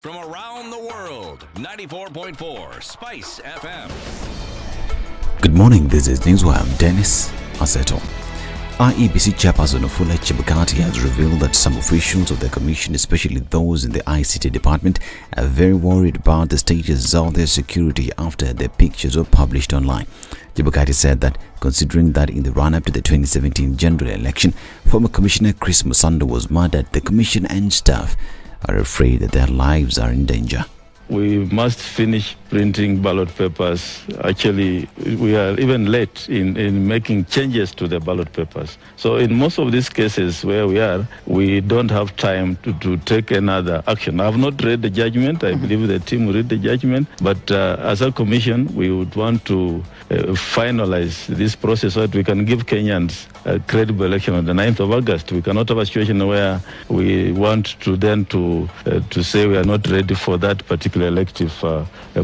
From around the world, 94.4 SpiceFM. Good morning, this is News. I'm Dennis Aseto. IEBC Chairperson Ofula Chebukati has revealed that some officials of the commission, especially those in the ICT department, are very worried about the status of their security after their pictures were published online. Chebukati said that considering that in the run-up to the 2017 general election, former Commissioner Chris Musando was murdered, the commission and staff are afraid that their lives are in danger. We must finish printing ballot papers. Actually, we are even late in making changes to the ballot papers. So in most of these cases where we are, we don't have time to take another action. I have not read the judgment. I believe the team will read the judgment. But as a commission, we would want to finalize this process so that we can give Kenyans a credible election on the 9th of August. We cannot have a situation where we want to then to say we are not ready for that particular elective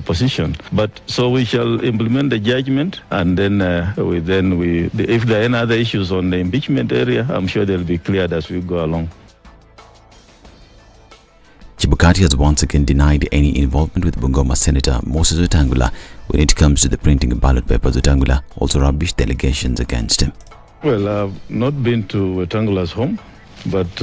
position. But so we shall implement the judgment, and then if there are any other issues on the impeachment area, I'm sure they'll be cleared as we go along. Chebukati has once again denied any involvement with Bungoma Senator Moses Wetangula when it comes to the printing of ballot papers. Wetangula also rubbished the allegations against him. Well, I've not been to Wetangula's home, but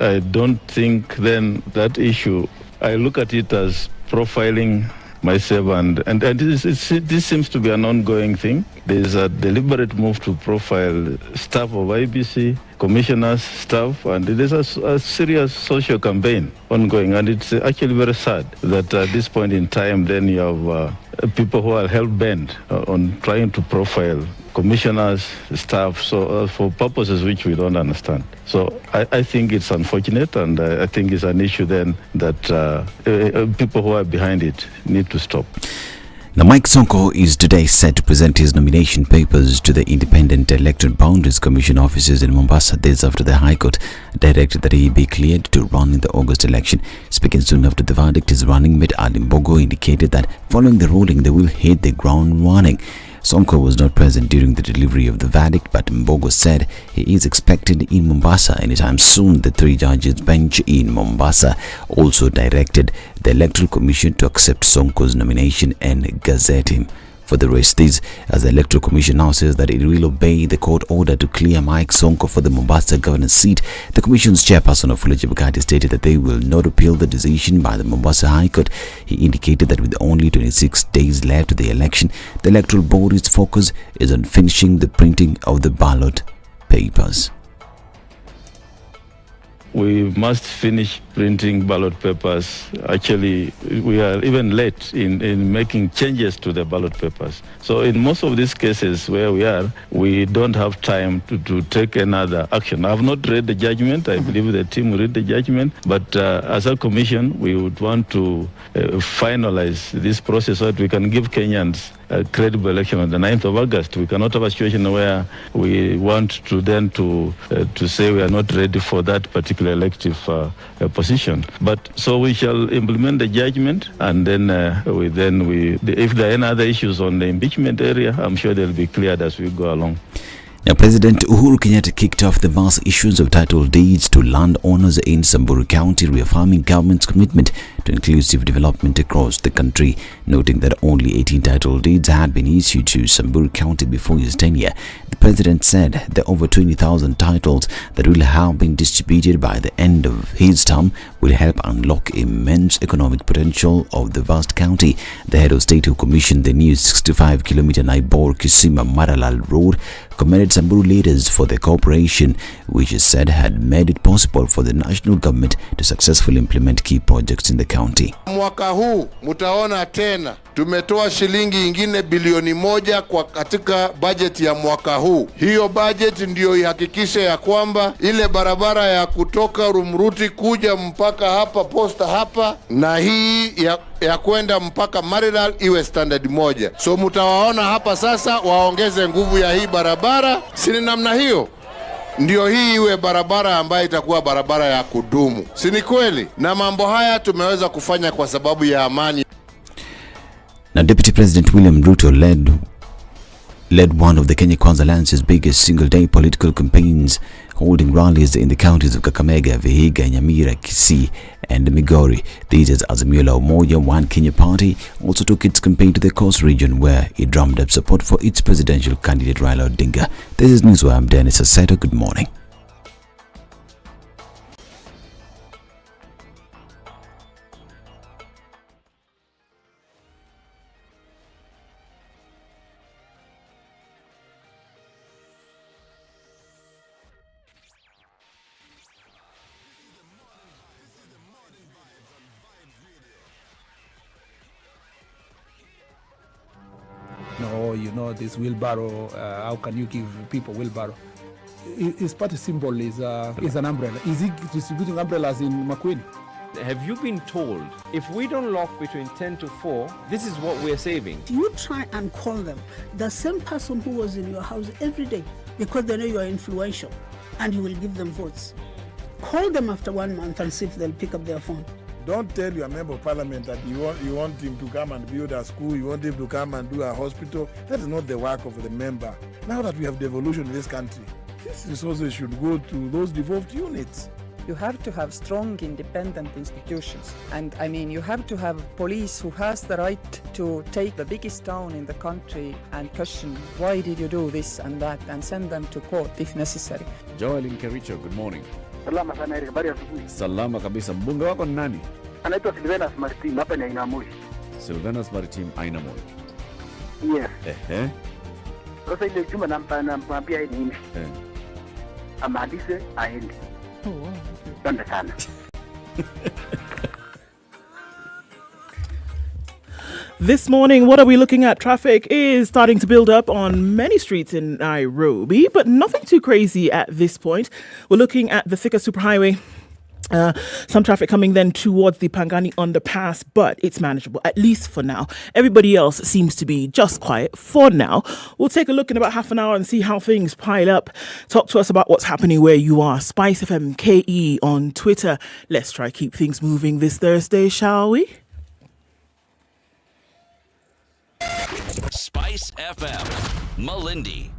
I don't think then that issue, I look at it as profiling myself, and this seems to be an ongoing thing. There is a deliberate move to profile staff of IBC, commissioners, staff, and there's a serious social campaign ongoing, and it's actually very sad that at this point in time then you have people who are hell-bent on trying to profile commissioners, staff, so for purposes which we don't understand. So I think it's unfortunate, and I think it's an issue then that people who are behind it need to stop. Now, Mike Sonko is today set to present his nomination papers to the Independent Electoral Boundaries Commission offices in Mombasa. This after the High Court directed that he be cleared to run in the August election. Speaking soon after the verdict, his running mate Mbogo indicated that following the ruling, they will hit the ground running. Sonko was not present during the delivery of the verdict, but Mbogo said he is expected in Mombasa anytime soon. The three judges bench in Mombasa also directed the Electoral Commission to accept Sonko's nomination and gazette him for the rest. This as the Electoral Commission now says that it will obey the court order to clear Mike Sonko for the Mombasa governor's seat. The Commission's chairperson Ofula Chebukati stated that they will not appeal the decision by the Mombasa High Court. He indicated that with only 26 days left to the election, the Electoral Board's focus is on finishing the printing of the ballot papers. We must finish printing ballot papers. Actually, we are even late in making changes to the ballot papers. So in most of these cases where we are, we don't have time to take another action. I have not read the judgment. I believe the team will read the judgment. But as a commission, we would want to finalize this process so that we can give Kenyans a credible election on the 9th of August. We cannot have a situation where we want to then to say we are not ready for that particular elective position. But so we shall implement the judgment, and then if there are any other issues on the impeachment area, I'm sure they'll be cleared as we go along. Now, President Uhuru Kenyatta kicked off the mass issuance of title deeds to landowners in Samburu County, reaffirming government's commitment to inclusive development across the country, noting that only 18 title deeds had been issued to Samburu County before his tenure. The president said the over 20,000 titles that will have been distributed by the end of his term will help unlock immense economic potential of the vast county. The head of state who commissioned the new 65-kilometer Nairobi-Kisima-Maralal road commended Samburu leaders for their cooperation, which is said had made it possible for the national government to successfully implement key projects in the county. Mwaka huu mutaona tena tumetoa shilingi ingine bilioni 1 kwa katika budget ya mwaka huu. Hiyo budget ndio ihakikishe ya kwamba ile barabara ya kutoka Rumruti kuja mpaka hapa posta hapa na hii ya kwenda mpaka Maralal iwe standard moja. So mutawaona hapa sasa waongeze nguvu ya hii barabara, si namna hiyo? Ndio hii iwe barabara ambayo itakuwa barabara ya kudumu. Si ni kweli? Na mambo haya tumeweza kufanya kwa sababu ya amani. Now, Deputy President William Ruto led one of the Kenya Kwanza Alliance's biggest single-day political campaigns, holding rallies in the counties of Kakamega, Vihiga, Nyamira, Kisii and Migori. These as Azimio Umoja One Kenya Party also took its campaign to the coast region, where it drummed up support for its presidential candidate Raila Odinga. This is Newswire. I'm Dennis Aseto. Good morning. No, this wheelbarrow, how can you give people wheelbarrow? His party symbol is an umbrella. Is he distributing umbrellas in McQueen? Have you been told if we don't lock between 10 to 4, this is what we're saving? You try and call them, the same person who was in your house every day, because they know you are influential and you will give them votes. Call them after 1 month and see if they'll pick up their phone. Don't tell your member of parliament that you want him to come and build a school, you want him to come and do a hospital. That is not the work of the member. Now that we have devolution in this country, these resources should go to those devolved units. You have to have strong, independent institutions. And I mean, you have to have police who has the right to take the biggest town in the country and question, why did you do this and that, and send them to court if necessary. Joel in Kericho, good morning. Salama sana Eric, habari ya asubuhi. Salama kabisa. Mbunge wako ni nani? Anaitwa Silvanus Maritim, hapa ni Ainamoi. Silvanus Maritim, Ainamoi. Yes. Sasa ile jumba nampambia yeye nini? Amalize aende. Asante sana. This morning, what are we looking at? Traffic is starting to build up on many streets in Nairobi, but nothing too crazy at this point. We're looking at the thicker superhighway. Some traffic coming then towards the Pangani underpass, but it's manageable, at least for now. Everybody else seems to be just quiet for now. We'll take a look in about half an hour and see how things pile up. Talk to us about what's happening where you are. SpiceFM KE on Twitter. Let's try keep things moving this Thursday, shall we? Spice FM, Malindi.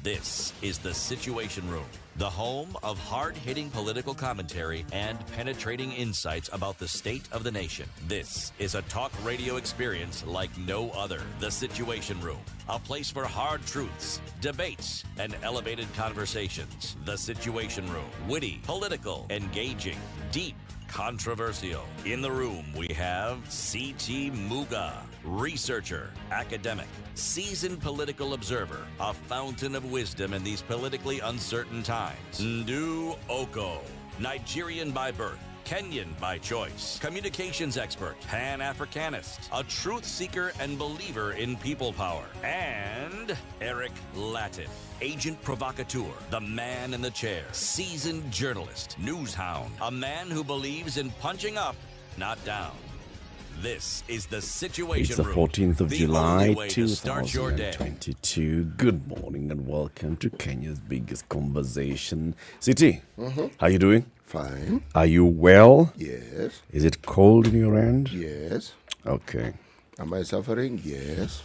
This is the Situation Room, the home of hard-hitting political commentary and penetrating insights about the state of the nation. This is a talk radio experience like no other. The Situation Room, a place for hard truths, debates, and elevated conversations. The Situation Room, witty, political, engaging, deep, controversial. In the room, we have C.T. Muga, researcher, academic, seasoned political observer, a fountain of wisdom in these politically uncertain times. Ndu Okoh, Nigerian by birth, Kenyan by choice, communications expert, Pan-Africanist, a truth seeker and believer in people power, and Eric Latiff, agent provocateur, the man in the chair, seasoned journalist, news hound, a man who believes in punching up, not down. This is the Situation Room. It's the 14th of July, to start your day. 2022. Good morning and welcome to Kenya's biggest conversation. City, how you doing? Fine. Are you well? Yes. Is it cold in your end? Yes. Okay. Am I suffering? Yes.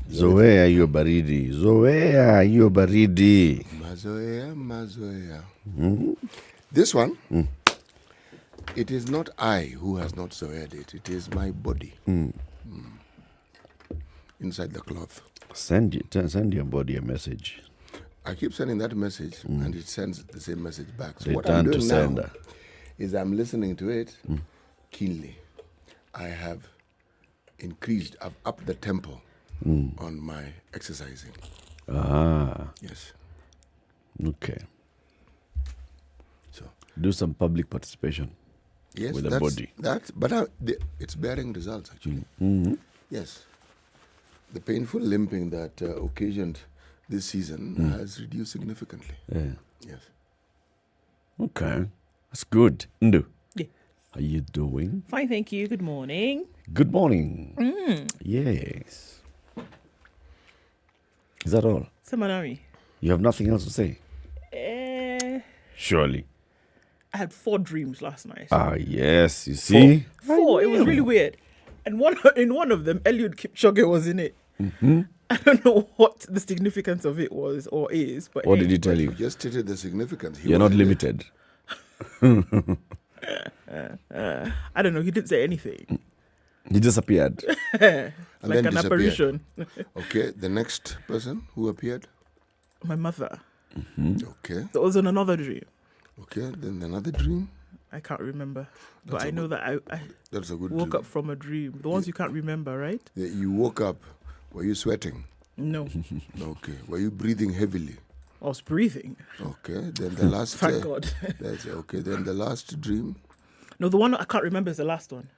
Zoea hiyo baridi. Zoea hiyo baridi. Mazoea. This one, it is not I who has not zoeed it. It is my body. Inside the cloth. Send your body a message. I keep sending that message and it sends the same message back. So Return what I'm to doing sender. now is I'm listening to it keenly. I have I've upped the tempo on my exercising. Yes. Okay. So do some public participation. Yes, with the body. But it's bearing results actually. Yes. The painful limping that occasioned this season has reduced significantly. Yeah. Yes. Okay. That's good. Ndu. Yeah. How you doing? Fine, thank you. Good morning. Good morning. Yes. Is that all? Seminary. You have nothing else to say? Surely. I had 4 dreams last night. Yes. You see? 4. It was really weird. And in one of them, Eliud Kipchoge was in it. I don't know what the significance of it was or is. But What did he tell you? You just stated the significance. You're not limited. I don't know. He didn't say anything. He just appeared. And like then an disappeared. apparition. Okay, the next person who appeared? My mother. Okay. That was in another dream. Okay, then another dream? I can't remember. But That's I a know good- that I That's a good woke dream. up from a dream. The ones you can't remember, right? You woke up. Were you sweating? No. Okay. Were you breathing heavily? I was breathing. Okay. Then the last. Thank God. That's okay. Then the last dream. No, the one I can't remember is the last one.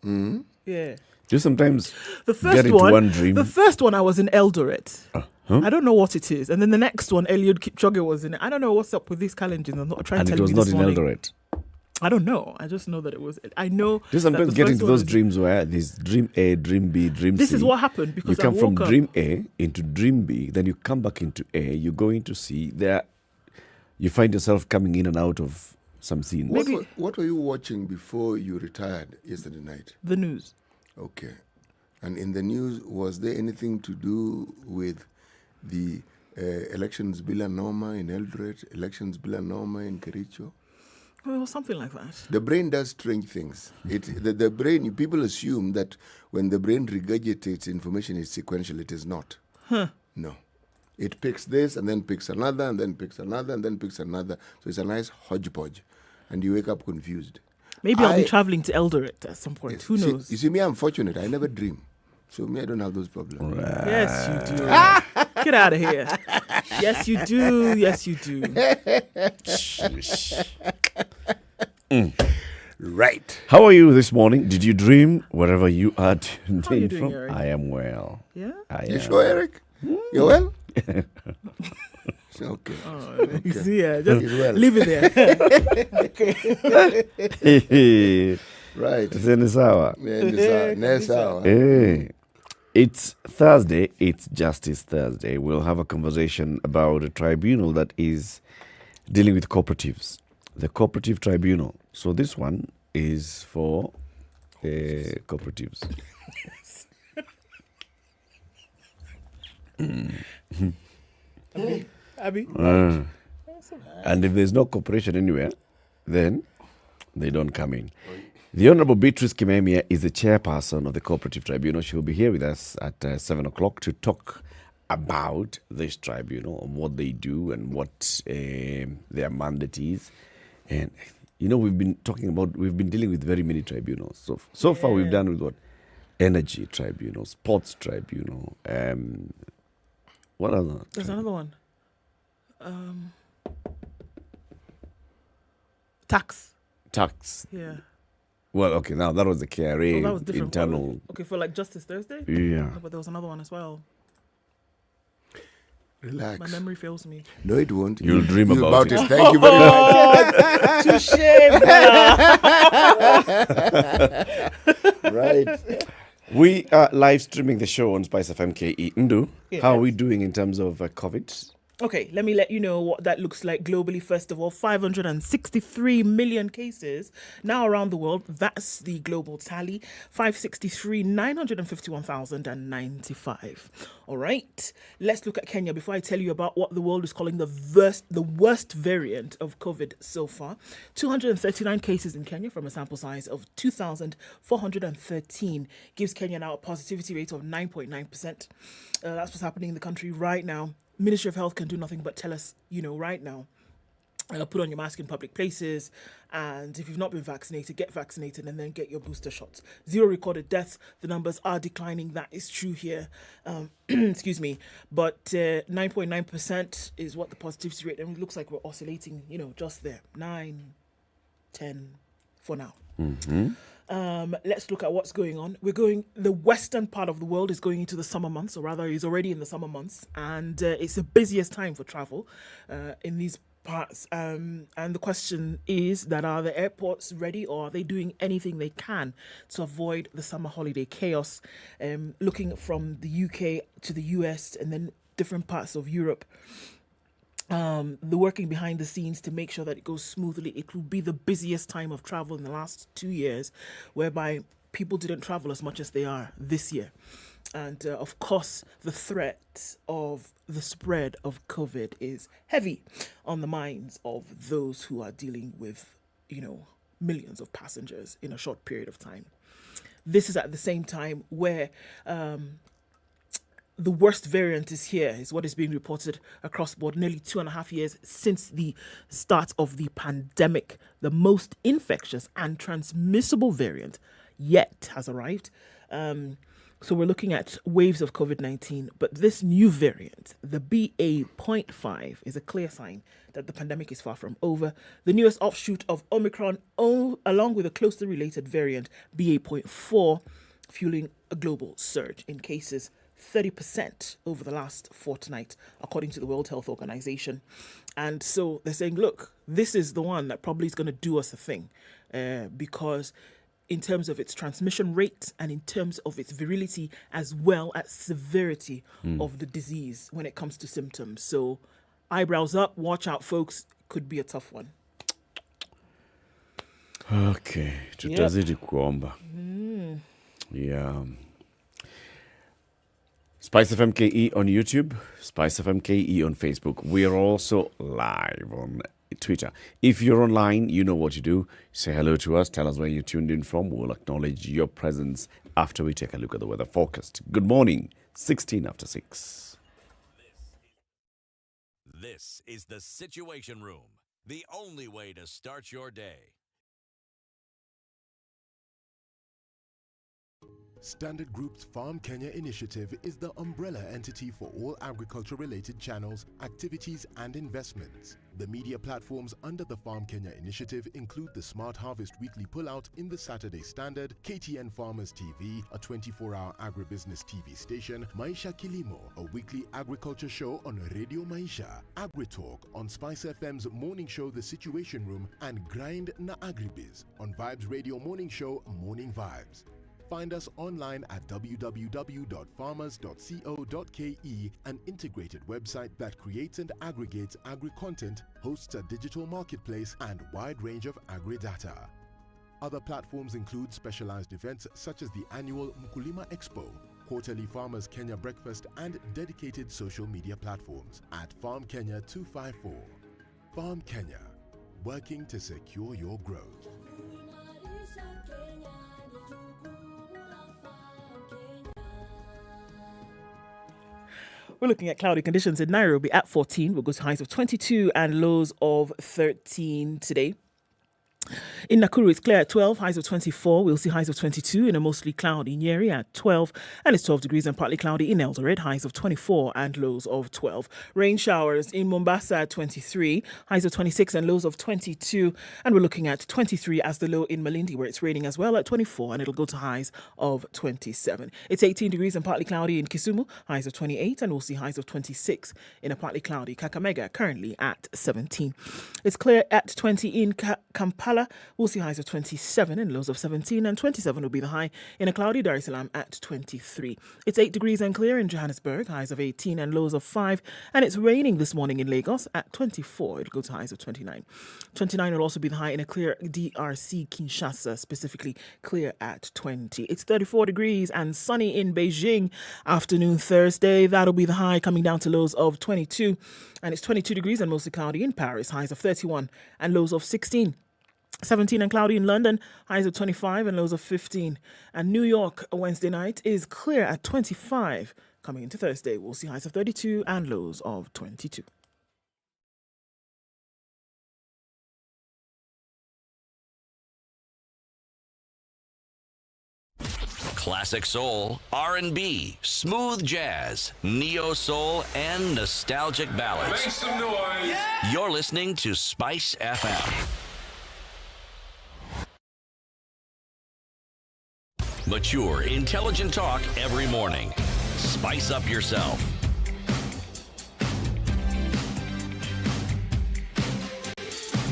Hmm. Yeah. Do you sometimes The first get into one dream? The first one I was in Eldoret. I don't know what it is. And then the next one, Eliud Kipchoge was in it. I don't know what's up with these challenges. I'm not trying And to it tell was you not this in morning. Eldoret. I don't know. I just know that it was. I know. Do you that sometimes the get first into one those was- dreams where there's dream A, dream B, dream This C? is what happened because you come I from woke up. dream A into dream B, then you come back into A, you go into C. There, you find yourself coming in and out of some scenes. What were you watching before you retired yesterday night? The news. Okay. And in the news, was there anything to do with the elections bila norma in Eldoret, elections bila norma in Kericho? Well, something like that. The brain does strange things. The brain, people assume that when the brain regurgitates information, it's sequential. It is not. Huh. No. It picks this and then picks another and then picks another and then picks another. So it's a nice hodgepodge. And you wake up confused. Maybe I'll be traveling to Eldoret at some point. Who knows? You see, me, I'm fortunate. I never dream. So me, I don't have those problems. Yes, you do. Get out of here. Yes, you do. Yes, you do. Right. How are you this morning? Did you dream wherever you are tuned How are you in doing, from? Eric? I am well. Yeah? You sure, Eric? You well? Okay. Oh, you see, just He's well. leave it there. Right. Ni sawa. Ni sawa. Hey. It's Thursday. It's Justice Thursday. We'll have a conversation about a tribunal that is dealing with cooperatives. The Cooperative Tribunal. So this one is for cooperatives. Abby? And if there's no cooperation anywhere, then they don't come in. The Honorable Beatrice Kimemia is the chairperson of the Cooperative Tribunal. She will be here with us at 7 o'clock to talk about this tribunal and what they do and what their mandate is. And, you know, we've been dealing with very many tribunals. So far we've done with what? Energy Tribunal, Sports Tribunal, what other? There's another one. Tax. Yeah. Yeah. Well, okay, now that was the KRA Oh, that was different. internal. Okay, for like Justice Thursday? Yeah. No, but there was another one as well. Relax. My memory fails me. No, it won't. You'll dream about it. Thank you very much. Touche, Right. We are live streaming the show on SpiceFM KE. Ndu, Yes. how are we doing in terms of COVID? Okay, let me let you know what that looks like globally. First of all, 563 million cases now around the world. That's the global tally. 563, 951,095. All right, let's look at Kenya before I tell you about what the world is calling the worst variant of COVID so far. 239 cases in Kenya from a sample size of 2,413 gives Kenya now a positivity rate of 9.9%. That's what's happening in the country right now. Ministry of Health can do nothing but tell us, right now, put on your mask in public places, and if you've not been vaccinated, get vaccinated and then get your booster shots. 0 recorded deaths. The numbers are declining. That is true here. Excuse me. But 9.9% is what the positivity rate, and it looks like we're oscillating, just there. 9, 10 for now. Mm-hmm. Let's look at what's going on. The western part of the world is going into the summer months, or rather is already in the summer months, and it's the busiest time for travel in these parts. And the question is that, are the airports ready, or are they doing anything they can to avoid the summer holiday chaos? Looking from the UK to the US and then different parts of Europe. The working behind the scenes to make sure that it goes smoothly. It will be the busiest time of travel in the last 2 years, whereby people didn't travel as much as they are this year. And of course, the threat of the spread of COVID is heavy on the minds of those who are dealing with, millions of passengers in a short period of time. This is at the same time where the worst variant is here, is what is being reported across the board. Nearly 2.5 years since the start of the pandemic, the most infectious and transmissible variant yet has arrived. So we're looking at waves of COVID-19, but this new variant, the BA.5, is a clear sign that the pandemic is far from over. The newest offshoot of Omicron, along with a closely related variant, BA.4, fueling a global surge in cases, 30% over the last fortnight, according to the World Health Organization. And so they're saying, look, this is the one that probably is going to do us a thing, because in terms of its transmission rate and in terms of its virility as well as severity of the disease when it comes to symptoms. So eyebrows up, watch out, folks. Could be a tough one. Okay, tutazidi kuomba. Yeah. SpiceFM KE on YouTube, SpiceFM KE on Facebook. We are also live on Twitter. If you're online, you know what to do. Say hello to us. Tell us where you tuned in from. We'll acknowledge your presence after we take a look at the weather forecast. Good morning, 16 after 6. This is the Situation Room, the only way to start your day. Standard Group's Farm Kenya initiative is the umbrella entity for all agriculture-related channels, activities and investments. The media platforms under the Farm Kenya initiative include the Smart Harvest Weekly Pullout in the Saturday Standard, KTN Farmers TV, a 24-hour agribusiness TV station, Maisha Kilimo, a weekly agriculture show on Radio Maisha, AgriTalk on SpiceFM's morning show The Situation Room, and Grind na Agribiz on Vibes Radio morning show Morning Vibes. Find us online at www.farmers.co.ke, an integrated website that creates and aggregates agri-content, hosts a digital marketplace, and wide range of agri-data. Other platforms include specialized events such as the annual Mkulima Expo, quarterly Farmers Kenya Breakfast, and dedicated social media platforms at Farm Kenya 254. Farm Kenya, working to secure your growth. We're looking at cloudy conditions in Nairobi at 14. We'll go to highs of 22 and lows of 13 today. In Nakuru, it's clear at 12, highs of 24. We'll see highs of 22 in a mostly cloudy Nyeri at 12, and it's 12 degrees and partly cloudy in Eldoret, highs of 24 and lows of 12. Rain showers in Mombasa at 23, highs of 26 and lows of 22, and we're looking at 23 as the low in Malindi, where it's raining as well at 24, and it'll go to highs of 27. It's 18 degrees and partly cloudy in Kisumu, highs of 28, and we'll see highs of 26 in a partly cloudy Kakamega, currently at 17. It's clear at 20 in Kampala. We'll see highs of 27 and lows of 17, and 27 will be the high in a cloudy Dar es Salaam at 23. It's 8 degrees and clear in Johannesburg, highs of 18 and lows of 5, and it's raining this morning in Lagos at 24. It'll go to highs of 29. 29 will also be the high in a clear DRC Kinshasa, specifically clear at 20. It's 34 degrees and sunny in Beijing, afternoon Thursday. That'll be the high, coming down to lows of 22, and it's 22 degrees and mostly cloudy in Paris, highs of 31 and lows of 16. 17 and cloudy in London, highs of 25 and lows of 15. And New York, Wednesday night, is clear at 25. Coming into Thursday, we'll see highs of 32 and lows of 22. Classic soul, R&B, smooth jazz, neo soul, and nostalgic ballads. Make some noise. Yeah! You're listening to Spice FM. Mature, intelligent talk every morning. Spice up yourself.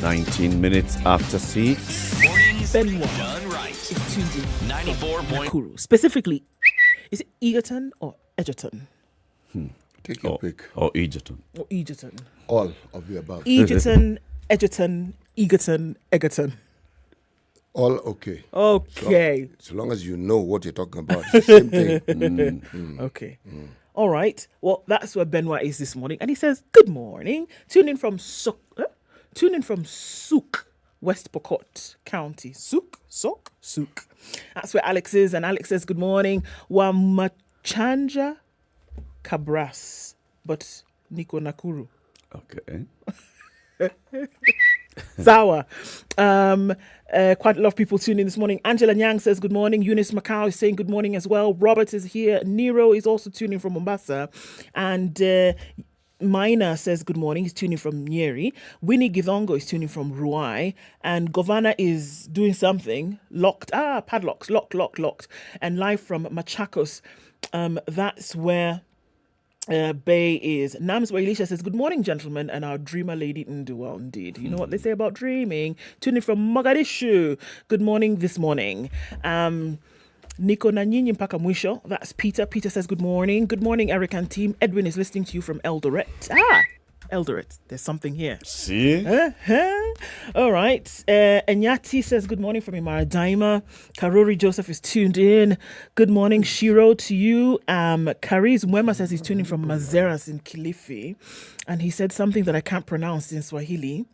"19 minutes after 6. Benoit Done right. is tuned in 94 point. Nakuru. Specifically, is it Egerton or Edgerton? Take your pick. Or Egerton. Or Egerton. All of the above. Egerton, Edgerton, Egerton, Egerton. All okay. Okay. So long as you know what you're talking about, it's the same thing. Okay. All right. Well, that's where Benoit is this morning, and he says, "Good morning. Tune in from Souk, West Pokot County. Souk. That's where Alex is, and Alex says, "Good morning. Wamachanja Cabras, but Niko Nakuru." Okay. Sawa. Quite a lot of people tuning in this morning. Angela Nyang says good morning. Eunice Macau is saying good morning as well. Robert is here. Nero is also tuning from Mombasa. And Mina says good morning. He's tuning from Nyeri. Winnie Githongo is tuning from Ruai. And Govana is doing something. Padlocks. Locked. And live from Machakos. That's where Bay is. Namswa Elisha says, good morning, gentlemen, and our dreamer lady Nduwa, indeed. You know what they say about dreaming. Tuning from Mogadishu. Good morning this morning. Niko na nyinyi mpaka mwisho. That's Peter. Peter says, good morning. Good morning, Eric and team. Edwin is listening to you from Eldoret. Eldoret. There's something here. See? All right. Enyati says good morning from Imaradaima. Karori Joseph is tuned in. Good morning, Shiro, to you. Kariz Mwema says he's tuning from Mazeras in Kilifi. And he said something that I can't pronounce in Swahili.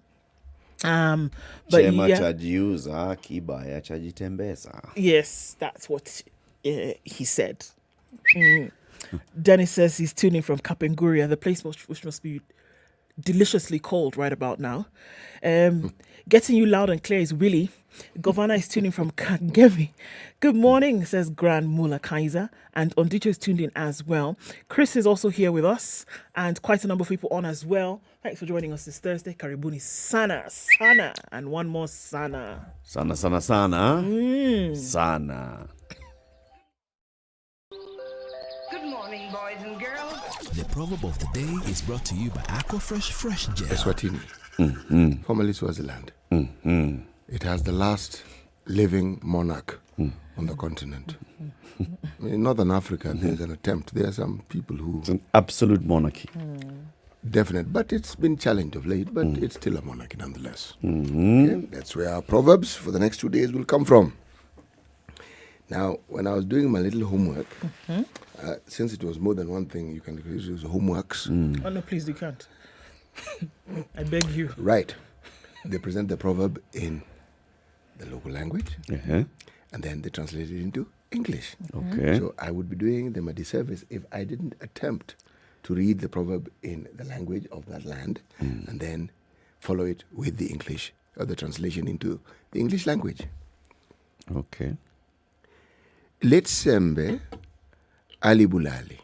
But Chema yeah. chajiuza, kibaya chajitembeza. Yes, that's what he said. Dennis says he's tuning from Kapenguria, the place which must be deliciously cold right about now. Getting you loud and clear is Willie. Govana is tuning from Kangemi. Good morning, says Grand Mula Kaiser. And Ondicho is tuned in as well. Chris is also here with us. And quite a number of people on as well. Thanks for joining us this Thursday. Karibuni Sana. And one more Sana. Sana. Sana. Good morning, boys and girls. The proverb of the day is brought to you by Aquafresh Fresh Gel. Eswatini, formerly Swaziland. It has the last living monarch on the continent. In Northern Africa, there's an attempt. There are some people who... It's an absolute monarchy. Definite, but it's been challenged of late, but it's still a monarchy nonetheless. Okay? That's where our proverbs for the next 2 days will come from. Now, when I was doing my little homework, since it was more than one thing, you can use homeworks. Oh, no, please, you can't. I beg you. Right. They present the proverb in the local language, and then they translate it into English. Okay. So I would be doing them a disservice if I didn't attempt to read the proverb in the language of that land and then follow it with the English, or the translation into the English language. Okay. Letsembe alibulali.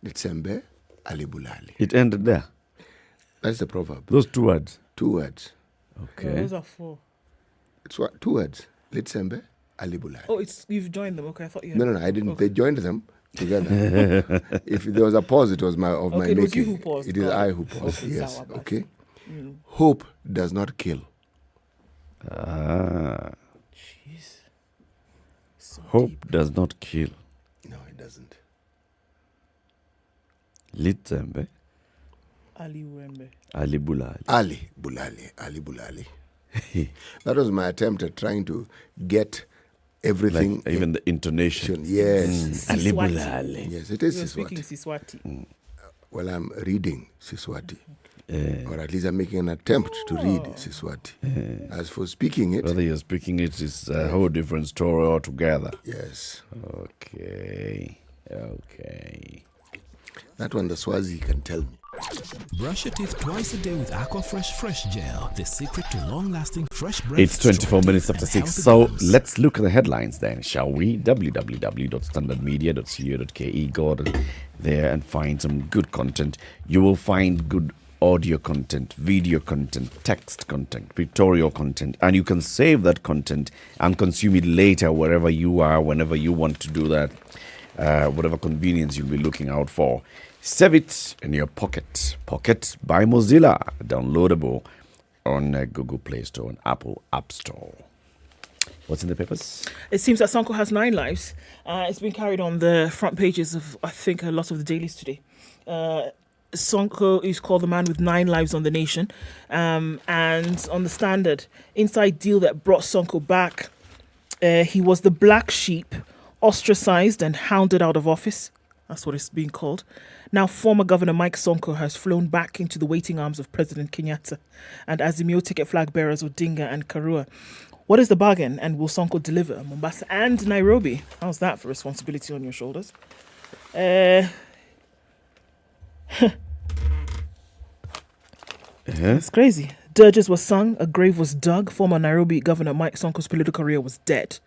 Letsembe alibulali. It ended there. That's the proverb. Those 2 words. 2 words. Okay. Those are 4. It's 2 words. Letsembe alibulali. Oh, you've joined them. Okay, I thought you had... No, I didn't. Okay. They joined them together. If there was a pause, it was my making. It was you who paused. It is I who paused. Okay, yes. Sawa, okay. Hope does not kill. Jeez. So Hope deep. does not kill. No, it doesn't. Litsembe. Ali Wembe. Ali Bulali. Ali Bulali. That was my attempt at trying to get everything. Like even the intonation. Yes. Ali Bulali. Yes, it is You're Siswati. speaking Siswati. Well, I'm reading Siswati. Or at least I'm making an attempt to read Siswati. As for speaking it... Whether you're speaking it is a whole different story altogether. Yes. Okay. That one, the Swazi can tell me. Brush your teeth twice a day with Aquafresh Fresh Gel, the secret to long-lasting fresh breath. It's 24 minutes after 6, so let's look at the headlines then, shall we? www.standardmedia.co.ke. Go there and find some good content. You will find good audio content, video content, text content, pictorial content, and you can save that content and consume it later wherever you are, whenever you want to do that, whatever convenience you'll be looking out for. Save it in your pocket. Pocket by Mozilla, downloadable on Google Play Store and Apple App Store. What's in the papers? It seems that Sonko has 9 lives. It's been carried on the front pages of, I think, a lot of the dailies today. Sonko is called the man with 9 lives on the nation. And on the Standard, inside deal that brought Sonko back, he was the black sheep, ostracized and hounded out of office. That's what it's being called. Now, former Governor Mike Sonko has flown back into the waiting arms of President Kenyatta and Azimio ticket flag bearers Odinga and Karua. What is the bargain, and will Sonko deliver? Mombasa and Nairobi. How's that for responsibility on your shoulders? It's crazy. Dirges was sung, a grave was dug. Former Nairobi Governor Mike Sonko's political career was dead,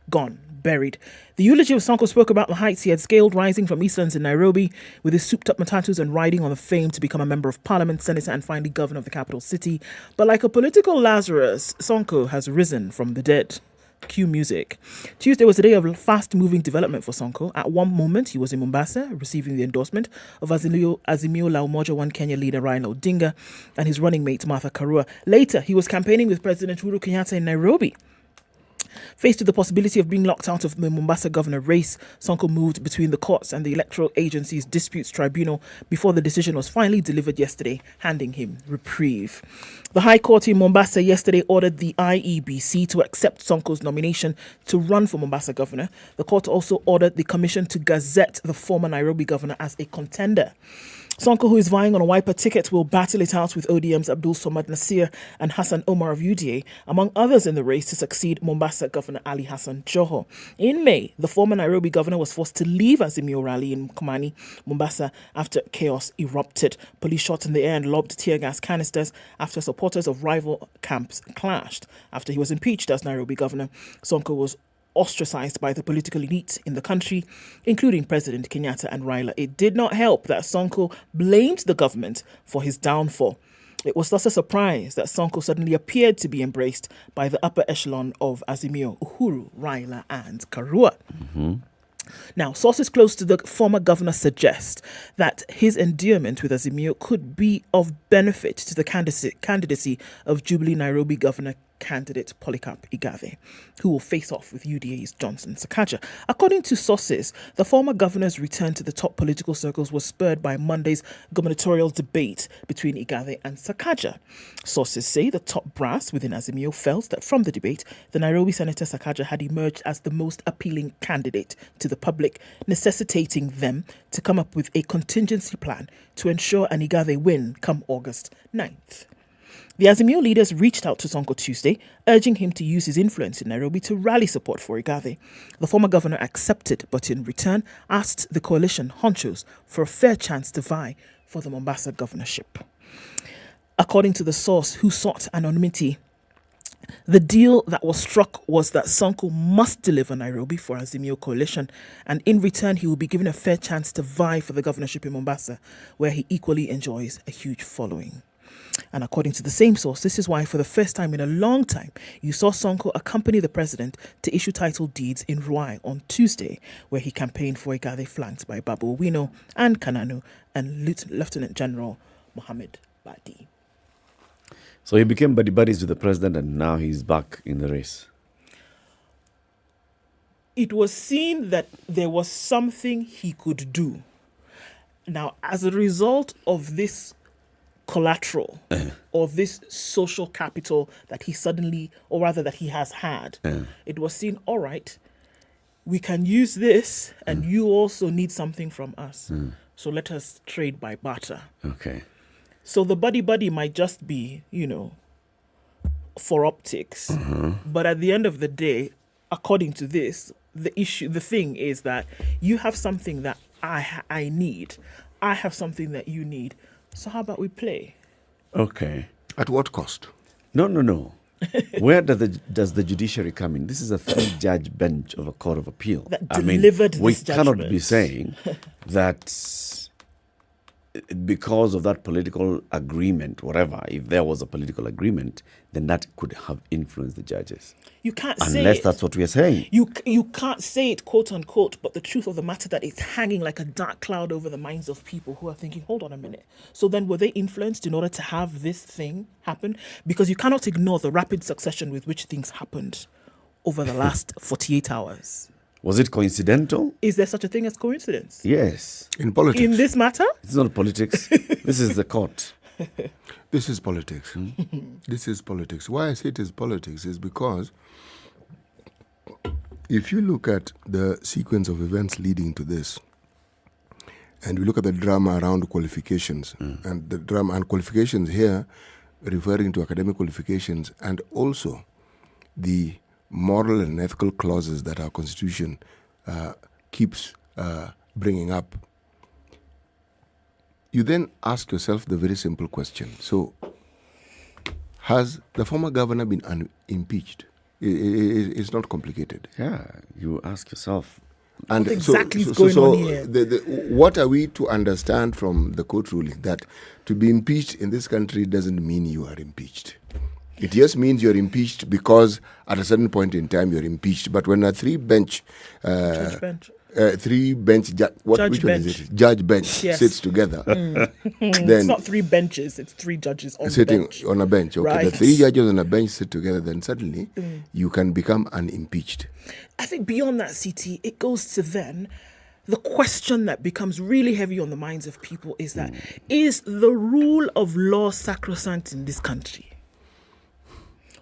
gone, buried. The eulogy of Sonko spoke about the heights he had scaled, rising from Eastlands in Nairobi with his souped-up matatus and riding on the fame to become a member of parliament, senator, and finally governor of the capital city. But like a political Lazarus, Sonko has risen from the dead. Cue music. Tuesday was a day of fast-moving development for Sonko. At one moment, he was in Mombasa, receiving the endorsement of Azimio La Umoja One Kenya leader Raila Odinga and his running mate Martha Karua. Later, he was campaigning with President Uhuru Kenyatta in Nairobi. Faced with the possibility of being locked out of the Mombasa governor race, Sonko moved between the courts and the Electoral Agency's Disputes Tribunal before the decision was finally delivered yesterday, handing him reprieve. The High Court in Mombasa yesterday ordered the IEBC to accept Sonko's nomination to run for Mombasa governor. The court also ordered the commission to gazette the former Nairobi governor as a contender. Sonko, who is vying on a Wiper ticket, will battle it out with ODM's Abdul Somad Nasir and Hassan Omar of UDA, among others in the race to succeed Mombasa Governor Ali Hassan Joho. In May, the former Nairobi governor was forced to leave Azimio rally in Komani, Mombasa, after chaos erupted. Police shot in the air and lobbed tear gas canisters after supporters of rival camps clashed. After he was impeached as Nairobi governor, Sonko was ostracized by the political elite in the country, including President Kenyatta and Raila. It did not help that Sonko blamed the government for his downfall. It was thus a surprise that Sonko suddenly appeared to be embraced by the upper echelon of Azimio, Uhuru, Raila and Karua. Now, sources close to the former governor suggest that his endearment with Azimio could be of benefit to the candidacy of Jubilee Nairobi governor candidate Polycarp Igathe, who will face off with UDA's Johnson Sakaja. According to sources, the former governor's return to the top political circles was spurred by Monday's gubernatorial debate between Igathe and Sakaja. Sources say the top brass within Azimio felt that from the debate, the Nairobi Senator Sakaja had emerged as the most appealing candidate to the public, necessitating them to come up with a contingency plan to ensure an Igathe win come August 9th. The Azimio leaders reached out to Sonko Tuesday, urging him to use his influence in Nairobi to rally support for Igathe. The former governor accepted, but in return asked the coalition honchos for a fair chance to vie for the Mombasa governorship. According to the source who sought anonymity, the deal that was struck was that Sonko must deliver Nairobi for Azimio coalition, and in return he will be given a fair chance to vie for the governorship in Mombasa, where he equally enjoys a huge following. And according to the same source, this is why for the first time in a long time, you saw Sonko accompany the president to issue title deeds in Ruai on Tuesday, where he campaigned for Igathe flanked by Babu Owino and Kananu and Lieutenant General Mohammed Badi. So he became buddies with the president and now he's back in the race. It was seen that there was something he could do. Now, as a result of this collateral or this social capital that he suddenly, or rather that he has had, it was seen, all right, we can use this and you also need something from us. So let us trade by barter. Okay. So the buddy might just be, for optics. But at the end of the day, according to this, the thing is that you have something that I need. I have something that you need. So how about we play? Okay. At what cost? No. Where does the judiciary come in? This is a 3-judge bench of a court of appeal. That delivered this we judgment. Cannot be saying that because of that political agreement, whatever, if there was a political agreement, then that could have influenced the judges. You can't say unless it. That's what we are saying. You can't say it, quote unquote, but the truth of the matter that it's hanging like a dark cloud over the minds of people who are thinking, hold on a minute. So then were they influenced in order to have this thing happen? Because you cannot ignore the rapid succession with which things happened over the last 48 hours. Was it coincidental? Is there such a thing as coincidence? Yes. In politics. In this matter? It's not politics. This is the court. This is politics. This is politics. Why I say it is politics is because if you look at the sequence of events leading to this, and we look at the drama around qualifications, and the drama and qualifications here referring to academic qualifications, and also the moral and ethical clauses that our constitution keeps bringing up, you then ask yourself the very simple question. So, has the former governor been impeached? It's not complicated. Yeah, you ask yourself. And what exactly is going on here? What are we to understand from the court ruling? That to be impeached in this country doesn't mean you are impeached. It just means you're impeached because at a certain point in time you're impeached. But when a judge bench sits together, then it's not 3 benches; it's 3 judges on sitting the bench. on a bench. Okay, right. The 3 judges on a bench sit together. Then suddenly you can become unimpeached. I think beyond that, CT, it goes to then the question that becomes really heavy on the minds of people is that is the rule of law sacrosanct in this country?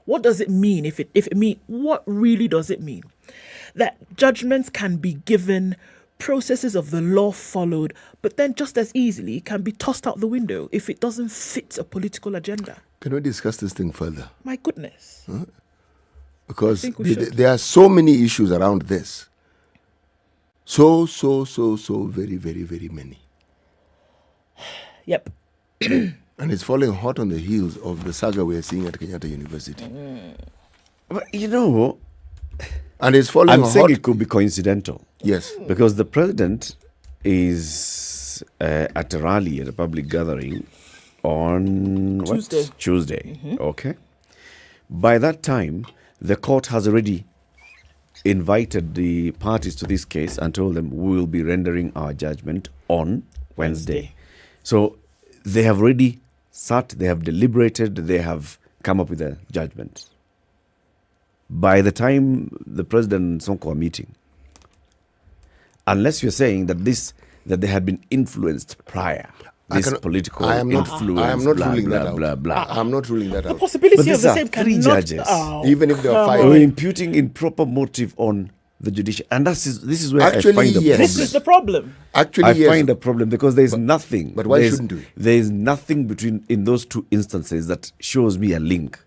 What does it mean? If it means, what really does it mean? That judgments can be given, processes of the law followed, but then just as easily can be tossed out the window if it doesn't fit a political agenda. Can we discuss this thing further? My goodness. Huh? Because there are so many issues around this. So very, very, very many. Yep. And it's falling hot on the heels of the saga we are seeing at Kenyatta University. But you know, and it's falling I'm hot. saying it could be coincidental. Yes. Because the president is at a rally, at a public gathering on Tuesday. Okay. By that time, the court has already invited the parties to this case and told them we will be rendering our judgment on Wednesday. So they have already sat, they have deliberated, they have come up with a judgment. By the time the president and Sonko are meeting, unless you're saying that they had been influenced prior, political influence, I am not blah, ruling blah, that out. blah, blah. I'm not ruling that out. The possibility But of the these same are 3 cannot... judges. Even if there are 5. We're imputing improper motive on the judiciary. And this is where Actually, I find the problem. This is the problem. Actually, I yes. find a problem because there is nothing. But why shouldn't we? There is nothing in those 2 instances that shows me a link.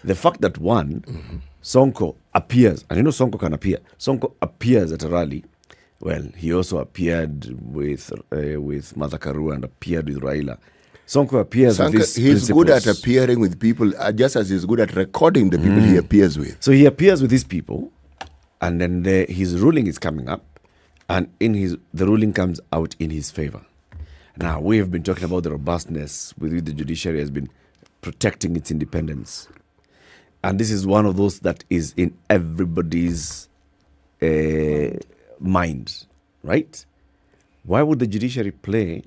The fact that one, Sonko appears, and you know Sonko can appear. Sonko appears at a rally. Well, he also appeared with Martha Karua and appeared with Raila. Sonko appears with his He's principles. good at appearing with people, just as he's good at recording the people he appears with. So he appears with his people, and then his ruling is coming up, and the ruling comes out in his favor. Now, we have been talking about the robustness with which the judiciary has been protecting its independence. And this is one of those that is in everybody's mind, right? Why would the judiciary play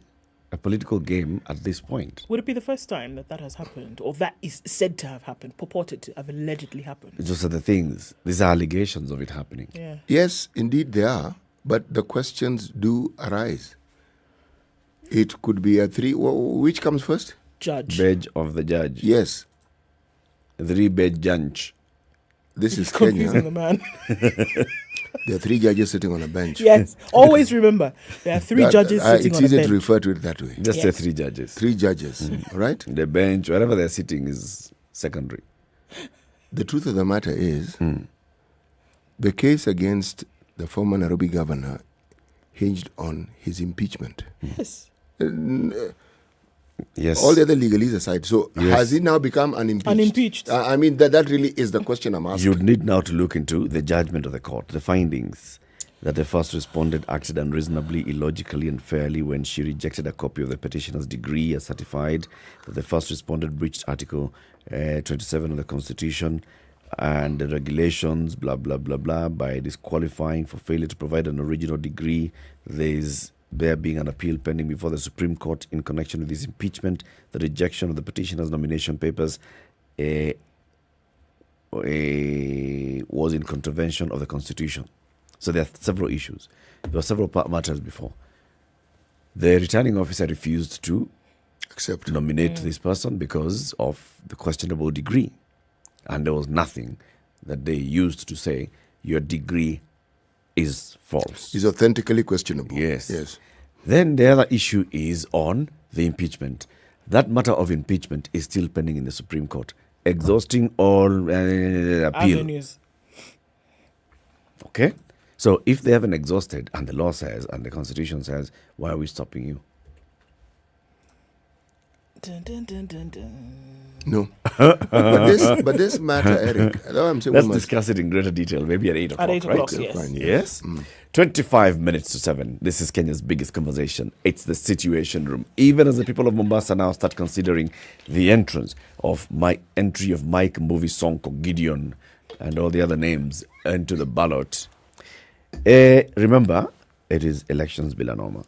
a political game at this point? Would it be the first time that has happened, or that is said to have happened, purported to have allegedly happened? Those are the things. These are allegations of it happening. Yeah. Yes, indeed they are. But the questions do arise. It could be a 3. Which comes first? Judge. Badge of the judge. Yes. 3-badge judge. This is confusing Kenya. the man. There are 3 judges sitting on a bench. Yes. Always remember, there are 3 judges sitting on a bench. It's easy to refer to it that way. Just say 3 judges. 3 judges, right? The bench, wherever they're sitting is secondary. The truth of the matter is, the case against the former Nairobi governor hinged on his impeachment. Yes. Yes. All the other legalese aside. So has he now become unimpeached? Unimpeached. I mean, that really is the question I'm asking. You'd need now to look into the judgment of the court, the findings that the first respondent acted unreasonably, illogically, and fairly when she rejected a copy of the petitioner's degree as certified, that the first respondent breached Article 27 of the Constitution and the regulations, blah, blah, blah, blah, by disqualifying for failure to provide an original degree. There being an appeal pending before the Supreme Court in connection with this impeachment, the rejection of the petitioner's nomination papers was in contravention of the Constitution. So there are several issues. There were several matters before. The returning officer refused to nominate this person because of the questionable degree. And there was nothing that they used to say your degree is false. Is authentically questionable. Yes. Then the other issue is on the impeachment. That matter of impeachment is still pending in the Supreme Court, exhausting all appeal. Avenues. Okay? So if they haven't exhausted, and the law says, and the Constitution says, why are we stopping you? Dun, dun, dun, dun, dun. No. but this matter, Eric, let's discuss it in greater detail, maybe at 8 o'clock. At 8 o'clock, right? yes. Fine, Yes? 25 minutes to 7. This is Kenya's biggest conversation. It's the Situation Room. Even as the people of Mombasa now start considering the entry of Mike Mbuvi Sonko, Gideon, and all the other names into the ballot. Remember, it is elections bila noma.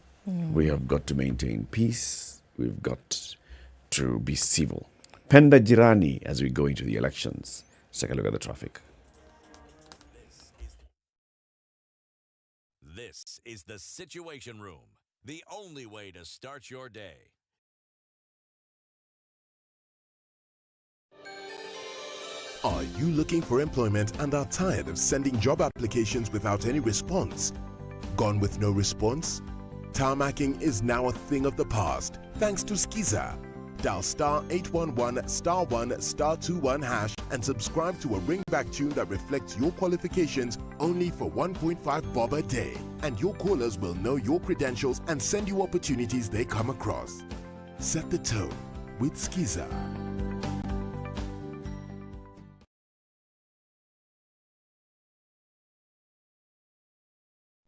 We have got to maintain peace. We've got to be civil. Penda jirani as we go into the elections. Let's take a look at the traffic. This is the Situation Room, the only way to start your day. Are you looking for employment and are tired of sending job applications without any response? Gone with no response? Tarmacking is now a thing of the past thanks to Skiza. Dial star 811 star 1 star 21 hash and subscribe to a ringback tune that reflects your qualifications only for 1.5 bob a day. And your callers will know your credentials and send you opportunities they come across. Set the tone with Skiza.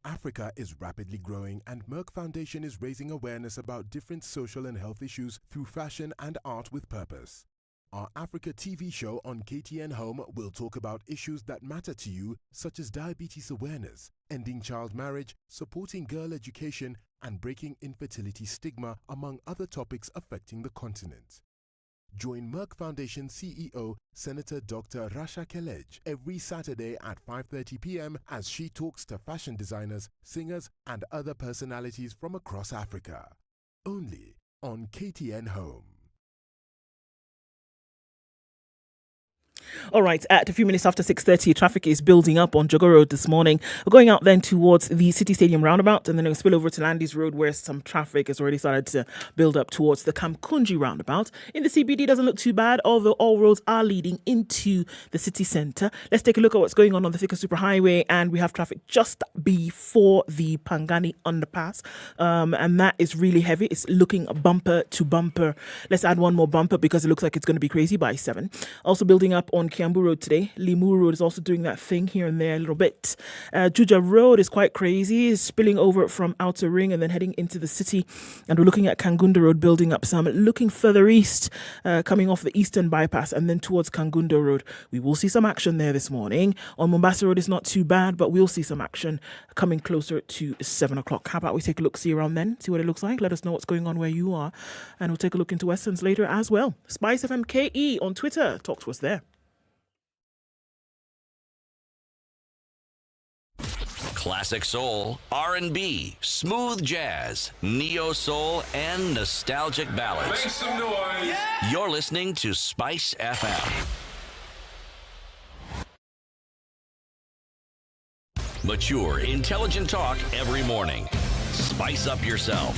Africa is rapidly growing, and Merck Foundation is raising awareness about different social and health issues through fashion and art with purpose. Our Africa TV show on KTN Home will talk about issues that matter to you, such as diabetes awareness, ending child marriage, supporting girl education, and breaking infertility stigma, among other topics affecting the continent. Join Merck Foundation CEO Senator Dr. Rasha Kelej every Saturday at 5:30 p.m. as she talks to fashion designers, singers, and other personalities from across Africa. Only on KTN Home. All right, at a few minutes after 6:30, traffic is building up on Jogo Road this morning. We're going out then towards the City Stadium roundabout, and then we'll spill over to Landis Road, where some traffic has already started to build up towards the Kamkunji roundabout. In the CBD, doesn't look too bad, although all roads are leading into the city centre. Let's take a look at what's going on the Thika Superhighway, and we have traffic just before the Pangani underpass, and that is really heavy. It's looking bumper to bumper. Let's add one more bumper because it looks like it's going to be crazy by 7. Also building up on Kiambu Road today. Limu Road is also doing that thing here and there a little bit. Juja Road is quite crazy. It's spilling over from Outer Ring and then heading into the city. And we're looking at Kangunda Road building up some. Looking further east, coming off the eastern bypass and then towards Kangunda Road. We will see some action there this morning. On Mombasa Road, it's not too bad, but we'll see some action coming closer to 7 o'clock. How about we take a look, see around then, see what it looks like. Let us know what's going on where you are. And we'll take a look into Westerns later as well. SpiceFM KE on Twitter. Talk to us there. Classic soul, R&B, smooth jazz, neo soul, and nostalgic ballads. Make some noise. You're listening to Spice FM. Mature, intelligent talk every morning. Spice up yourself.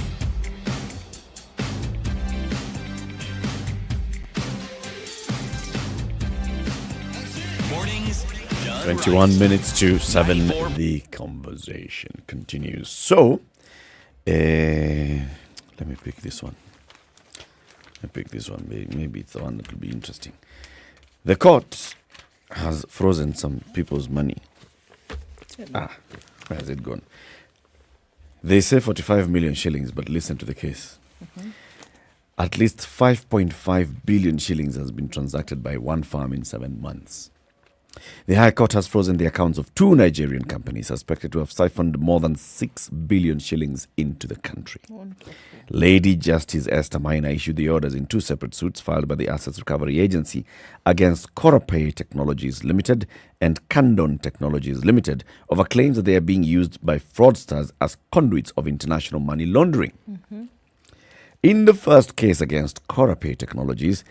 Mornings. 21 minutes to 7. The conversation continues. So, let me pick this one. Maybe it's the one that will be interesting. The court has frozen some people's money. Where has it gone? They say 45 million shillings, but listen to the case. At least 5.5 billion shillings has been transacted by one farm in 7 months. The High Court has frozen the accounts of 2 Nigerian companies suspected to have siphoned more than 6 billion shillings into the country. Wonderful. Lady Justice Esther Maina issued the orders in 2 separate suits filed by the Assets Recovery Agency against Cooperative Technologies Limited and Kandon Technologies Limited over claims that they are being used by fraudsters as conduits of international money laundering. In the first case against Cooperative Technologies,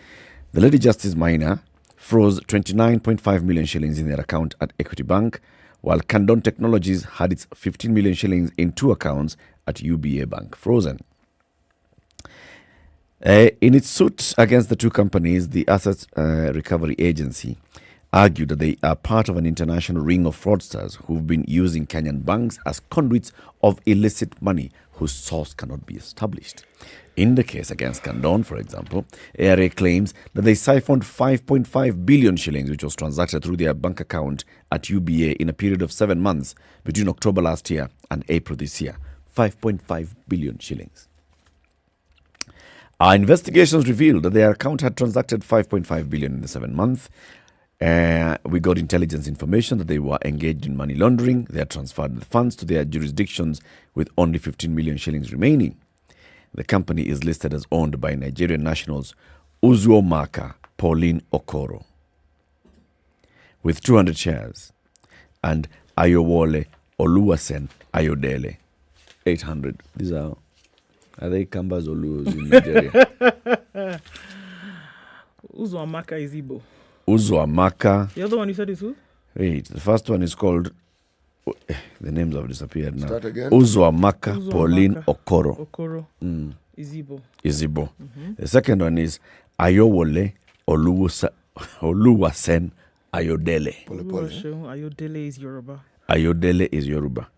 the Lady Justice Maina froze 29.5 million shillings in their account at Equity Bank, while Kandon Technologies had its 15 million shillings in 2 accounts at UBA Bank frozen. In its suit against the 2 companies, the Assets Recovery Agency argued that they are part of an international ring of fraudsters who've been using Kenyan banks as conduits of illicit money whose source cannot be established. In the case against Kandon, for example, ARA claims that they siphoned 5.5 billion shillings, which was transacted through their bank account at UBA in a period of 7 months between October last year and April this year. 5.5 billion shillings. Our investigations revealed that their account had transacted 5.5 billion in the 7 months. We got intelligence information that they were engaged in money laundering. They had transferred the funds to their jurisdictions with only 15 million shillings remaining. The company is listed as owned by Nigerian nationals Uzuomaka Pauline Okoro with 200 shares and Ayowole Oluwasen Ayodele 800. These are they Kambas or Luos in Nigeria? Uzuomaka is Igbo. Uzuomaka. The other one you said is who? Wait, the first one is called... the names have disappeared now. Start again. Uzuomaka Pauline Okoro. Okoro. Izibo. Izibo. The second one is Ayowole Oluwasen Ayodele. Ayodele is Yoruba. Ayodele is Yoruba.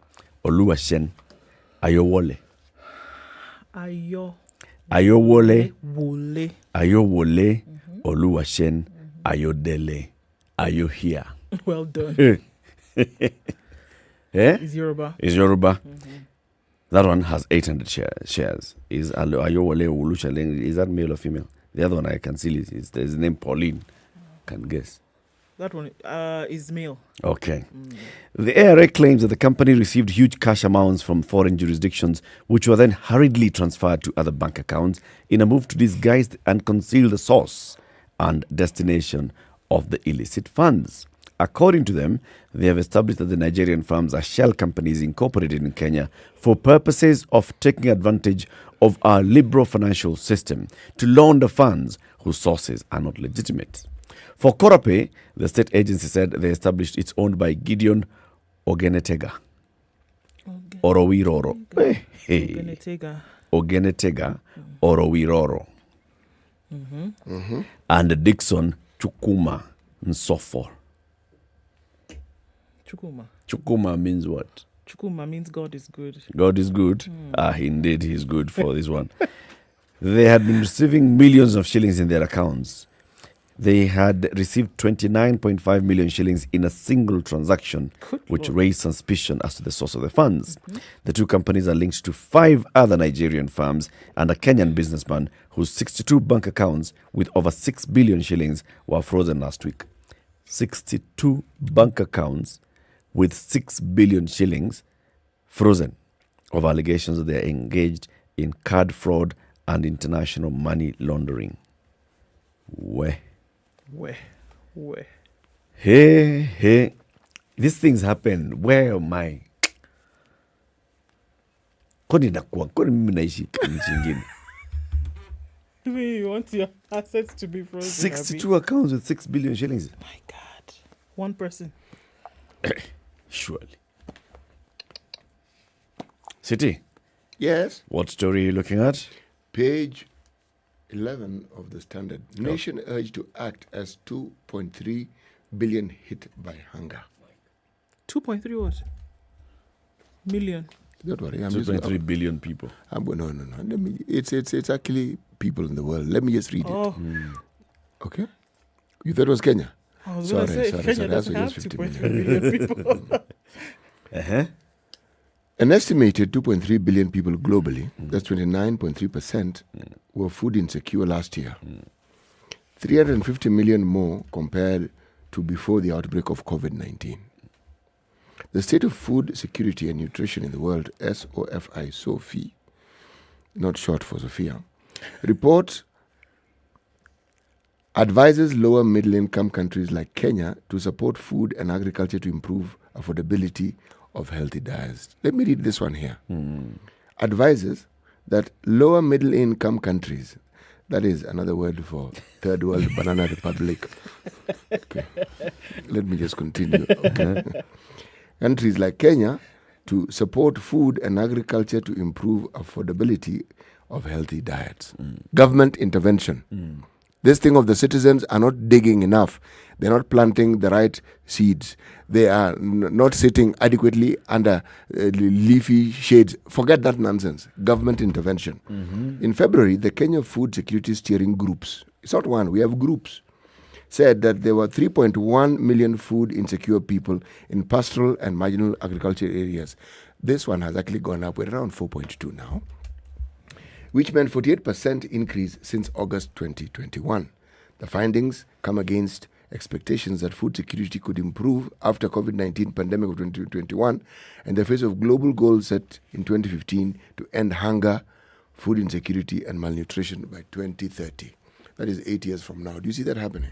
Oluwasen Ayowole. Ayowole. Wole. Ayowole Oluwasen Ayodele. Are you here? Well done. Is Yoruba. Is Yoruba. That one has 800 shares. Is Ayowole Oluwasen, is that male or female? The other one I can see is there's the name Pauline. Can guess. That one is male. Okay. The ARA claims that the company received huge cash amounts from foreign jurisdictions, which were then hurriedly transferred to other bank accounts in a move to disguise and conceal the source and destination of the illicit funds. According to them, they have established that the Nigerian firms are shell companies incorporated in Kenya for purposes of taking advantage of our liberal financial system to launder funds whose sources are not legitimate. For Korape, the state agency said they established it's owned by Gideon Ogenetega. Orowiroro. Ogenetega Orowiroro. And Dixon Chukuma Nsofo. Chukuma means what? Chukuma means God is good. God is good. Indeed, he's good for this one. They had been receiving millions of shillings in their accounts. They had received 29.5 million shillings in a single transaction, which raised suspicion as to the source of the funds. The 2 companies are linked to 5 other Nigerian firms and a Kenyan businessman whose 62 bank accounts with over 6 billion shillings were frozen last week. 62 bank accounts with 6 billion shillings frozen of allegations that they are engaged in card fraud and international money laundering. Where? Hey. These things happen. Where am I? You want your assets to be frozen? 62 accounts with 6 billion shillings. My God. One person. Surely. City. Yes. What story are you looking at? Page 11 of the Standard. Nation urged to act as 2.3 billion hit by hunger. 2.3 what? Million. Don't worry. 2.3 billion people. No. It's actually people in the world. Let me just read it. Okay. You thought it was Kenya? I was going to say, Kenya doesn't have 2.3 billion people. An estimated 2.3 billion people globally, that's 29.3%, were food insecure last year. 350 million more compared to before the outbreak of COVID-19. The State of Food Security and Nutrition in the World, SOFI, not short for Sophia, report advises lower middle-income countries like Kenya to support food and agriculture to improve affordability of healthy diets. Let me read this one here. Advises that lower middle-income countries, that is another word for third world banana republic. Okay. Let me just continue. Okay. Countries like Kenya to support food and agriculture to improve affordability of healthy diets. Government intervention. This thing of the citizens are not digging enough. They're not planting the right seeds. They are not sitting adequately under leafy shades. Forget that nonsense. Government intervention. In February, the Kenya Food Security Steering Groups, it's not one, we have groups, said that there were 3.1 million food insecure people in pastoral and marginal agriculture areas. This one has actually gone up. We're around 4.2 now, which meant 48% increase since August 2021. The findings come against expectations that food security could improve after COVID-19 pandemic of 2021 and the face of global goals set in 2015 to end hunger, food insecurity and malnutrition by 2030. That is 8 years from now. Do you see that happening?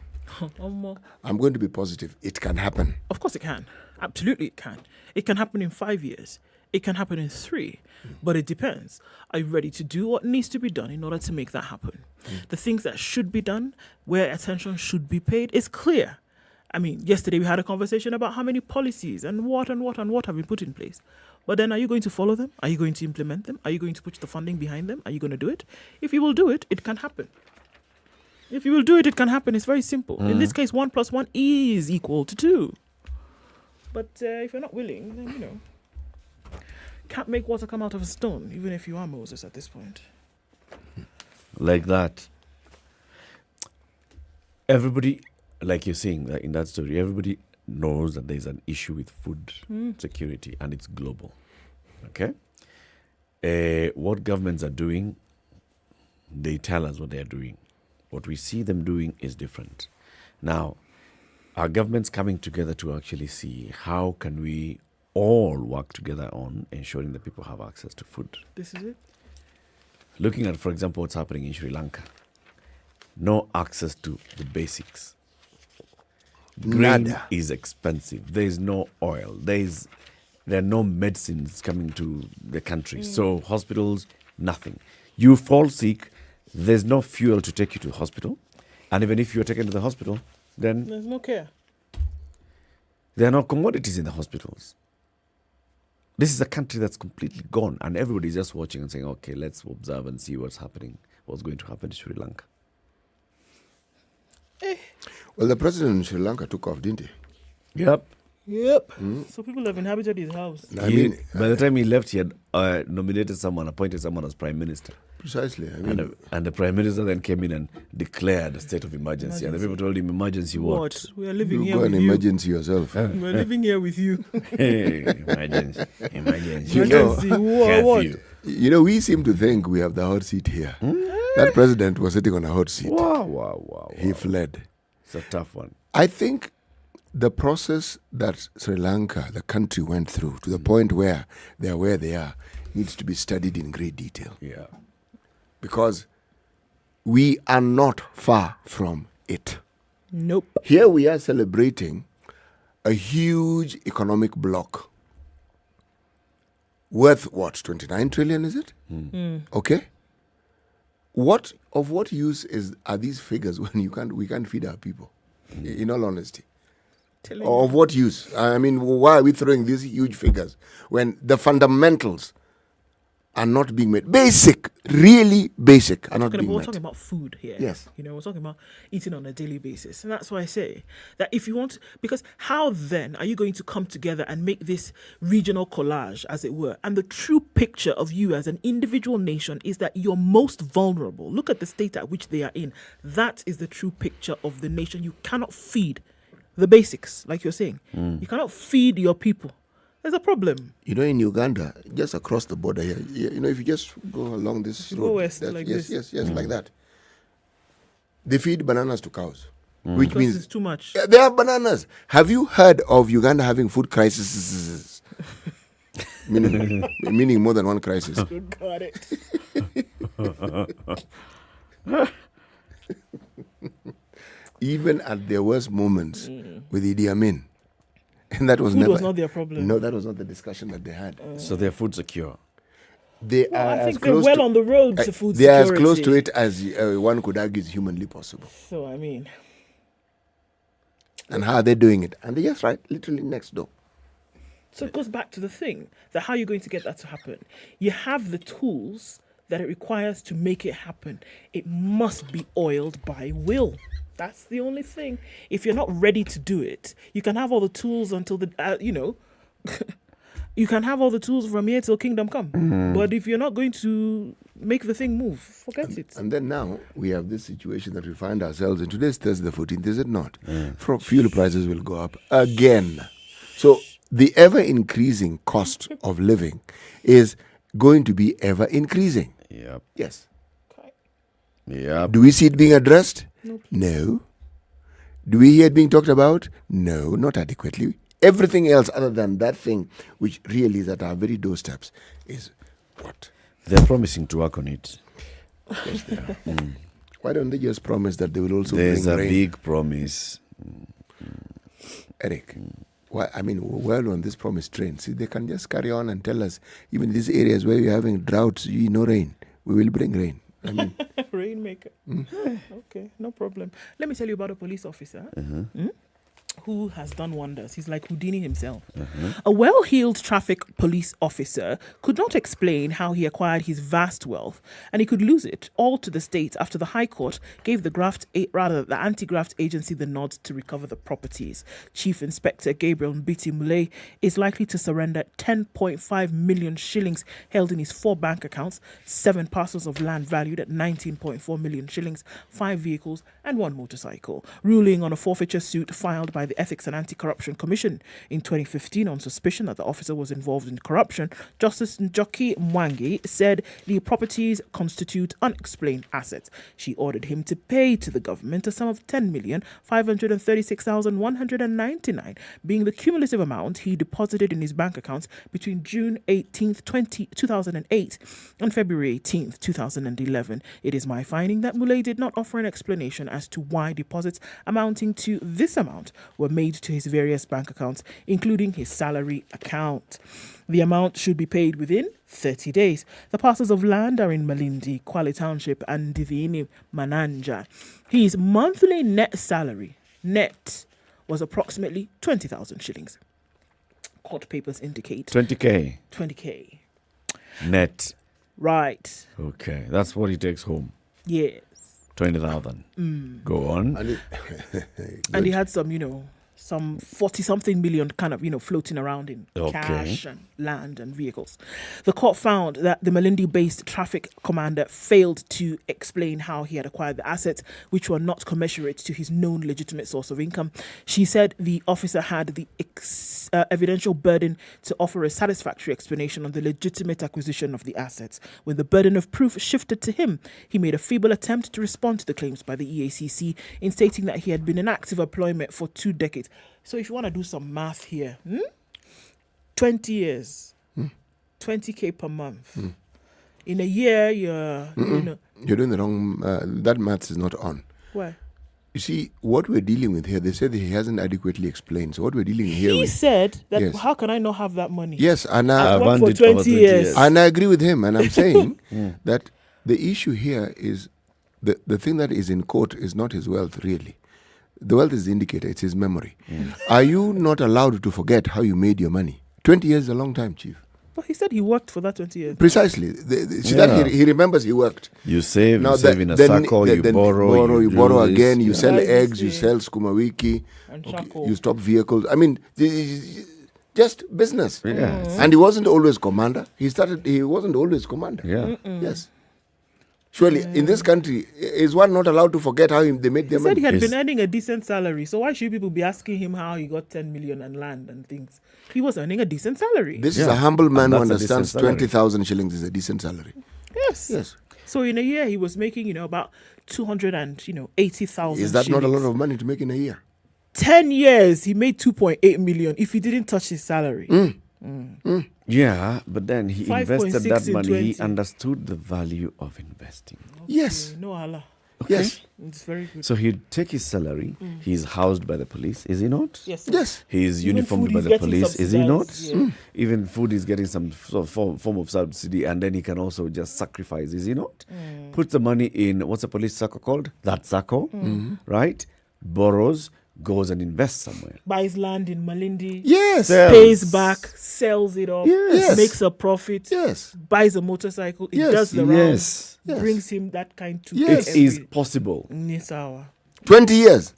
I'm going to be positive. It can happen. Of course it can. Absolutely it can. It can happen in 5 years. It can happen in 3. But it depends. Are you ready to do what needs to be done in order to make that happen? The things that should be done, where attention should be paid, is clear. I mean, yesterday we had a conversation about how many policies and what have been put in place. But then are you going to follow them? Are you going to implement them? Are you going to put the funding behind them? Are you going to do it? If you will do it, it can happen. If you will do it, it can happen. It's very simple. In this case, 1 + 1 is equal to 2. But if you're not willing, then, you know, can't make water come out of a stone, even if you are Moses at this point. Like that. Everybody, like you're saying in that story, everybody knows that there's an issue with food security and it's global. Okay? What governments are doing, they tell us what they're doing. What we see them doing is different. Now, are governments coming together to actually see how can we all work together on ensuring that people have access to food? This is it. Looking at, for example, what's happening in Sri Lanka. No access to the basics. Grain is expensive. There is no oil. There are no medicines coming to the country. So hospitals, nothing. You fall sick, there's no fuel to take you to the hospital. And even if you're taken to the hospital, then there's no care. There are no commodities in the hospitals. This is a country that's completely gone, and everybody's just watching and saying, okay, let's observe and see what's happening, what's going to happen to Sri Lanka. Well, the president in Sri Lanka took off, didn't he? Yep. So people have inhabited his house. By the time he left, he had nominated someone, appointed someone as prime minister. Precisely. And the prime minister then came in and declared a state of emergency. And the people told him, emergency what? We are living you here with you. Go an emergency yourself. We're living here with you. Emergency. What? You know, we seem to think we have the hot seat here. That president was sitting on a hot seat. Wow. He fled. It's a tough one. I think the process that Sri Lanka, the country, went through to the point where they are where they are needs to be studied in great detail. Yeah. Because we are not far from it. Nope. Here we are celebrating a huge economic block worth what, 29 trillion, is it? Okay. What use are these figures when we can't feed our people? In all honesty. Of what use? I mean, why are we throwing these huge figures when the fundamentals are not being met? Basic, really basic, are not being met. We're talking about food here. Yes. You know, we're talking about eating on a daily basis. And that's why I say that if you want, because how then are you going to come together and make this regional collage, as it were? And the true picture of you as an individual nation is that you're most vulnerable. Look at the state at which they are in. That is the true picture of the nation. You cannot feed the basics, like you're saying. You cannot feed your people. There's a problem. You know, in Uganda, just across the border here, you know, if you just go along this road, go west like this. Yes, like that. They feed bananas to cows. which Because means it's too much. They have bananas. Have you heard of Uganda having food crises? meaning more than one crisis. Got it. Even at their worst moments with Idi Amin. And that was Food never. was not their problem. No, that was not the discussion that they had. So they're food secure. They No, are I as think they're close well to, on the road to food They are as security. close to it as one could argue is humanly possible. So, I mean. And how are they doing it? And they just right literally next door. So it goes back to the thing that how you're going to get that to happen. You have the tools that it requires to make it happen. It must be oiled by will. That's the only thing. If you're not ready to do it, you can have all the tools until you can have all the tools from here till kingdom come. But if you're not going to make the thing move, forget it. And then now we have this situation that we find ourselves in. Today's Thursday the 14th, is it not? Fuel prices will go up again. So the ever-increasing cost of living is going to be ever-increasing. Yep. Yes. Yep. Do we see it being addressed? No. Do we hear it being talked about? No, not adequately. Everything else other than that thing, which really is at our very doorsteps, is what? They're promising to work on it. Yes, they are. Why don't they just promise that they will also There's bring a rain? big promise. Eric, well, I mean, we're well on this promise train. See, they can just carry on and tell us, even these areas where you're having droughts, no rain, we will bring rain. I mean, Rainmaker. Okay, no problem. Let me tell you about a police officer who has done wonders. He's like Houdini himself. A well-heeled traffic police officer could not explain how he acquired his vast wealth, and he could lose it all to the state after the High Court gave the anti-graft agency the nod to recover the properties. Chief Inspector Gabriel Mbiti Mule is likely to surrender 10.5 million shillings held in his 4 bank accounts, 7 parcels of land valued at 19.4 million shillings, 5 vehicles and 1 motorcycle, ruling on a forfeiture suit filed by the Ethics and Anti-Corruption Commission in 2015 on suspicion that the officer was involved in corruption. Justice Njoki Mwangi said the properties constitute unexplained assets. She ordered him to pay to the government a sum of 10,536,199, being the cumulative amount he deposited in his bank accounts between June 18th, 2008 and February 18th, 2011. It is my finding that Mule did not offer an explanation as to why deposits amounting to this amount were made to his various bank accounts, including his salary account. The amount should be paid within 30 days. The parcels of land are in Malindi, Kwale Township, and Diviini, Mananja. His monthly net salary, was approximately 20,000 shillings. Court papers indicate 20K. 20K. Net. Right. Okay, that's what he takes home. Yes. 20,000. Go on. And he had some, some 40-something million kind of, floating around in cash and land and vehicles. The court found that the Malindi-based traffic commander failed to explain how he had acquired the assets, which were not commensurate to his known legitimate source of income. She said the officer had the evidential burden to offer a satisfactory explanation on the legitimate acquisition of the assets. When the burden of proof shifted to him, he made a feeble attempt to respond to the claims by the EACC in stating that he had been in active employment for 2 decades. So if you want to do some math here, 20 years, 20K per month. In a year, you're doing the wrong, that maths is not on. Why? You see, what we're dealing with here, they said that he hasn't adequately explained. So what we're dealing here He with... said that, Yes. how can I not have that money? Yes, and I've worked for 20 years. And I agree with him. And I'm saying that the issue here is the thing that is in court is not his wealth, really. The wealth is the indicator. It's his memory. Are you not allowed to forget how you made your money? 20 years is a long time, Chief. But he said he worked for that 20 years. Precisely. See that he remembers he worked. You save, now you save in a circle, you borrow, you borrow do again, this, you yeah. sell eggs, you sell skuma wiki, you stop vehicles. I mean, just business. Yes. And he wasn't always commander. He wasn't always commander. Yeah. Yes. Surely, in this country, is one not allowed to forget how they made their He money? said he had been earning a decent salary. So why should people be asking him how he got 10 million and land and things? He was earning a decent salary. This is a humble man who understands 20,000 shillings is a decent salary. Yes. Yes. So in a year, he was making, about 280,000. Is that not a lot of money to make in a year? 10 years, he made 2.8 million if he didn't touch his salary. Yeah, but then he 5.6 invested that in money. 20. He understood the value of investing. Yes. No Allah. Okay. Yes. It's very good. So he'd take his salary. He's housed by the police, is he not? Yes. Yes. He's Even uniformed food by is the getting police, is he not? subsidized, yeah. Even food is getting some sort of form of subsidy, and then he can also just sacrifice, is he not? Puts the money in, what's a police circle called? That circle, right? Borrows, goes and invests somewhere. Buys land in Malindi. Yes. Pays back, sells it off, Yes. makes a profit, Yes. buys a motorcycle, it Yes. does the Yes. rounds, brings him that kind to Yes. It is possible. This hour. 20 years.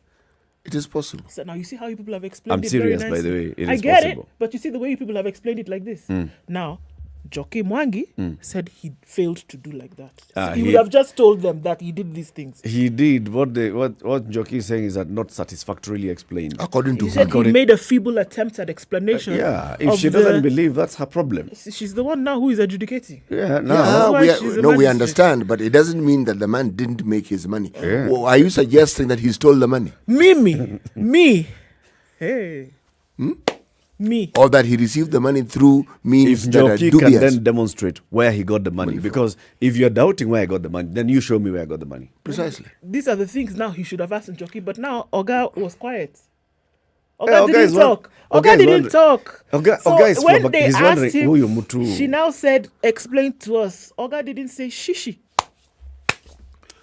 It is possible. So now you see how you people have explained I'm it serious, very by nicely. the way. It I is get possible. it, but you see the way you people have explained it like this. Now, Jockey Mwangi said he failed to do like that. So he would have just told them that he did these things. He did. What Jockey is saying is that not satisfactorily explained. According to He said he made a feeble attempt at explanation. Yeah, if she doesn't believe, that's her problem. She's the one now who is adjudicating. Yeah, That's now. why we she's a we magistrate. understand, but it doesn't mean that the man didn't make his money. Yeah. Well, are you suggesting that he stole the money? Me. Hey. Me. Or that he received the money through means If that are Jockey can dubious? then demonstrate where he got the money, because if you're doubting where I got the money, then you show me where I got the money. Precisely. These are the things now he should have asked Jockey, but now Oga was quiet. Yeah, Oga Oga didn't is one- talk. Oga Oga is didn't wondering- talk. Oga is when from- they he's asked wondering him, who you mutu. she now said, explain to us. Oga didn't say shishi.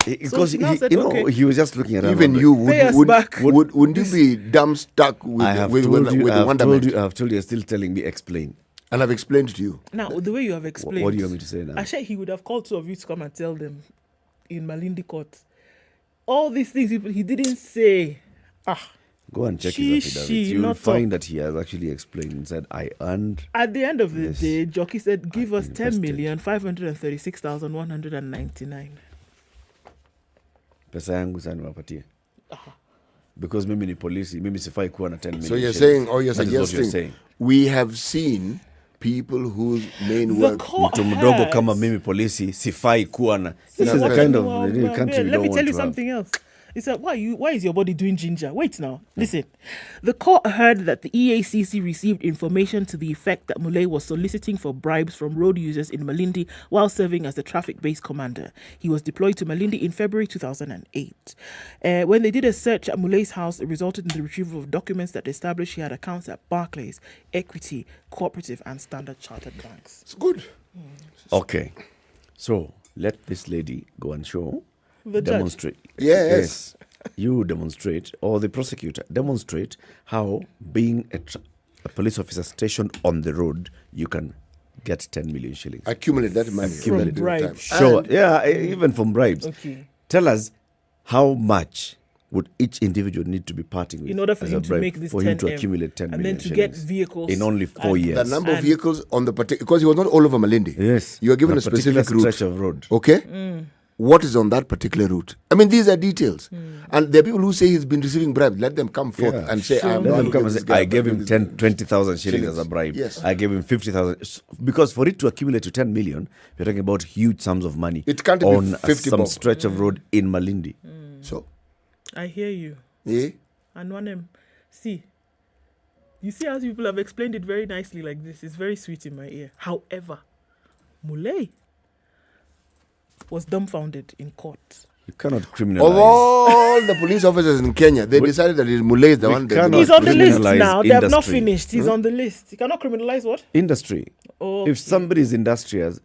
Because she now said, okay. he was just looking around. Even wondering, you, Pay us back. wouldn't you be dumb stuck with, I have with, told with, you, with I have wonderment? told you, I have told you, you're still telling me explain. And I've explained to you. Now, the way you have explained. What do you want me to say now? I said he would have called two of you to come and tell them in Malindi court. All these things he didn't say. Go and check his affidavits. You'll not find that he has actually explained and said, I earned. At the end of the Yes. day, Jockey said, give us invested. 10,536,199. Pesa yangu sana niwapatie. Because mimi ni polisi, mimi sifai kuwa na 10 million. So you're shillings. saying, or you're That is what you're suggesting, saying. we have seen people whose main work. Mtu mdogo kama mimi polisi sifai kuwa na. This is the kind of country we Let don't me want tell you to have. something else. It's like, why is your body doing ginger? Wait now. Listen. The court heard that the EACC received information to the effect that Mulay was soliciting for bribes from road users in Malindi while serving as the traffic base commander. He was deployed to Malindi in February 2008. When they did a search at Mulay's house, it resulted in the retrieval of documents that established he had accounts at Barclays, Equity, Cooperative and Standard Chartered banks. It's good. Okay. So let this lady go and show. The judge. Demonstrate. Yes. You demonstrate, or the prosecutor demonstrate how being a police officer stationed on the road, you can get 10 million shillings. Accumulate that money. Accumulate From bribes. Sure. Yeah, even from bribes. Okay. Tell us how much would each individual need to be parting with In order for as him a to bribe make this for him to 10M, accumulate 10 and million then to get shillings vehicles in only 4 and- years. The number of vehicles on the particular, because he was not all over Malindi. Yes. You are given The a specific particular route. stretch of road. Okay? What is on that particular route? I mean, these are details. And there are people who say he's been receiving bribes. Let them come forth Yeah. and say, I'm Let not them come and this say, guy, I gave but him this 20,000 shillings as a bribe. Yes. I gave him 50,000. Because for it to accumulate to 10 million, we're talking about huge sums of money. It can't be on 50 some bob. stretch of road in Malindi. So, I hear you. yeah. And one see, you see how people have explained it very nicely like this. It's very sweet in my ear. However, Mulay was dumbfounded in court. You cannot Of criminalize. all the police officers in Kenya, they decided that Mulay is the one. cannot He's on the list criminalize now. They have not industry. finished. He's on the list. You cannot criminalize what? Industry. Okay. If somebody is industrious,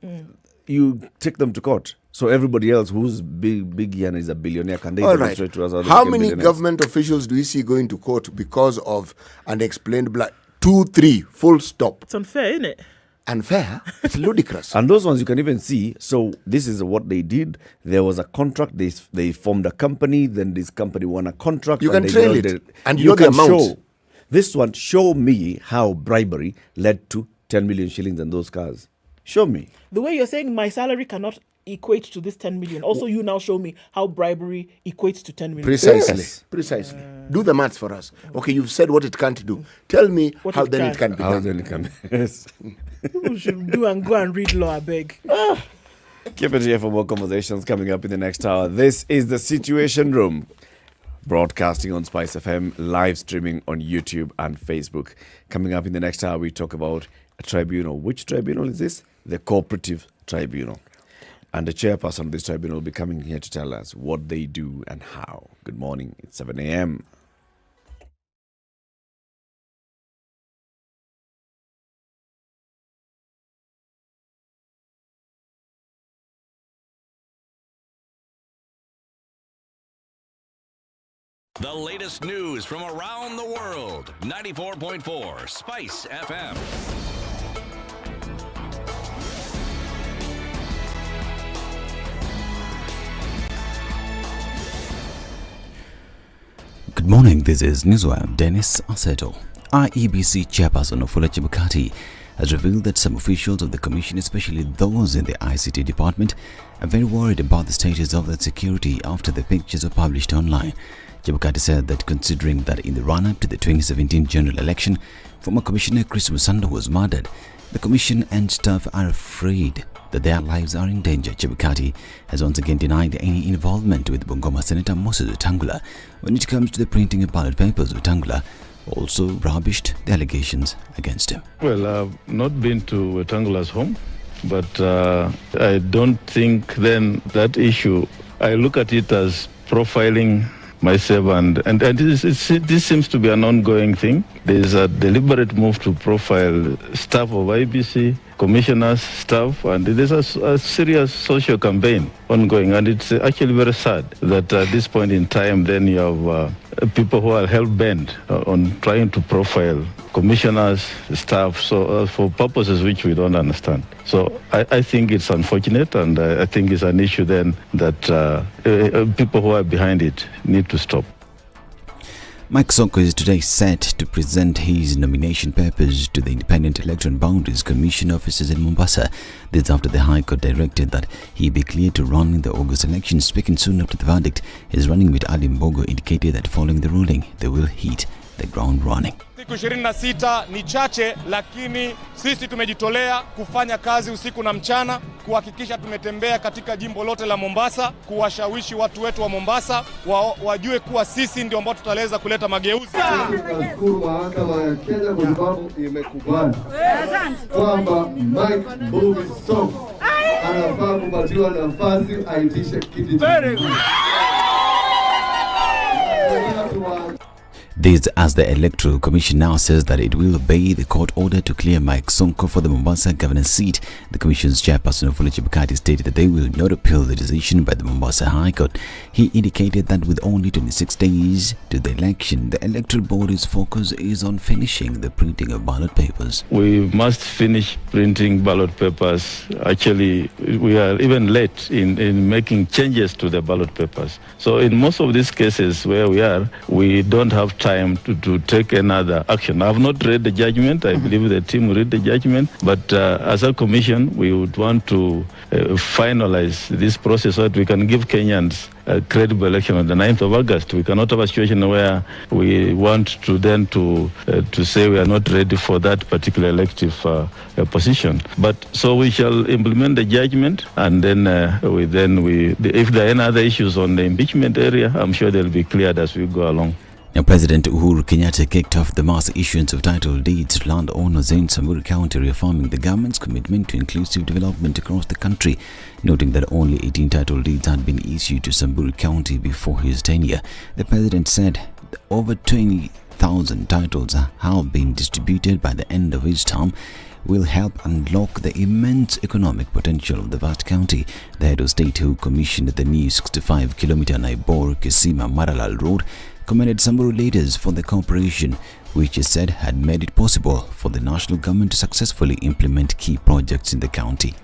you take them to court. So everybody else who's big Yana is a billionaire, can they All right. demonstrate to us how they How became many billionaires? government officials do you see going to court because of unexplained blood? 2, 3, full stop. It's unfair, isn't it? Unfair? It's ludicrous. And those ones you can even see. So this is what they did. There was a contract. They formed a company. Then this company won a contract. You and can they trail built it. it. And you know the can amounts. show. This one, show me how bribery led to 10 million shillings in those cars. Show me. The way you're saying my salary cannot equate to this 10 million. Also, you now show me how bribery equates to 10 million. Precisely. Yes. Precisely. Do the maths for us. Okay, you've said what it can't do. Tell me What how it then can. it can be How done. then it can. Yes. People should do and go and read law, I beg. Keep it here for more conversations coming up in the next hour. This is the Situation Room, broadcasting on SpiceFM, live streaming on YouTube and Facebook. Coming up in the next hour, we talk about a tribunal. Which tribunal is this? The Cooperative Tribunal. And the chairperson of this tribunal will be coming here to tell us what they do and how. Good morning. It's 7 a.m. The latest news from around the world. 94.4 Spice FM. Good morning, this is Newswire. Dennis Aseto. IEBC chairperson Wafula Chebukati has revealed that some officials of the commission, especially those in the ICT department, are very worried about the status of their security after the pictures are published online. Chebukati said that considering that in the run-up to the 2017 general election, former Commissioner Chris Musanda was murdered, the commission and staff are afraid that their lives are in danger. Chebukati has once again denied any involvement with Bungoma Senator Moses Wetangula when it comes to the printing of ballot papers. Wetangula also rubbished the allegations against him. Well, I've not been to Wetangula's home, but I don't think then that issue, I look at it as profiling myself, and this seems to be an ongoing thing. There is a deliberate move to profile staff of IBC, commissioners, staff, and there's a serious social campaign ongoing, and it's actually very sad that at this point in time then you have people who are hell-bent on trying to profile commissioners, staff, so for purposes which we don't understand. So I think it's unfortunate, and I think it's an issue then that people who are behind it need to stop. Mike Sonko is today set to present his nomination papers to the Independent Electoral Boundaries Commission offices in Mombasa. This after the High Court directed that he be cleared to run in the August election. Speaking soon after the verdict, his running mate Ali Mbogo indicated that following the ruling, they will hit the ground running. Siku 26 ni chache, lakini sisi tumejitolea kufanya kazi usiku na mchana kuhakikisha tumetembea katika jimbo lote la Mombasa, kuwashawishi watu wetu wa Mombasa wajue kuwa sisi ndio ambao tutaleza kuleta mageuzi. Tunashukuru mahakama ya Kenya kwa sababu imekubali kwamba Mike Mbuvi Sonko anafaa kupatiwa nafasi aitishe kiti. This as the Electoral Commission now says that it will obey the court order to clear Mike Sonko for the Mombasa governor's seat. The Commission's chairperson Wafula Chebukati stated that they will not appeal the decision by the Mombasa High Court. He indicated that with only 26 days to the election, the Electoral Board's focus is on finishing the printing of ballot papers. We must finish printing ballot papers. Actually, we are even late in making changes to the ballot papers. So in most of these cases where we are, we don't have time to take another action. I have not read the judgment. I believe the team will read the judgment. But as a commission, we would want to finalize this process so that we can give Kenyans a credible election on the 9th of August. We cannot have a situation where we want to then to say we are not ready for that particular elective position. But so we shall implement the judgment, and then if there are any other issues on the impeachment area, I'm sure they'll be cleared as we go along. Now, President Uhuru Kenyatta kicked off the mass issuance of title deeds to landowners in Samburu County, reaffirming the government's commitment to inclusive development across the country, noting that only 18 title deeds had been issued to Samburu County before his tenure. The president said that over 20,000 titles have been distributed by the end of his term will help unlock the immense economic potential of the vast county. The head of state who commissioned the new 65-kilometer Naibor-Kisima Maralal Road commended Samburu leaders for the cooperation, which he said had made it possible for the national government to successfully implement key projects in the county.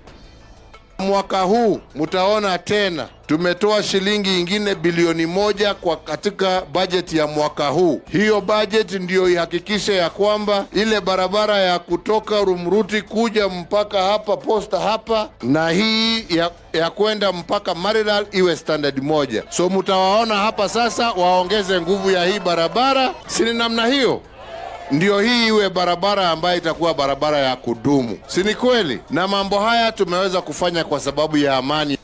Mwaka huu mutaona tena tumetoa shilingi ingine bilioni 1 kwa katika budget ya mwaka huu. Hiyo budget ndio ihakikishe ya kwamba ile barabara ya kutoka Rumruti kuja mpaka hapa posta hapa na hii ya kwenda mpaka Marilal iwe standard moja. So mutawaona hapa sasa waongeze nguvu ya hii barabara, si namna hiyo. ndio hii iwe barabara ambayo itakuwa barabara ya kudumu. Si ni kweli? Na mambo haya tumeweza kufanya kwa sababu ya amani.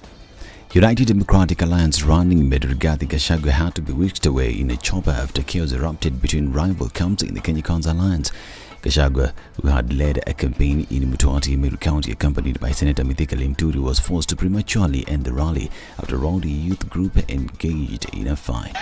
United Democratic Alliance running mate Rigathi Gachagua had to be whisked away in a chopper after chaos erupted between rival camps in the Kenya Kwanza Alliance. Gachagua, who had led a campaign in Mutwati, Meru County, accompanied by Senator Mithika Limturi, was forced to prematurely end the rally after a rowdy youth group engaged in a fight.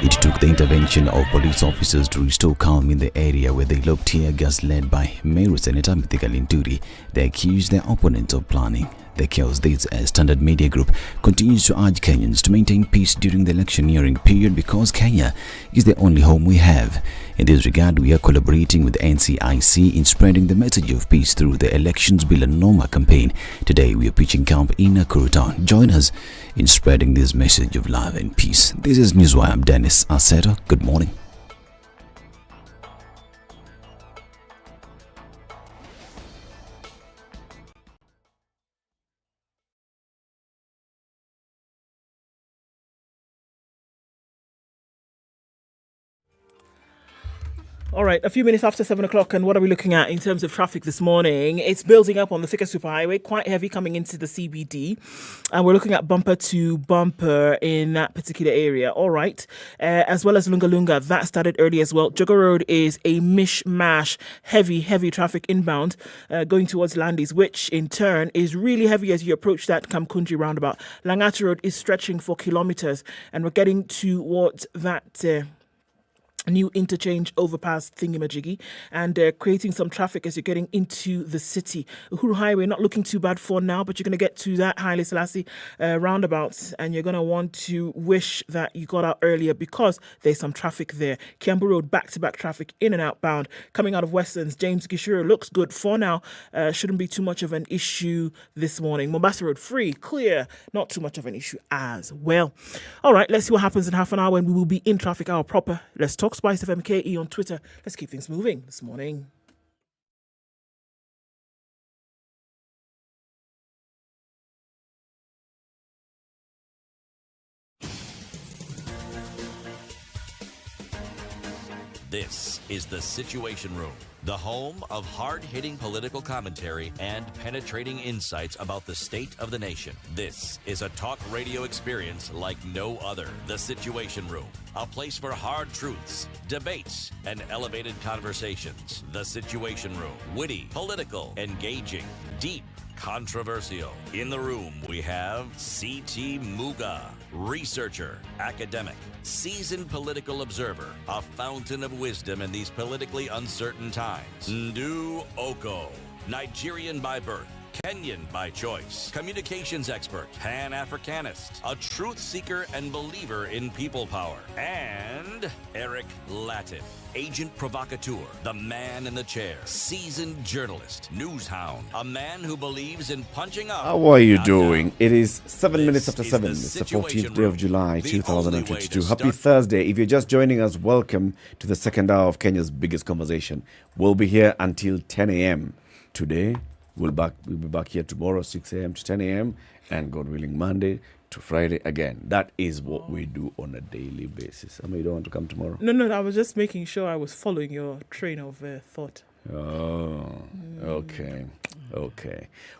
It took the intervention of police officers to restore calm in the area where they lobbed tear gas led by Meru Senator Mithika Limturi. They accused their opponents of planning the chaos. This Standard Media Group continues to urge Kenyans to maintain peace during the electioneering period because Kenya is the only home we have. In this regard, we are collaborating with NCIC in spreading the message of peace through the Elections Bill and Norma campaign. Today, we are pitching camp in Nakuru town. Join us in spreading this message of love and peace. This is Newswire. I'm Dennis Aseto. Good morning. All right, a few minutes after 7 o'clock, and what are we looking at in terms of traffic this morning? It's building up on the Thika Superhighway, quite heavy coming into the CBD, and we're looking at bumper to bumper in that particular area. All right, as well as Lunga Lunga, that started early as well. Jogo Road is a mishmash, heavy traffic inbound going towards Landis, which in turn is really heavy as you approach that Kamkunji roundabout. Langata Road is stretching for kilometers, and we're getting towards that new interchange overpass thingamajiggy and creating some traffic as you're getting into the city. Uhuru Highway not looking too bad for now, but you're going to get to that Haile Selassie roundabout and you're going to want to wish that you got out earlier because there's some traffic there. Kiambu Road back-to-back traffic in and outbound coming out of Westlands. James Gishuru looks good for now. Shouldn't be too much of an issue this morning. Mombasa Road free, clear, not too much of an issue as well. All right, let's see what happens in half an hour when we will be in traffic hour proper. Let's talk SpiceFM KE on Twitter. Let's keep things moving this morning. This is the Situation Room, the home of hard-hitting political commentary and penetrating insights about the state of the nation. This is a talk radio experience like no other. The Situation Room, a place for hard truths, debates, and elevated conversations. The Situation Room, witty, political, engaging, deep, controversial. In the room, we have C.T. Muga, researcher, academic, seasoned political observer, a fountain of wisdom in these politically uncertain times. Ndu Okoh, Nigerian by birth, Kenyan by choice, communications expert, Pan-Africanist, a truth seeker and believer in people power, and Eric Latiff, agent provocateur, the man in the chair, seasoned journalist, news hound, a man who believes in punching up. How are you doing? It is 7 minutes after 7. It's the 14th day of July, 2022. Happy Thursday. If you're just joining us, welcome to the second hour of Kenya's biggest conversation. We'll be here until 10 a.m. today. We'll be back here tomorrow, 6 a.m. to 10 a.m. and God willing, Monday to Friday again. That is what we do on a daily basis. I mean, you don't want to come tomorrow? No, I was just making sure I was following your train of thought. Oh, okay.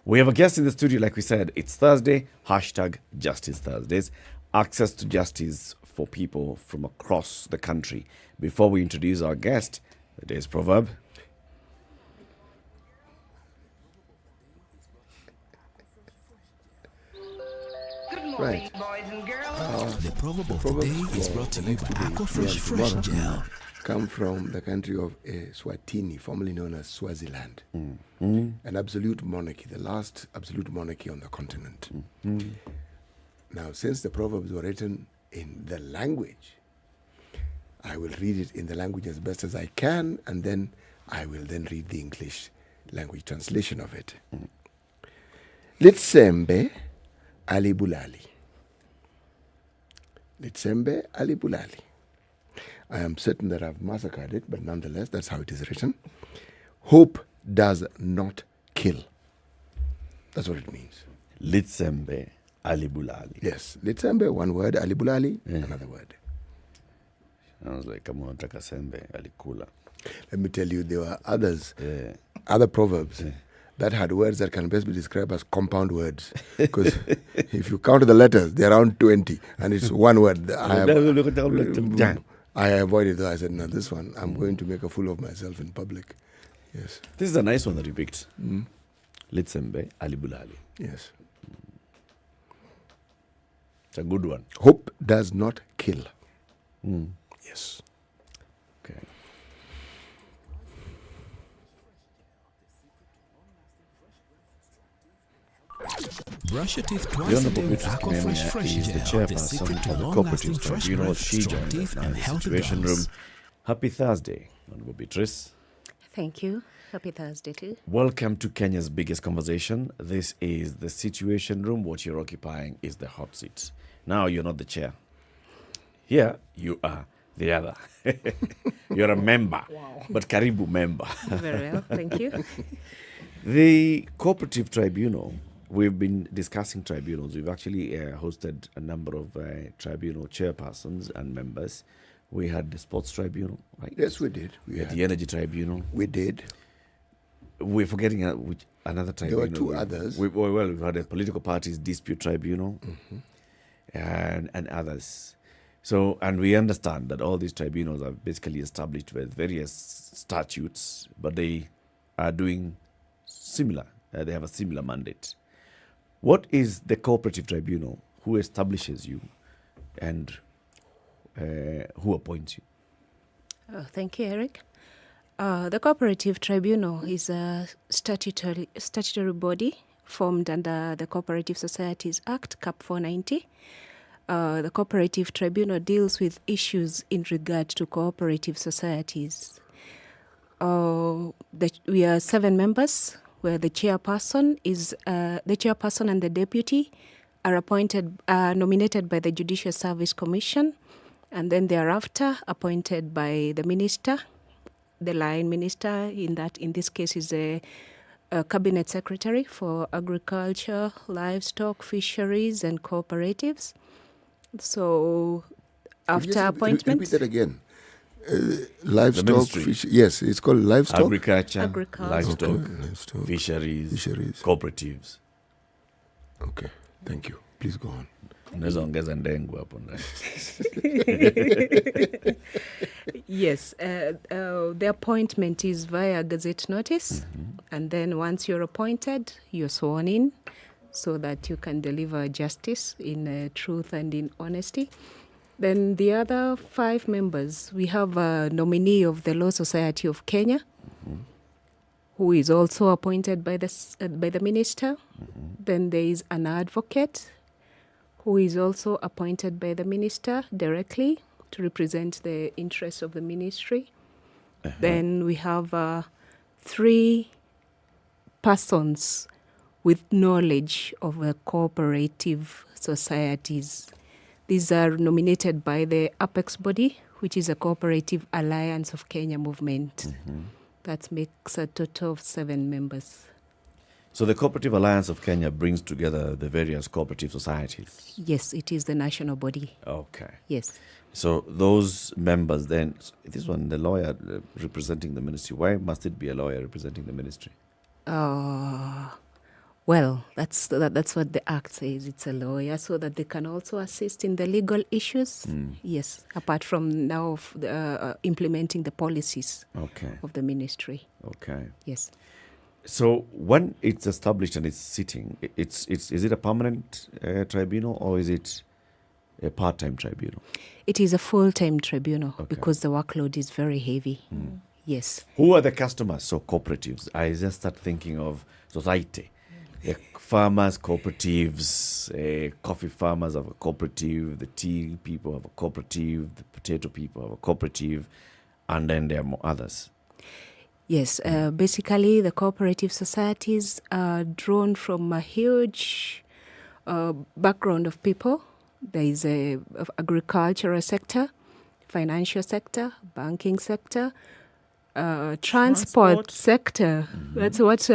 We have a guest in the studio, like we said. It's Thursday, hashtag Justice Thursdays. Access to justice for people from across the country. Before we introduce our guest, the day's proverb. Right. Boys and girls. The proverb of the day is brought to you by Aqua Fresh Gel. Come from the country of Swatini, formerly known as Swaziland. An absolute monarchy, the last absolute monarchy on the continent. Now, since the proverbs were written in the language, I will read it in the language as best as I can, and then I will then read the English language translation of it. Litsembe alibulali. Litsembe alibulali. I am certain that I've massacred it, but nonetheless, that's how it is written. Hope does not kill. That's what it means. Litsembe alibulali. Yes. Litsembe, one word. Alibulali, another word. I was like, kama unataka sembe, alikula. Let me tell you, there were other proverbs that had words that can best be described as compound words. Because if you count the letters, they're around 20, and it's one word. I avoided that. I said, no, this one, I'm going to make a fool of myself in public. Yes. This is a nice one that you picked. Litsembe alibulali. Yes. It's a good one. Hope does not kill. Yes. Okay. Brush your teeth twice a day with Aqua Fresh Fresh is the Gel, the secret chairperson to of the long-lasting Cooperative fresh Tribunal. breath, She strong joined us teeth, now in and the healthy Situation Room. gums. Happy Thursday, Honorable Beatrice. Thank you. Happy Thursday too. Welcome to Kenya's biggest conversation. This is the Situation Room. What you're occupying is the hot seat. Now you're not the chair. Here you are the other. You're a member, but Karibu member. Very well, thank you. The Cooperative Tribunal, we've been discussing tribunals. We've actually hosted a number of tribunal chairpersons and members. We had the Sports Tribunal, right? Yes, we did. We had the Energy Tribunal. We did. We're forgetting which another tribunal. There were two others. We've had a Political Parties Dispute Tribunal and others. So, and we understand that all these tribunals are basically established with various statutes, but they are doing similar. They have a similar mandate. What is the Cooperative Tribunal? Who establishes you and who appoints you? Thank you, Eric. The Cooperative Tribunal is a statutory body formed under the Cooperative Societies Act, CAP 490. The Cooperative Tribunal deals with issues in regard to cooperative societies. We are 7 members, where the chairperson and the deputy are nominated by the Judicial Service Commission, and then thereafter appointed by the minister, the line minister. In this case, is a cabinet secretary for agriculture, livestock, fisheries, and cooperatives. So, after appointment, repeat that again. Livestock, fish. Yes, it's called livestock. Agriculture. Livestock, fisheries, cooperatives. Okay, thank you. Please go on. Yes, the appointment is via gazette notice, and then once you're appointed, you're sworn in so that you can deliver justice in truth and in honesty. Then the other 5 members, we have a nominee of the Law Society of Kenya, who is also appointed by the minister. Then there is an advocate, who is also appointed by the minister directly to represent the interests of the ministry. Then we have 3 persons with knowledge of cooperative societies. These are nominated by the apex body, which is a Cooperative Alliance of Kenya movement. That makes a total of 7 members. So the Cooperative Alliance of Kenya brings together the various cooperative societies? Yes, it is the national body. Okay. Yes. So those members then, this one, the lawyer representing the ministry, why must it be a lawyer representing the ministry? Well, that's what the Act says. It's a lawyer so that they can also assist in the legal issues. Yes, apart from now implementing the policies of the ministry. Okay. Yes. So when it's established and it's sitting, is it a permanent tribunal or is it a part-time tribunal? It is a full-time tribunal because the workload is very heavy. Yes. Who are the customers? So cooperatives. I just start thinking of society. The farmers, cooperatives, coffee farmers have a cooperative, the tea people have a cooperative, the potato people have a cooperative, and then there are more others. Yes, basically the cooperative societies are drawn from a huge background of people. There is a agricultural sector, financial sector, banking sector, transport sector. That's what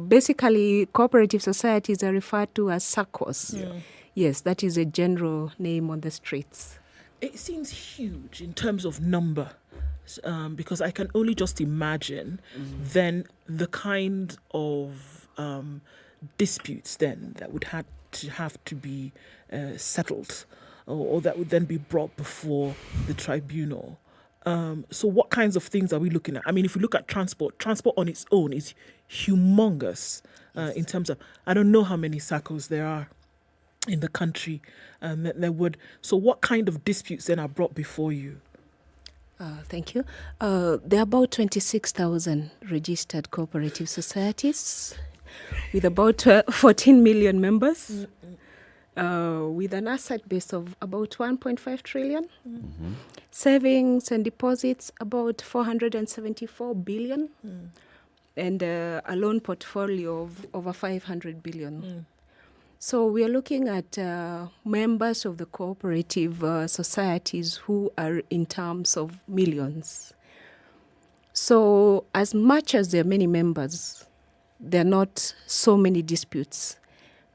basically cooperative societies are referred to as SACCOs. Yes, that is a general name on the streets. It seems huge in terms of number, because I can only just imagine then the kind of disputes then that would have to be settled, or that would then be brought before the tribunal. So what kinds of things are we looking at? I mean, if we look at transport on its own is humongous in terms of, I don't know how many SACCOs there are in the country. So what kind of disputes then are brought before you? Thank you. There are about 26,000 registered cooperative societies with about 14 million members, with an asset base of about 1.5 trillion. Savings and deposits about 474 billion, and a loan portfolio of over 500 billion. So we are looking at members of the cooperative societies who are in terms of millions. So as much as there are many members, there are not so many disputes,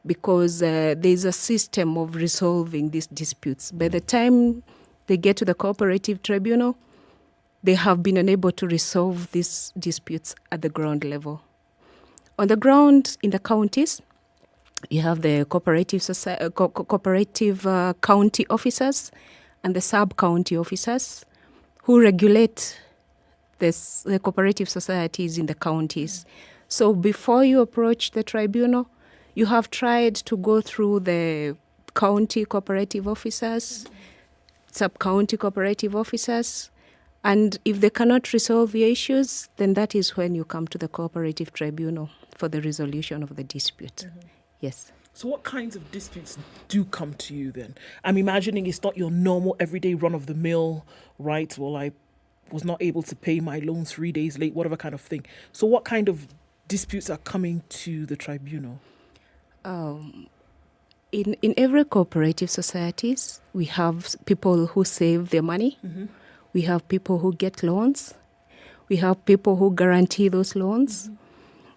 because there's a system of resolving these disputes. By the time they get to the Cooperative Tribunal, they have been unable to resolve these disputes at the ground level. On the ground in the counties, you have the cooperative county officers and the sub-county officers who regulate the cooperative societies in the counties. So before you approach the tribunal, you have tried to go through the county cooperative officers, sub-county cooperative officers, and if they cannot resolve your issues, then that is when you come to the Cooperative Tribunal for the resolution of the dispute. Yes. So what kinds of disputes do come to you then? I'm imagining it's not your normal everyday run-of-the-mill, right? Well, I was not able to pay my loan 3 days late, whatever kind of thing. So what kind of disputes are coming to the tribunal? In every cooperative societies, we have people who save their money. We have people who get loans. We have people who guarantee those loans.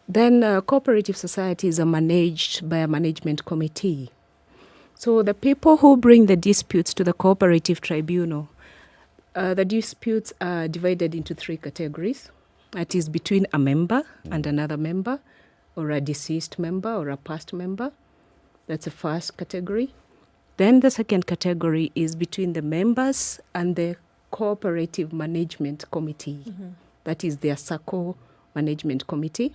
Then cooperative societies are managed by a management committee. So the people who bring the disputes to the Cooperative Tribunal, the disputes are divided into 3 categories. That is between a member and another member, or a deceased member or a past member. That's the first category. Then the second category is between the members and the Cooperative Management Committee. That is their SACCO Management Committee.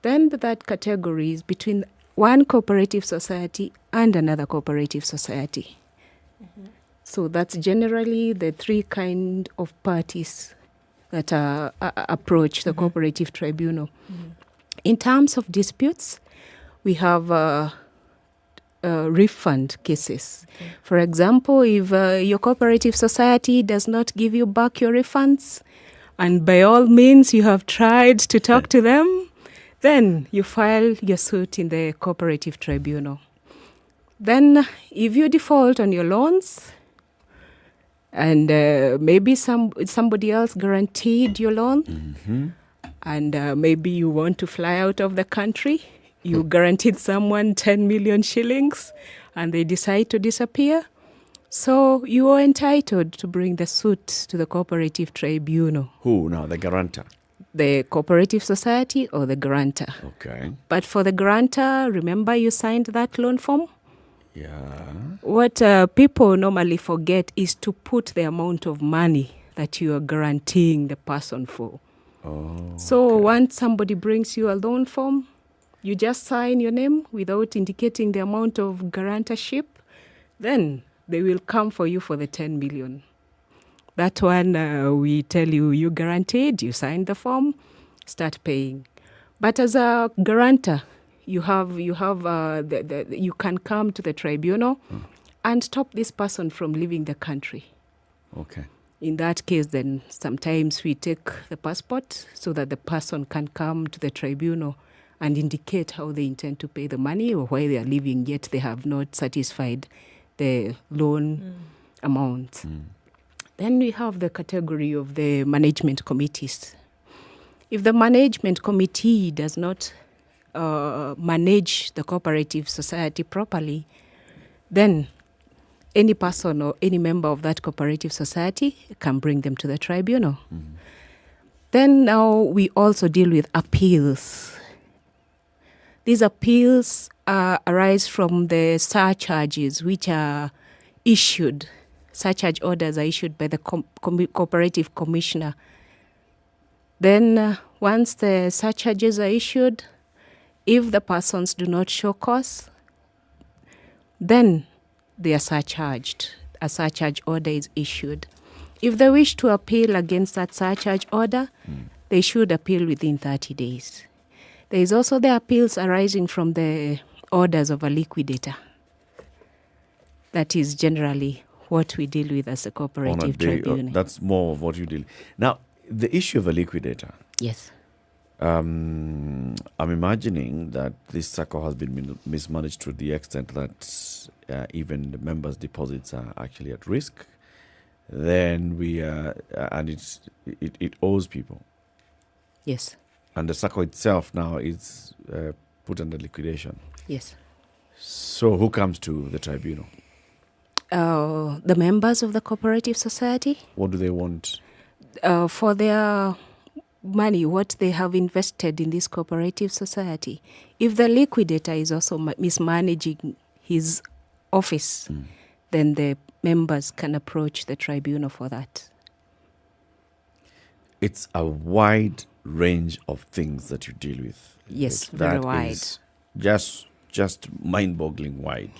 Then the third category is between one cooperative society and another cooperative society. So that's generally the 3 kind of parties that approach the Cooperative Tribunal. In terms of disputes, we have refund cases. For example, if your cooperative society does not give you back your refunds, and by all means you have tried to talk to them, then you file your suit in the Cooperative Tribunal. Then if you default on your loans, and maybe somebody else guaranteed your loan, and maybe you want to fly out of the country, you guaranteed someone 10 million shillings, and they decide to disappear, so you are entitled to bring the suit to the Cooperative Tribunal. Who now, the guarantor? The cooperative society or the guarantor. Okay. But for the guarantor, remember you signed that loan form? Yeah. What people normally forget is to put the amount of money that you are guaranteeing the person for. So once somebody brings you a loan form, you just sign your name without indicating the amount of guarantorship, then they will come for you for the 10 million. That one, we tell you, you guaranteed, you signed the form, start paying. But as a guarantor, you can come to the tribunal and stop this person from leaving the country. Okay. In that case, then sometimes we take the passport so that the person can come to the tribunal and indicate how they intend to pay the money or why they are leaving, yet they have not satisfied the loan amount. Then we have the category of the management committees. If the management committee does not manage the cooperative society properly, then any person or any member of that cooperative society can bring them to the tribunal. Then now we also deal with appeals. These appeals arise from the surcharges which are issued. Surcharge orders are issued by the cooperative commissioner. Then once the surcharges are issued, if the persons do not show cause, then they are surcharged. A surcharge order is issued. If they wish to appeal against that surcharge order, they should appeal within 30 days. There is also the appeals arising from the orders of a liquidator. That is generally what we deal with as a cooperative tribunal. That's more of what you deal. Now, the issue of a liquidator. Yes. I'm imagining that this SACCO has been mismanaged to the extent that even the members' deposits are actually at risk. Then and it owes people. Yes. And the SACCO itself now is put under liquidation. Yes. So who comes to the tribunal? The members of the cooperative society. What do they want? For their money, what they have invested in this cooperative society. If the liquidator is also mismanaging his office, then the members can approach the tribunal for that. It's a wide range of things that you deal with. Yes, very wide. Is just mind-boggling wide.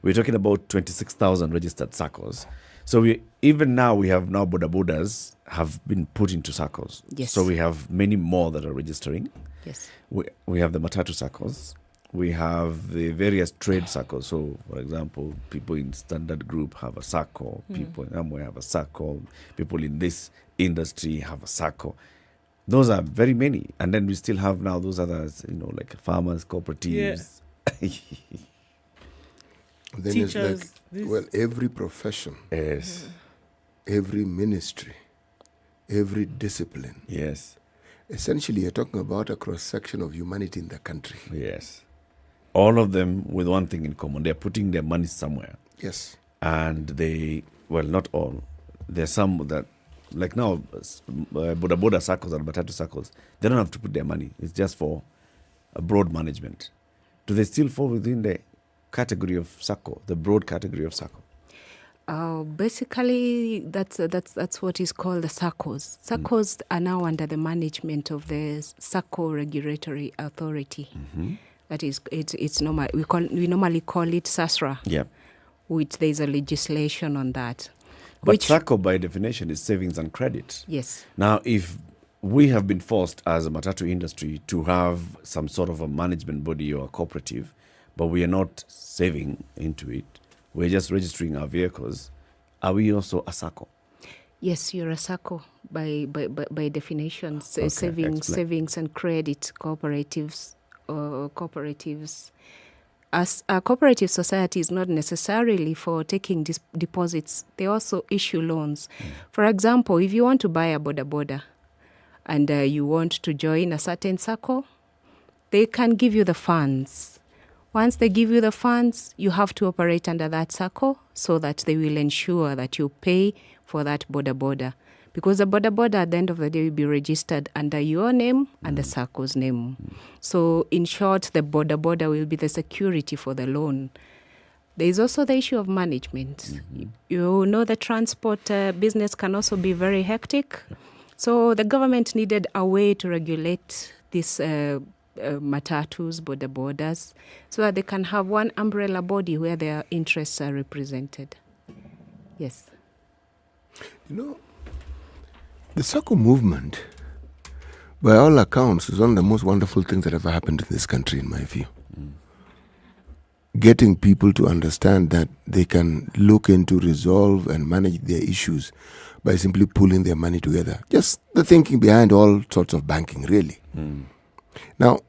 We're talking about 26,000 registered SACCOs. So even now we have boda bodas have been put into SACCOs. Yes. So we have many more that are registering. Yes. We have the matatu SACCOs. We have the various trade SACCOs. So, for example, people in Standard Group have a SACCO. People in Amway have a SACCO. People in this industry have a SACCO. Those are very many. And then we still have now those others, like farmers, cooperatives. Yeah. Then Teachers. It's like, every profession. Yes. Every ministry. Every discipline. Yes. Essentially, you're talking about a cross-section of humanity in the country. Yes. All of them with one thing in common. They're putting their money somewhere. Yes. And not all. There's some that, like now, boda SACCOs and matatu SACCOs, they don't have to put their money. It's just for a broad management. Do they still fall within the category of SACCO, the broad category of SACCO? Basically, that's what is called the SACCOs. SACCOs are now under the management of the SACCO Regulatory Authority. That is, it's normal. We normally call it SASRA. Yeah. Which there's a legislation on that. But SACCO, by definition, is savings and credit. Yes. Now, if we have been forced as a matatu industry to have some sort of a management body or a cooperative, but we are not saving into it, we're just registering our vehicles, are we also a SACCO? Yes, you're a SACCO by definition. Okay, Savings and credit cooperatives. As a cooperative society is not necessarily for taking deposits. They also issue loans. For example, if you want to buy a boda and you want to join a certain SACCO, they can give you the funds. Once they give you the funds, you have to operate under that SACCO so that they will ensure that you pay for that boda. Because the boda at the end of the day will be registered under your name and the SACCO's name. So in short, the boda will be the security for the loan. There is also the issue of management. You know the transport business can also be very hectic. So the government needed a way to regulate this matatus, bodas, so that they can have one umbrella body where their interests are represented. Yes. The SACCO movement, by all accounts, is one of the most wonderful things that ever happened in this country, in my view. Getting people to understand that they can look into, resolve, and manage their issues by simply pulling their money together. Just the thinking behind all sorts of banking, really. Now,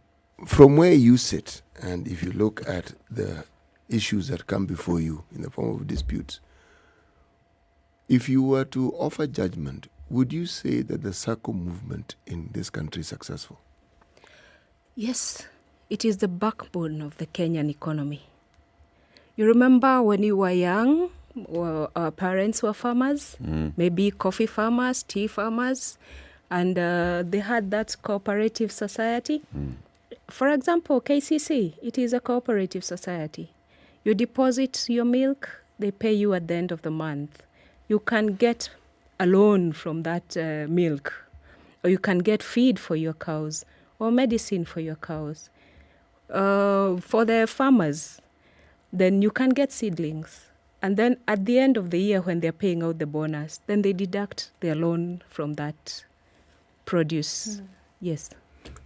from where you sit, and if you look at the issues that come before you in the form of disputes, if you were to offer judgment, would you say that the SACCO movement in this country is successful? Yes, it is the backbone of the Kenyan economy. You remember when you were young, our parents were farmers, maybe coffee farmers, tea farmers, and they had that cooperative society. For example, KCC, it is a cooperative society. You deposit your milk, they pay you at the end of the month. You can get a loan from that milk, or you can get feed for your cows, or medicine for your cows. For the farmers, then you can get seedlings. And then at the end of the year, when they're paying out the bonus, then they deduct their loan from that produce. Yes.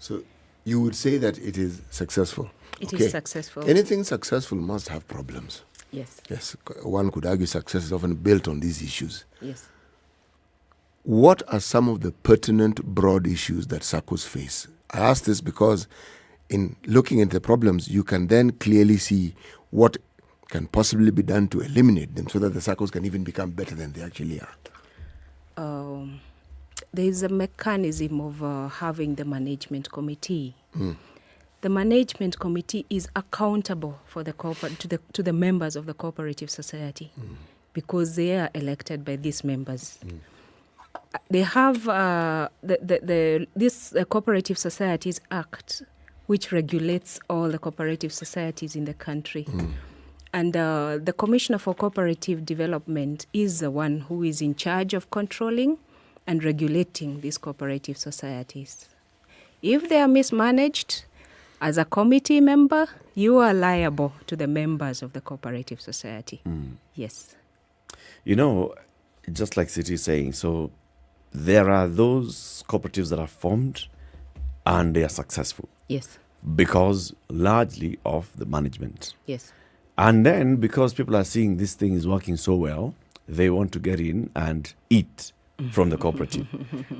So you would say that it is successful? It is successful. Anything successful must have problems. Yes. Yes. One could argue success is often built on these issues. Yes. What are some of the pertinent broad issues that SACCOs face? I ask this because in looking at the problems, you can then clearly see what can possibly be done to eliminate them so that the SACCOs can even become better than they actually are. There is a mechanism of having the management committee. The management committee is accountable for the to the members of the cooperative society because they are elected by these members. They have this Cooperative Societies Act, which regulates all the cooperative societies in the country. And the Commissioner for Cooperative Development is the one who is in charge of controlling and regulating these cooperative societies. If they are mismanaged, as a committee member, you are liable to the members of the cooperative society. Yes. You know, just like City is saying, so there are those cooperatives that are formed and they are successful. Yes. Because largely of the management. Yes. And then because people are seeing this thing is working so well, they want to get in and eat from the cooperative.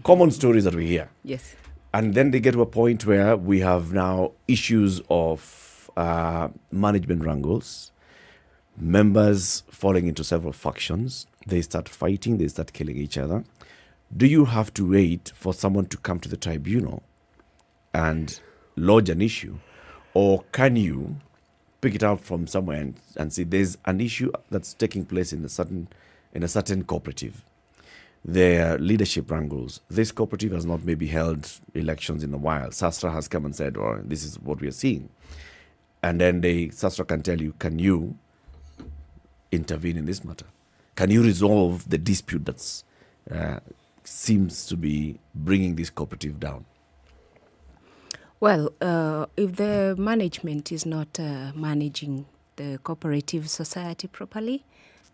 Common stories that we hear. Yes. And then they get to a point where we have now issues of management wrangles, members falling into several factions. They start fighting, they start killing each other. Do you have to wait for someone to come to the tribunal and lodge an issue? Or can you pick it out from somewhere and see there's an issue that's taking place in a certain cooperative? Their leadership wrangles. This cooperative has not maybe held elections in a while. SASTRA has come and said, "Oh, this is what we are seeing," and then SASTRA can tell you, "Can you intervene in this matter? Can you resolve the dispute that's seems to be bringing this cooperative down?" Well, if the management is not managing the cooperative society properly,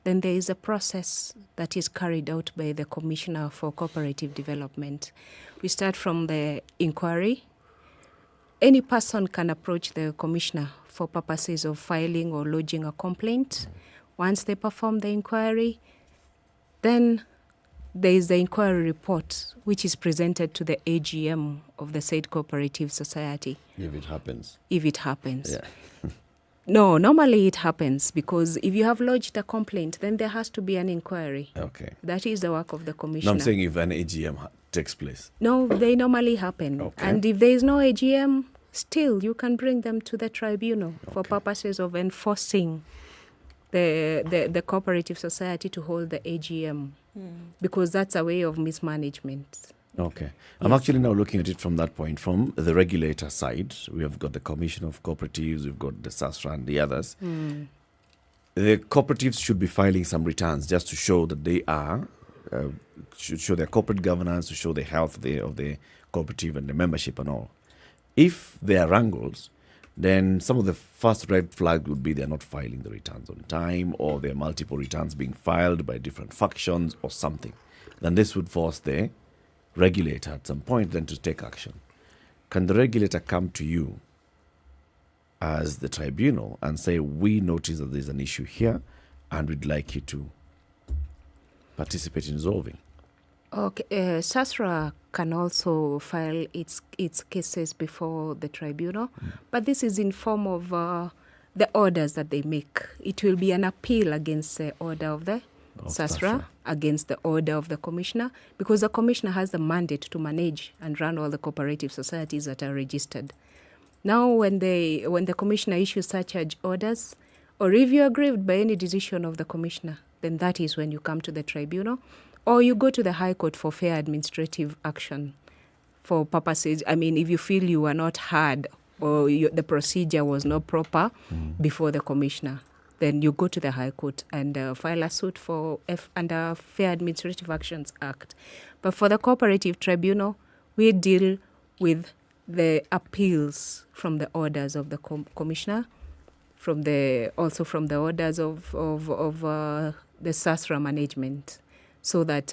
then there is a process that is carried out by the Commissioner for Cooperative Development. We start from the inquiry. Any person can approach the Commissioner for purposes of filing or lodging a complaint. Once they perform the inquiry, then there is the inquiry report, which is presented to the AGM of the said cooperative society. If it happens. If it happens. Yeah. No, normally it happens because if you have lodged a complaint, then there has to be an inquiry. Okay. That is the work of the commissioner. No, I'm saying if an AGM takes place. No, they normally happen. Okay. And if there is no AGM, still you can bring them to the tribunal for purposes of enforcing the cooperative society to hold the AGM because that's a way of mismanagement. Okay. I'm actually now looking at it from that point, from the regulator side. We have got the Commission of Cooperatives, we've got the SASTRA and the others. The cooperatives should be filing some returns just to show that they are, should show their corporate governance, to show the health of the cooperative and the membership and all. If there are wrangles, then some of the first red flag would be they're not filing the returns on time, or there are multiple returns being filed by different factions or something. Then this would force the regulator at some point then to take action. Can the regulator come to you as the tribunal and say, we notice that there's an issue here and we'd like you to participate in resolving? Okay, SASRA can also file its cases before the tribunal, but this is in form of the orders that they make. It will be an appeal against the order of the SASRA against the order of the commissioner, because the commissioner has the mandate to manage and run all the cooperative societies that are registered. Now, when the commissioner issues such orders, or if you are aggrieved by any decision of the commissioner, then that is when you come to the tribunal, or you go to the High Court for fair administrative action for purposes. I mean, if you feel you were not heard or the procedure was not proper before the commissioner, then you go to the High Court and file a suit for under Fair Administrative Actions Act. But for the Cooperative Tribunal, we deal with the appeals from the orders of the commissioner, also from the orders of the SASRA management, so that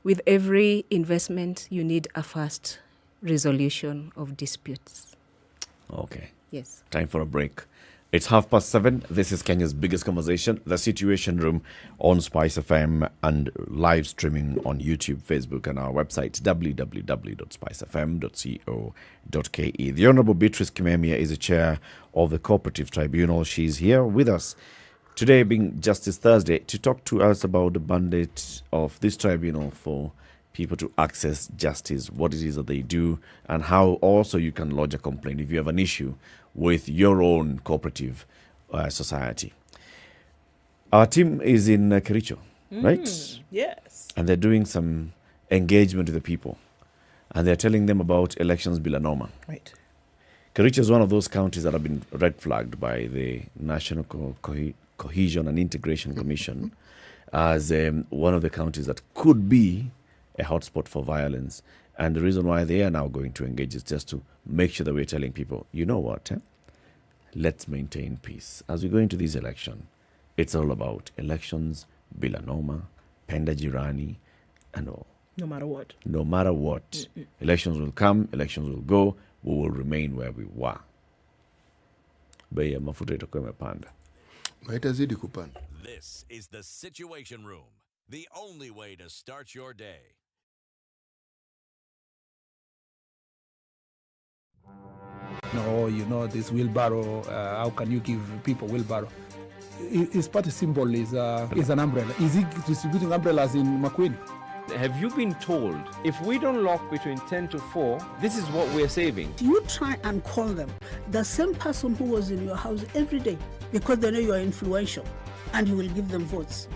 with every investment, you need a fast resolution of disputes. Okay. Yes. Time for a break. It's 7:30. This is Kenya's biggest conversation, The Situation Room, on SpiceFM and live streaming on YouTube, Facebook, and our website, www.spicefm.co.ke. The Honorable Beatrice Kimemia is the chair of the Cooperative Tribunal. She's here with us today, being Justice Thursday, to talk to us about the mandate of this tribunal for people to access justice, what it is that they do, and how also you can lodge a complaint if you have an issue with your own cooperative society. Our team is in Kericho, right? Yes. And they're doing some engagement with the people. And they're telling them about elections bila noma. Right. Kericho is one of those counties that have been red flagged by the National Cohesion and Integration Commission as one of the counties that could be a hotspot for violence. And the reason why they are now going to engage is just to make sure that we're telling people, you know what, let's maintain peace. As we go into this election, it's all about elections, bila noma, penda jirani, and all. No matter what. No matter what. Elections will come, elections will go, we will remain where we were. Bei ya mafuta itakuwa imepanda. Maitazidi kupanda. This is the Situation Room, the only way to start your day. No, this wheelbarrow, how can you give people wheelbarrow? His party symbol is an umbrella. Is he distributing umbrellas in Makueni? Have you been told if we don't lock between 10 to 4, this is what we're saving? You try and call them, the same person who was in your house every day, because they know you are influential and you will give them votes.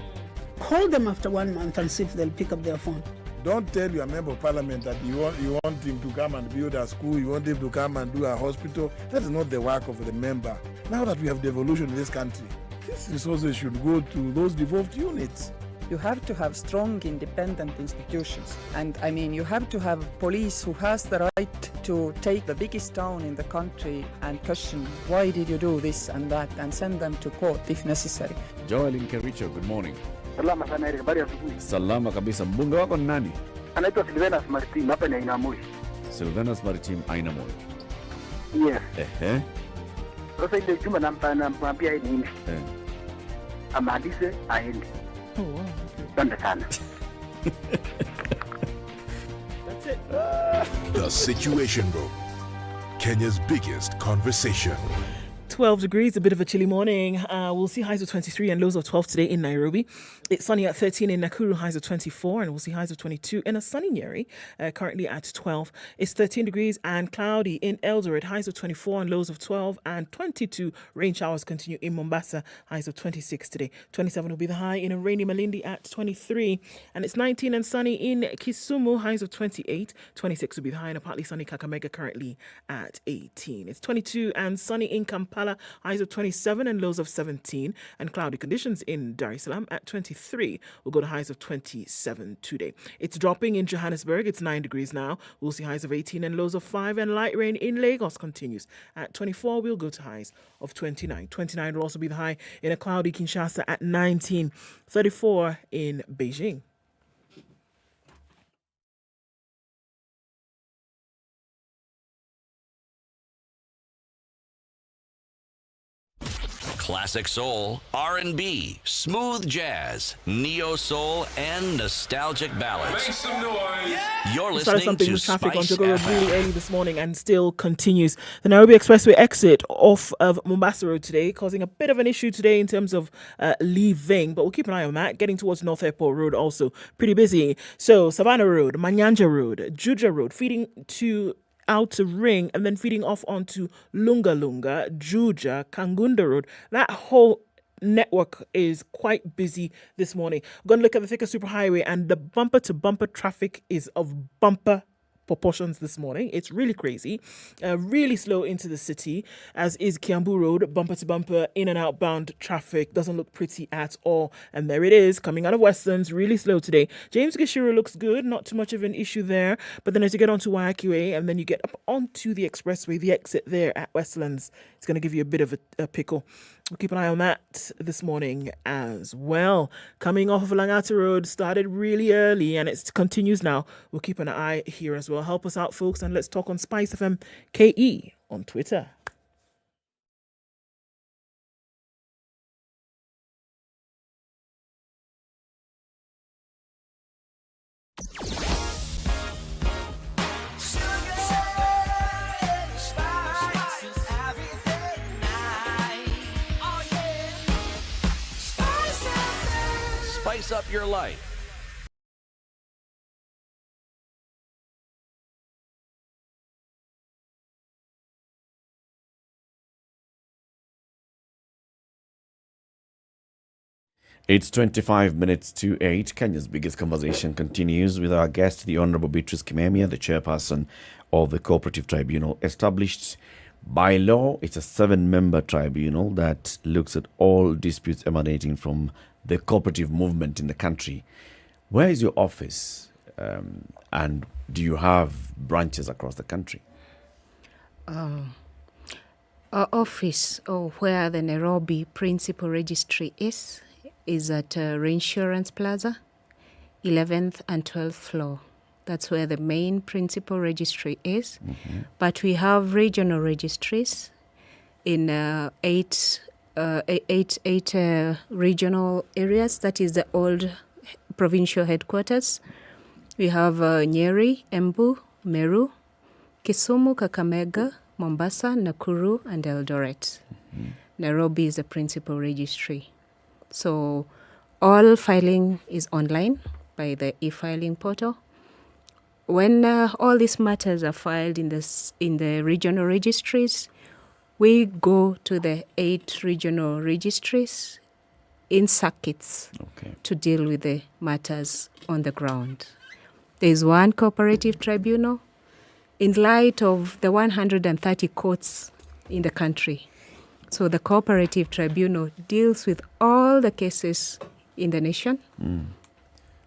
Call them after 1 month and see if they'll pick up their phone. Don't tell your member of parliament that you want him to come and build a school, you want him to come and do a hospital. That is not the work of the member. Now that we have devolution in this country, these resources should go to those devolved units. You have to have strong, independent institutions. And I mean, you have to have police who has the right to take the biggest town in the country and question, why did you do this and that, and send them to court if necessary. Joel in Kericho, good morning. Salama sana Eric, habari ya asubuhi. Salama kabisa. Mbunge wako ni nani? Anaitwa Seriousness Martin, hapa ni Ainamoi. Seriousness Martin, Ainamoi. Yes. Sasa ile juma nampambia yeye nini? Amalize aende. Oh, wow. Asante sana. That's it. The Situation Room, Kenya's biggest conversation. 12 degrees, a bit of a chilly morning. We'll see highs of 23 and lows of 12 today in Nairobi. It's sunny at 13 in Nakuru, highs of 24, and we'll see highs of 22 in a sunny Nyeri, currently at 12. It's 13 degrees and cloudy in Eldoret, highs of 24 and lows of 12 and 22. Rain showers continue in Mombasa, highs of 26 today. 27 will be the high in a rainy Malindi at 23, and it's 19 and sunny in Kisumu, highs of 28. 26 will be the high in a partly sunny Kakamega, currently at 18. It's 22 and sunny in Kampala, highs of 27 and lows of 17, and cloudy conditions in Dar es Salaam at 23. We'll go to highs of 27 today. It's dropping in Johannesburg. It's 9 degrees now. We'll see highs of 18 and lows of 5, and light rain in Lagos continues. At 24, we'll go to highs of 29. 29 will also be the high in a cloudy Kinshasa at 19. 34 in Beijing. Classic soul, R&B, smooth jazz, neo soul, and nostalgic ballads. Make some noise. You're We started listening something to with traffic on Spice Jogo Road FM. really early this morning and still continues. The Nairobi Expressway exit off of Mombasa Road today, causing a bit of an issue today in terms of leaving, but we'll keep an eye on that. Getting towards North Airport Road also pretty busy. So Savannah Road, Manyanja Road, Juja Road, feeding to Outer Ring and then feeding off onto Lunga Lunga, Juja, Kangunda Road. That whole network is quite busy this morning. We're going to look at the Thika Superhighway, and the bumper-to-bumper traffic is of bumper proportions this morning. It's really crazy, really slow into the city, as is Kiambu Road, bumper to bumper, in and outbound traffic. Doesn't look pretty at all. And there it is, coming out of Westlands, really slow today. James Gishuru looks good, not too much of an issue there. But then as you get onto Wayakiwe and then you get up onto the expressway, the exit there at Westlands, it's going to give you a bit of a pickle. We'll keep an eye on that this morning as well. Coming off of Langata Road, started really early and it continues now. We'll keep an eye here as well. Help us out, folks, and let's talk on SpiceFM KE on Twitter. Spice up your life. It's 25 minutes to 8. Kenya's biggest conversation continues with our guest, the Honorable Beatrice Kimemia, the chairperson of the Cooperative Tribunal. Established by law, it's a 7-member tribunal that looks at all disputes emanating from the cooperative movement in the country. Where is your office, and do you have branches across the country? Our office, where the Nairobi Principal Registry is at Reinsurance Plaza, 11th and 12th floor. That's where the main Principal Registry is. Mm-hmm. But we have regional registries in eight regional areas. That is the old provincial headquarters. We have Nyeri, Embu, Meru, Kisumu, Kakamega, Mombasa, Nakuru, and Eldoret. Mm-hmm. Nairobi is the principal registry. So all filing is online by the e-filing portal. When all these matters are filed in the regional registries, we go to the 8 regional registries in circuits to deal with the matters on the ground. There is one cooperative tribunal in light of the 130 courts in the country. So the Cooperative Tribunal deals with all the cases in the nation. Mm.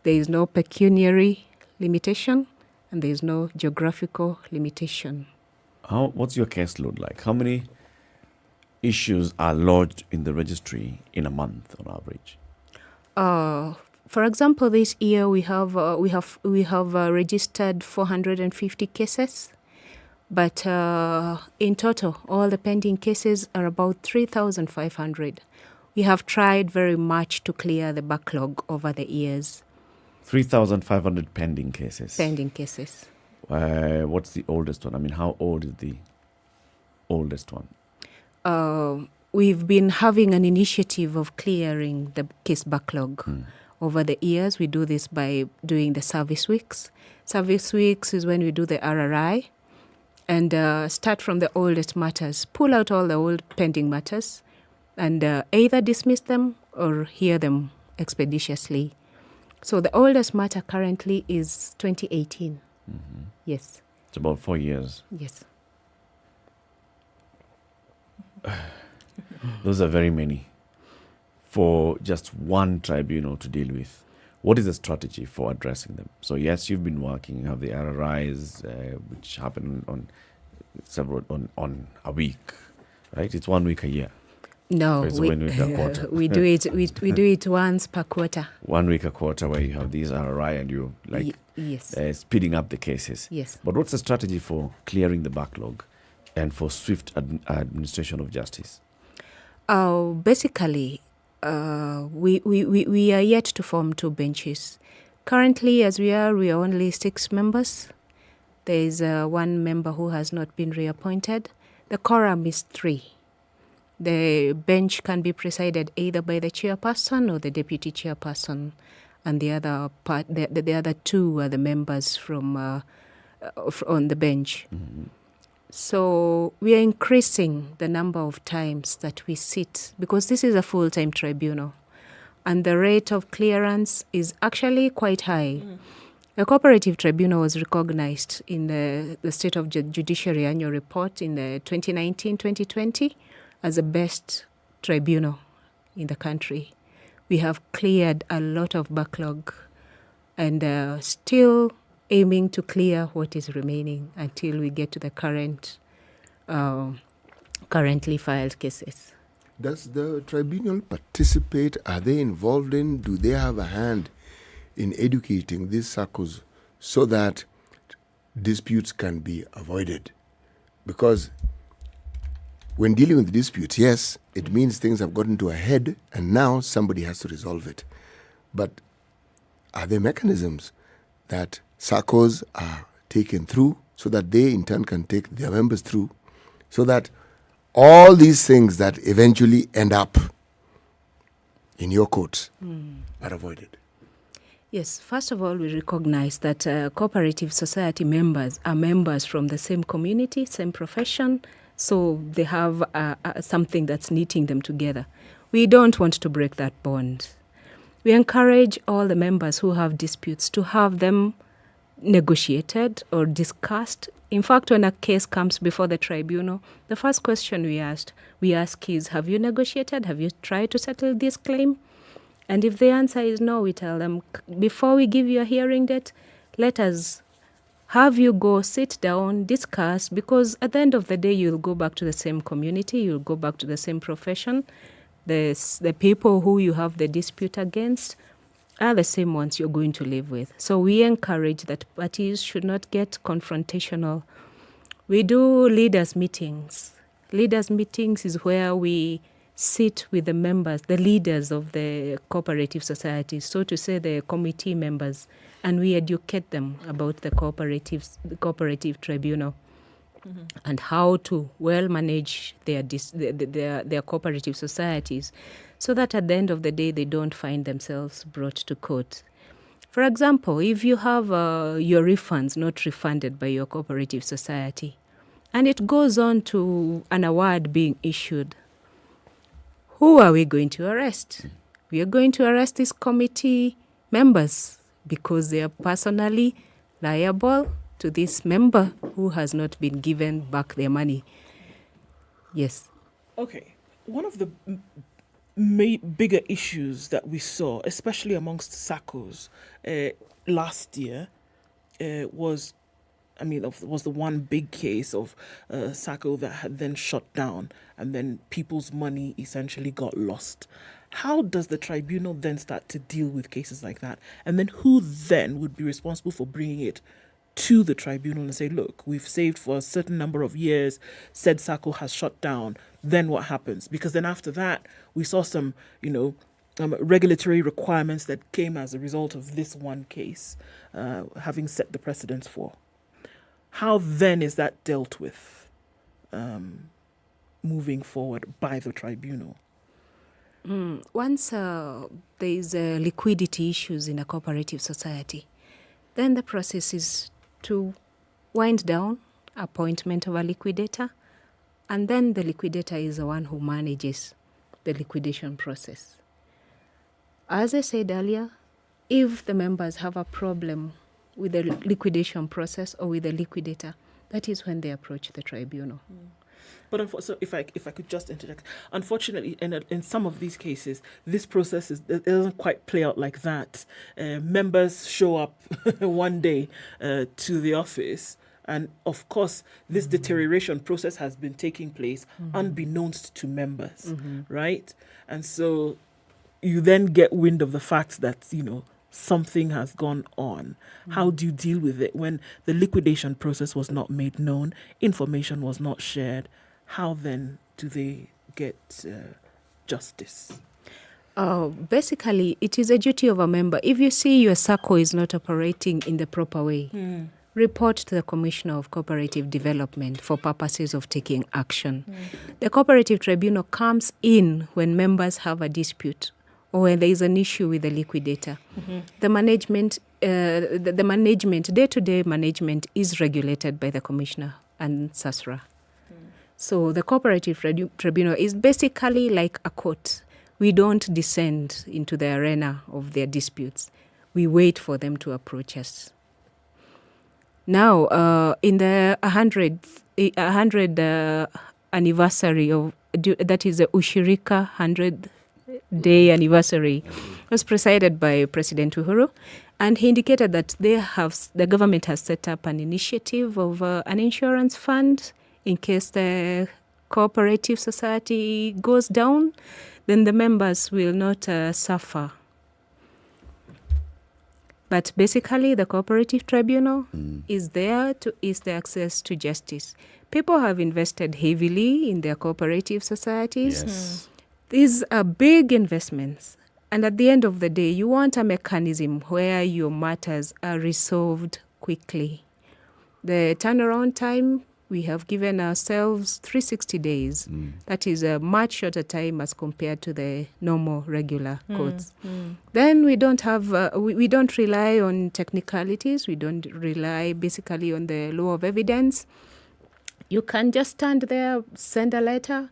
There is no pecuniary limitation and there is no geographical limitation. What's your caseload like? How many issues are lodged in the registry in a month on average? For example, this year we have registered 450 cases. But in total, all the pending cases are about 3,500. We have tried very much to clear the backlog over the years. 3,500 pending cases? Pending cases. What's the oldest one? I mean, how old is the oldest one? We've been having an initiative of clearing the case backlog. Over the years. We do this by doing the service weeks. Service weeks is when we do the RRI. And start from the oldest matters, pull out all the old pending matters, and either dismiss them or hear them expeditiously. So the oldest matter currently is 2018. Mm-hmm. Yes. It's about 4 years. Yes. Those are very many for just one tribunal to deal with. What is the strategy for addressing them? So yes, you've been working. You have the RRIs, which happen on a week, right? It's 1 week a year. No, it's 1 week a quarter. we do it. We do it once per quarter. 1 week a quarter, where you have these RRI and you yes, speeding up the cases. Yes. But what's the strategy for clearing the backlog and for swift administration of justice? Basically. We are yet to form 2 benches. Currently, as we are only 6 members. There is 1 member who has not been reappointed. The quorum is 3. The bench can be presided either by the chairperson or the deputy chairperson, and the other 2 are the members from on the bench. Mm-hmm. So we are increasing the number of times that we sit, because this is a full-time tribunal, and the rate of clearance is actually quite high. The Cooperative Tribunal was recognized in the State of Judiciary Annual Report in the 2019-2020 as the best tribunal in the country. We have cleared a lot of backlog and still aiming to clear what is remaining until we get to the currently filed cases. Does the tribunal participate? Are they involved in? Do they have a hand in educating these circles so that disputes can be avoided? Because when dealing with disputes, yes, it means things have gotten to a head and now somebody has to resolve it. But are there mechanisms that circles are taken through so that they in turn can take their members through, so that all these things that eventually end up in your courts are avoided? Yes, first of all, we recognize that cooperative society members are members from the same community, same profession, so they have something that's knitting them together. We don't want to break that bond. We encourage all the members who have disputes to have them negotiated or discussed. In fact, when a case comes before the tribunal, the first question we ask is, have you negotiated? Have you tried to settle this claim? And if the answer is no, we tell them, before we give you a hearing date, let us have you go sit down, discuss, because at the end of the day, you'll go back to the same community, you'll go back to the same profession. The people who you have the dispute against are the same ones you're going to live with. So we encourage that parties should not get confrontational. We do leaders' meetings. Leaders' meetings is where we sit with the members, the leaders of the cooperative societies, so to say the committee members, and we educate them about the cooperative tribunal and how to well manage their cooperative societies, so that at the end of the day they don't find themselves brought to court. For example, if you have your refunds not refunded by your cooperative society, and it goes on to an award being issued, who are we going to arrest? We are going to arrest these committee members because they are personally liable to this member who has not been given back their money. Yes. Okay. One of the bigger issues that we saw, especially amongst SACCOs last year, was the one big case of SACCO that had then shut down, and then people's money essentially got lost. How does the tribunal then start to deal with cases like that? And then who then would be responsible for bringing it to the tribunal and say, look, we've saved for a certain number of years, said SACCO has shut down, then what happens? Because then after that, we saw some, regulatory requirements that came as a result of this one case, having set the precedence for. How then is that dealt with moving forward by the tribunal? Once there is liquidity issues in a cooperative society, then the process is to wind down appointment of a liquidator, and then the liquidator is the one who manages the liquidation process. As I said earlier, if the members have a problem with the liquidation process or with the liquidator, that is when they approach the tribunal. But so if I could just interject, unfortunately, in some of these cases, this process it doesn't quite play out like that. Members show up one day to the office, and of course, this deterioration process has been taking place unbeknownst to members, right? And so you then get wind of the fact that something has gone on. How do you deal with it when the liquidation process was not made known, information was not shared? How then do they get justice? Basically, it is a duty of a member. If you see your SACCO is not operating in the proper way, report to the Commissioner of Cooperative Development for purposes of taking action. The Cooperative Tribunal comes in when members have a dispute or when there is an issue with the liquidator. The management, day-to-day management is regulated by the Commissioner and SASRA. So the Cooperative Tribunal is basically like a court. We don't descend into the arena of their disputes. We wait for them to approach us. Now, in the 100th anniversary of, that is the Ushirika 100-day anniversary, was presided by President Uhuru, and he indicated that the government has set up an initiative of an insurance fund in case the cooperative society goes down, then the members will not suffer. But basically, the Cooperative Tribunal is there to ease the access to justice. People have invested heavily in their cooperative societies. Yes. These are big investments. And at the end of the day, you want a mechanism where your matters are resolved quickly. The turnaround time, we have given ourselves 360 days. That is a much shorter time as compared to the normal regular courts. Then we don't have, we don't rely on technicalities. We don't rely basically on the law of evidence. You can just stand there, send a letter,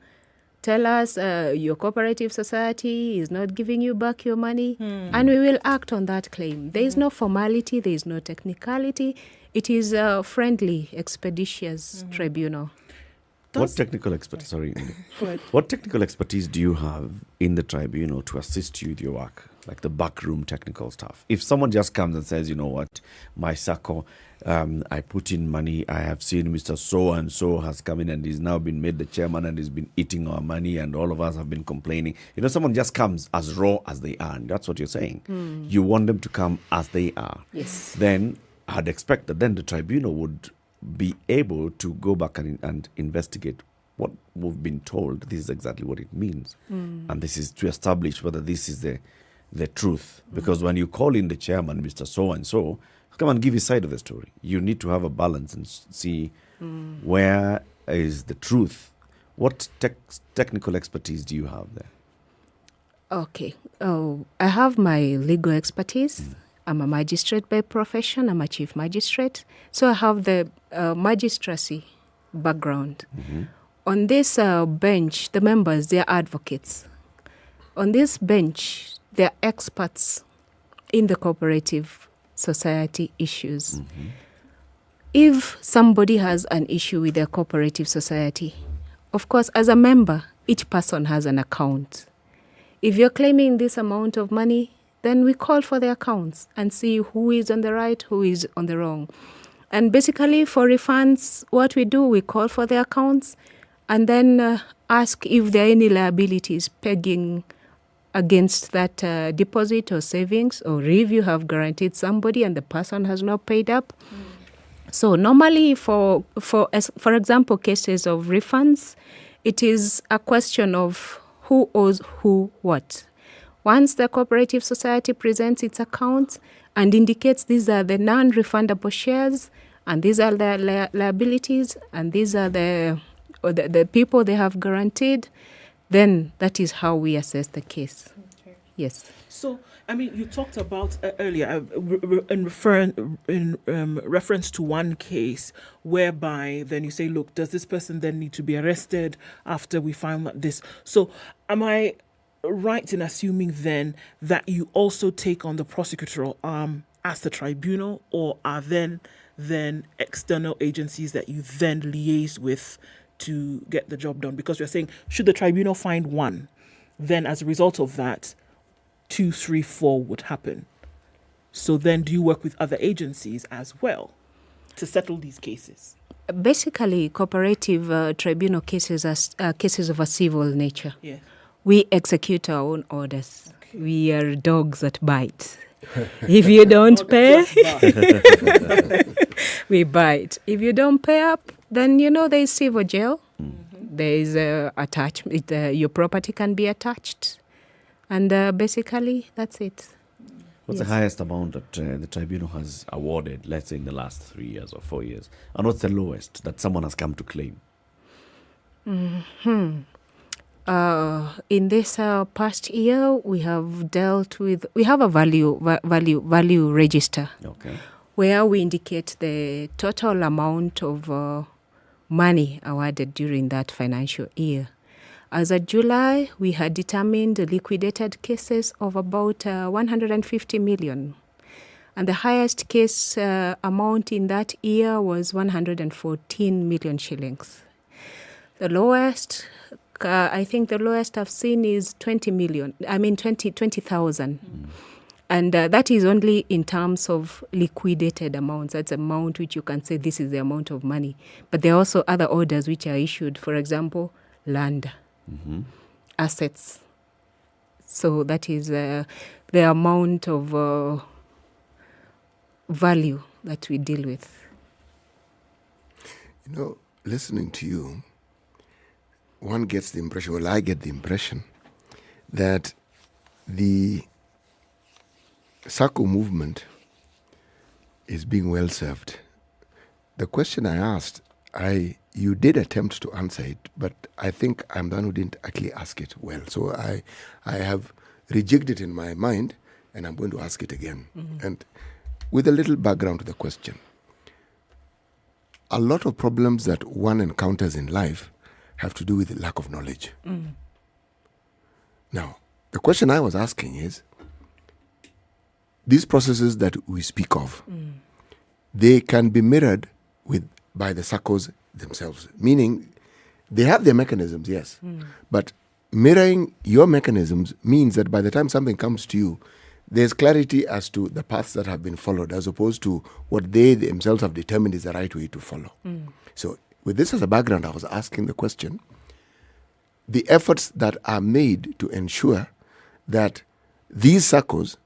tell us your cooperative society is not giving you back your money, and we will act on that claim. There is no formality, there is no technicality. It is a friendly, expeditious tribunal. What technical expertise? What technical expertise do you have in the tribunal to assist you with your work, like the backroom technical stuff? If someone just comes and says, you know what, my SACCO, I put in money, I have seen Mr. So-and-so has come in and he's now been made the chairman and he's been eating our money and all of us have been complaining. You know, someone just comes as raw as they are, and that's what you're saying. You want them to come as they are. Yes. Then I'd expect that then the tribunal would be able to go back and investigate what we've been told. This is exactly what it means. And this is to establish whether this is the truth. Because when you call in the chairman, Mr. So-and-so, come and give his side of the story. You need to have a balance and see where is the truth. What technical expertise do you have there? Okay. I have my legal expertise. I'm a magistrate by profession. I'm a chief magistrate. So I have the magistracy background. On this bench, the members, they're advocates. On this bench, they're experts in the cooperative society issues. If somebody has an issue with their cooperative society, of course, as a member, each person has an account. If you're claiming this amount of money, then we call for the accounts and see who is on the right, who is on the wrong. And basically for refunds, what we do, we call for the accounts and then ask if there are any liabilities pegging against that deposit or savings, or if you have guaranteed somebody and the person has not paid up. So normally for example, cases of refunds, it is a question of who owes who what. Once the cooperative society presents its accounts and indicates these are the non-refundable shares and these are the liabilities and these are the people they have guaranteed, then that is how we assess the case. Okay. Yes. So, I mean, you talked about earlier in reference to one case whereby then you say, look, does this person then need to be arrested after we find that this? So am I right in assuming then that you also take on the prosecutorial arm as the tribunal, or are then external agencies that you then liaise with to get the job done? Because you're saying, should the tribunal find one, then as a result of that, 2, 3, 4 would happen. So then do you work with other agencies as well to settle these cases? Basically, cooperative tribunal cases are cases of a civil nature. Yeah. We execute our own orders. Okay. We are dogs that bite. If you don't pay, we bite. If you don't pay up, then there is civil jail. There is attachment. Your property can be attached. And basically, that's it. What's the highest amount that the tribunal has awarded, let's say in the last 3 years or 4 years? And what's the lowest that someone has come to claim? In this past year, we have a value register, okay, where we indicate the total amount of money awarded during that financial year. As of July, we had determined liquidated cases of about 150 million. And the highest case amount in that year was 114 million shillings. The lowest, I think the lowest I've seen is 20,000. And that is only in terms of liquidated amounts. That's amount which you can say this is the amount of money. But there are also other orders which are issued. For example, land, assets. So that is the amount of value that we deal with. You know, listening to you, one gets the impression, well, I get the impression that the SACCO movement is being well served. The question I asked, you did attempt to answer it, but I think I'm the one who didn't actually ask it well. So I have rejigged it in my mind, and I'm going to ask it again. And with a little background to the question, a lot of problems that one encounters in life have to do with lack of knowledge. Now, the question I was asking is, these processes that we speak of, they can be mirrored by the SACCOs themselves, meaning they have their mechanisms, yes, but mirroring your mechanisms means that by the time something comes to you, there's clarity as to the paths that have been followed as opposed to what they themselves have determined is the right way to follow. So with this as a background, I was asking the question, the efforts that are made to ensure that these SACCOs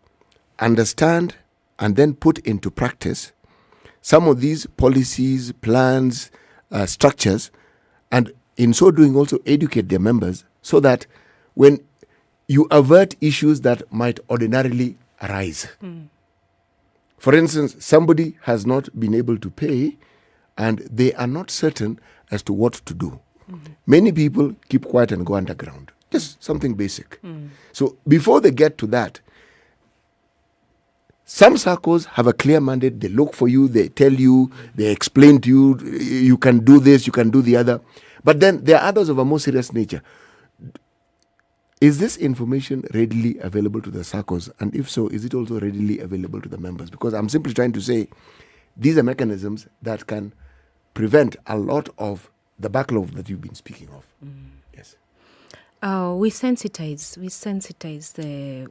understand and then put into practice some of these policies, plans, structures, and in so doing also educate their members so that when you avert issues that might ordinarily arise. For instance, somebody has not been able to pay and they are not certain as to what to do. Many people keep quiet and go underground. Just something basic. So before they get to that, some SACCOs have a clear mandate. They look for you, they tell you, they explain to you, you can do this, you can do the other. But then there are others of a more serious nature. Is this information readily available to the SACCOs? And if so, is it also readily available to the members? Because I'm simply trying to say these are mechanisms that can prevent a lot of the backlog that you've been speaking of. Yes. We sensitize.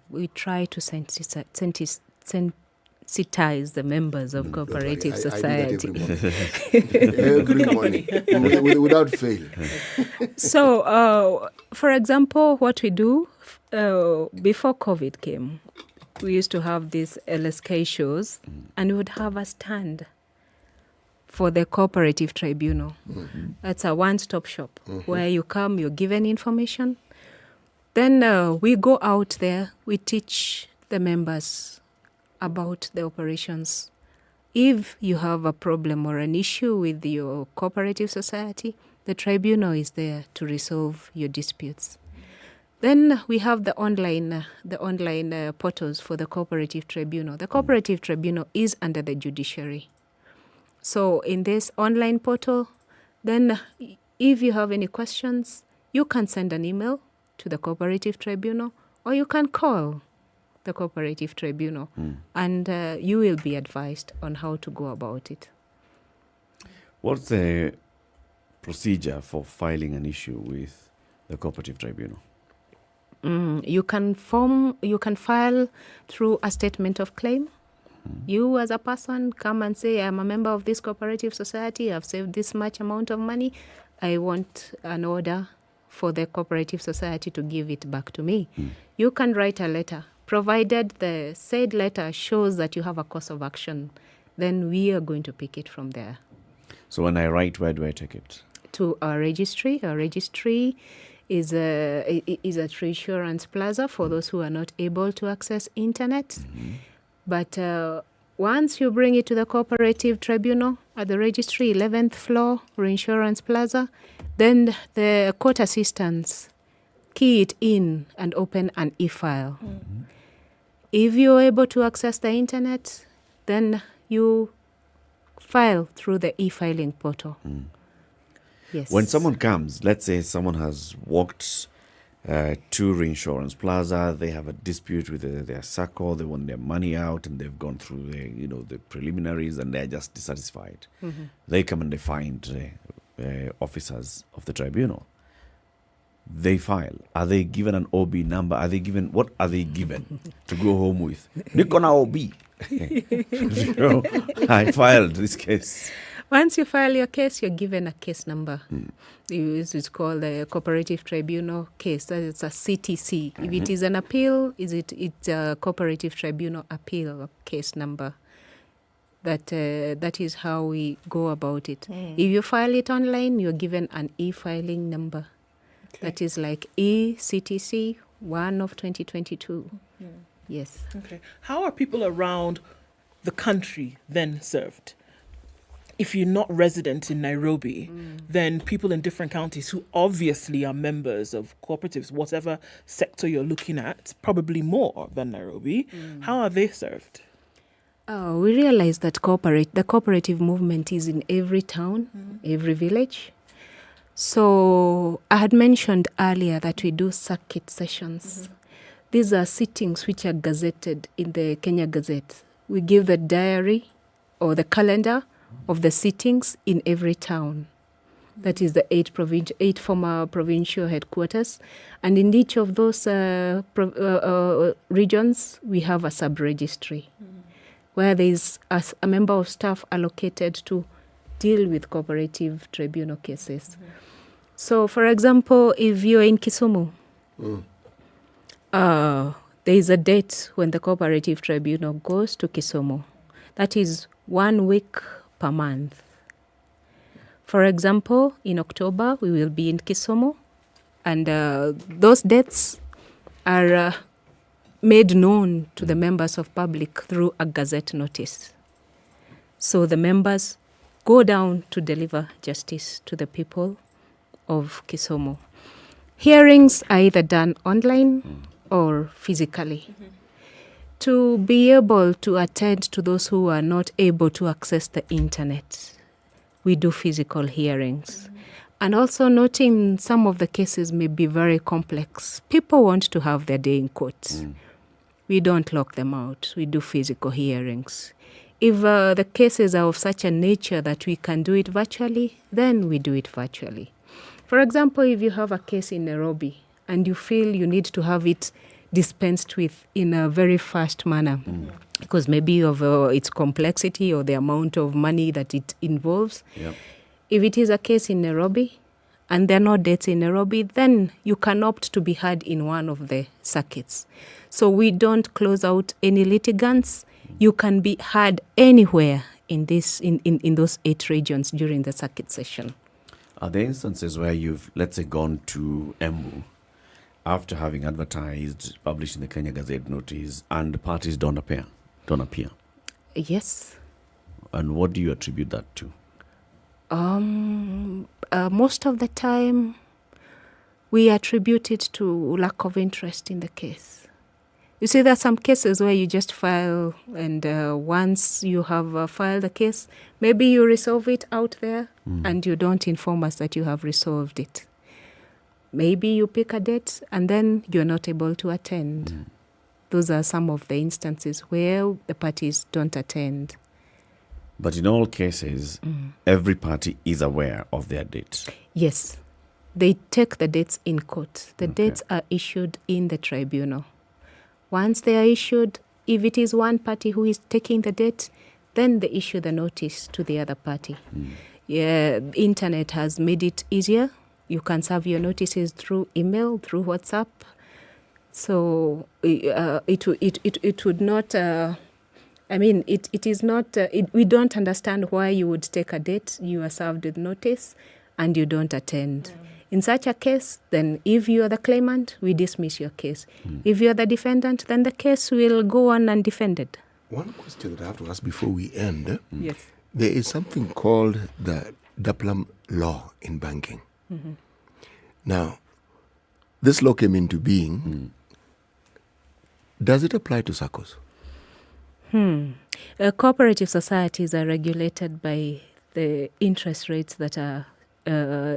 We try to sensitize the members of cooperative society. Every morning, without fail. So, for example, what we do before COVID came, we used to have these LSK shows, and we would have a stand for the Cooperative Tribunal. That's a one-stop shop where you come, you're given information. Then we go out there, we teach the members about the operations. If you have a problem or an issue with your cooperative society, the tribunal is there to resolve your disputes. Then we have the online portals for the Cooperative Tribunal. The Cooperative Tribunal is under the judiciary. So in this online portal, then if you have any questions, you can send an email to the Cooperative Tribunal or you can call the Cooperative Tribunal and you will be advised on how to go about it. What's the procedure for filing an issue with the Cooperative Tribunal? You can file through a statement of claim. You as a person come and say, I'm a member of this cooperative society, I've saved this much amount of money, I want an order for the cooperative society to give it back to me. You can write a letter, provided the said letter shows that you have a course of action, then we are going to pick it from there. So when I write, where do I take it? To our registry. Our registry is at Reassurance Plaza for those who are not able to access internet. But once you bring it to the Cooperative Tribunal at the registry, 11th floor, Reinsurance Plaza, then the court assistants key it in and open an e-file. If you're able to access the internet, then you file through the e-filing portal. Yes. When someone comes, let's say someone has walked to Reinsurance Plaza, they have a dispute with their SACCO, they want their money out, and they've gone through the preliminaries, and they're just dissatisfied. Mm-hmm. They come and they find officers of the tribunal. They file. Are they given an OB number? What are they given to go home with? Nikona OB. I filed this case. Once you file your case, you're given a case number. It's called a Cooperative Tribunal case. It's a CTC. If it is an appeal, it's a Cooperative Tribunal appeal case number. That is how we go about it. If you file it online, you're given an e-filing number. Okay. That is like ECTC 1 of 2022. Yes. Okay. How are people around the country then served? If you're not resident in Nairobi, then people in different counties who obviously are members of cooperatives, whatever sector you're looking at, probably more than Nairobi, how are they served? We realize that the cooperative movement is in every town, every village. So I had mentioned earlier that we do circuit sessions. These are sittings which are gazetted in the Kenya Gazette. We give the diary or the calendar of the sittings in every town. That is the 8 former provincial headquarters. And in each of those regions, we have a sub-registry where there is a member of staff allocated to deal with cooperative tribunal cases. So, for example, if you're in Kisumu, there is a date when the cooperative tribunal goes to Kisumu. That is 1 week per month. For example, in October, we will be in Kisumu, and those dates are made known to the members of public through a gazette notice. So the members go down to deliver justice to the people of Kisumu. Hearings are either done online or physically. To be able to attend to those who are not able to access the internet, we do physical hearings. And also noting some of the cases may be very complex. People want to have their day in court. We don't lock them out. We do physical hearings. If the cases are of such a nature that we can do it virtually, then we do it virtually. For example, if you have a case in Nairobi and you feel you need to have it dispensed with in a very fast manner, because maybe of its complexity or the amount of money that it involves, if it is a case in Nairobi and there are no dates in Nairobi, then you can opt to be heard in one of the circuits. So we don't close out any litigants. You can be heard anywhere in those 8 regions during the circuit session. Are there instances where you've, let's say, gone to Embu after having advertised, published in the Kenya Gazette notice, and the parties don't appear? Yes. And what do you attribute that to? Most of the time, we attribute it to lack of interest in the case. You see, there are some cases where you just file, and once you have filed a case, maybe you resolve it out there, and you don't inform us that you have resolved it. Maybe you pick a date, and then you're not able to attend. Those are some of the instances where the parties don't attend. But in all cases, every party is aware of their dates. Yes. They take the dates in court. The dates are issued in the tribunal. Once they are issued, if it is one party who is taking the date, then they issue the notice to the other party. Internet has made it easier. You can serve your notices through email, through WhatsApp. So it would not... it is not... we don't understand why you would take a date, you are served with notice, and you don't attend. In such a case, then if you are the claimant, we dismiss your case. If you are the defendant, then the case will go on undefended. One question that I have to ask before we end. Yes. There is something called the Diplom law in banking. Now, this law came into being. Does it apply to SACCOs? Cooperative societies are regulated by the interest rates that are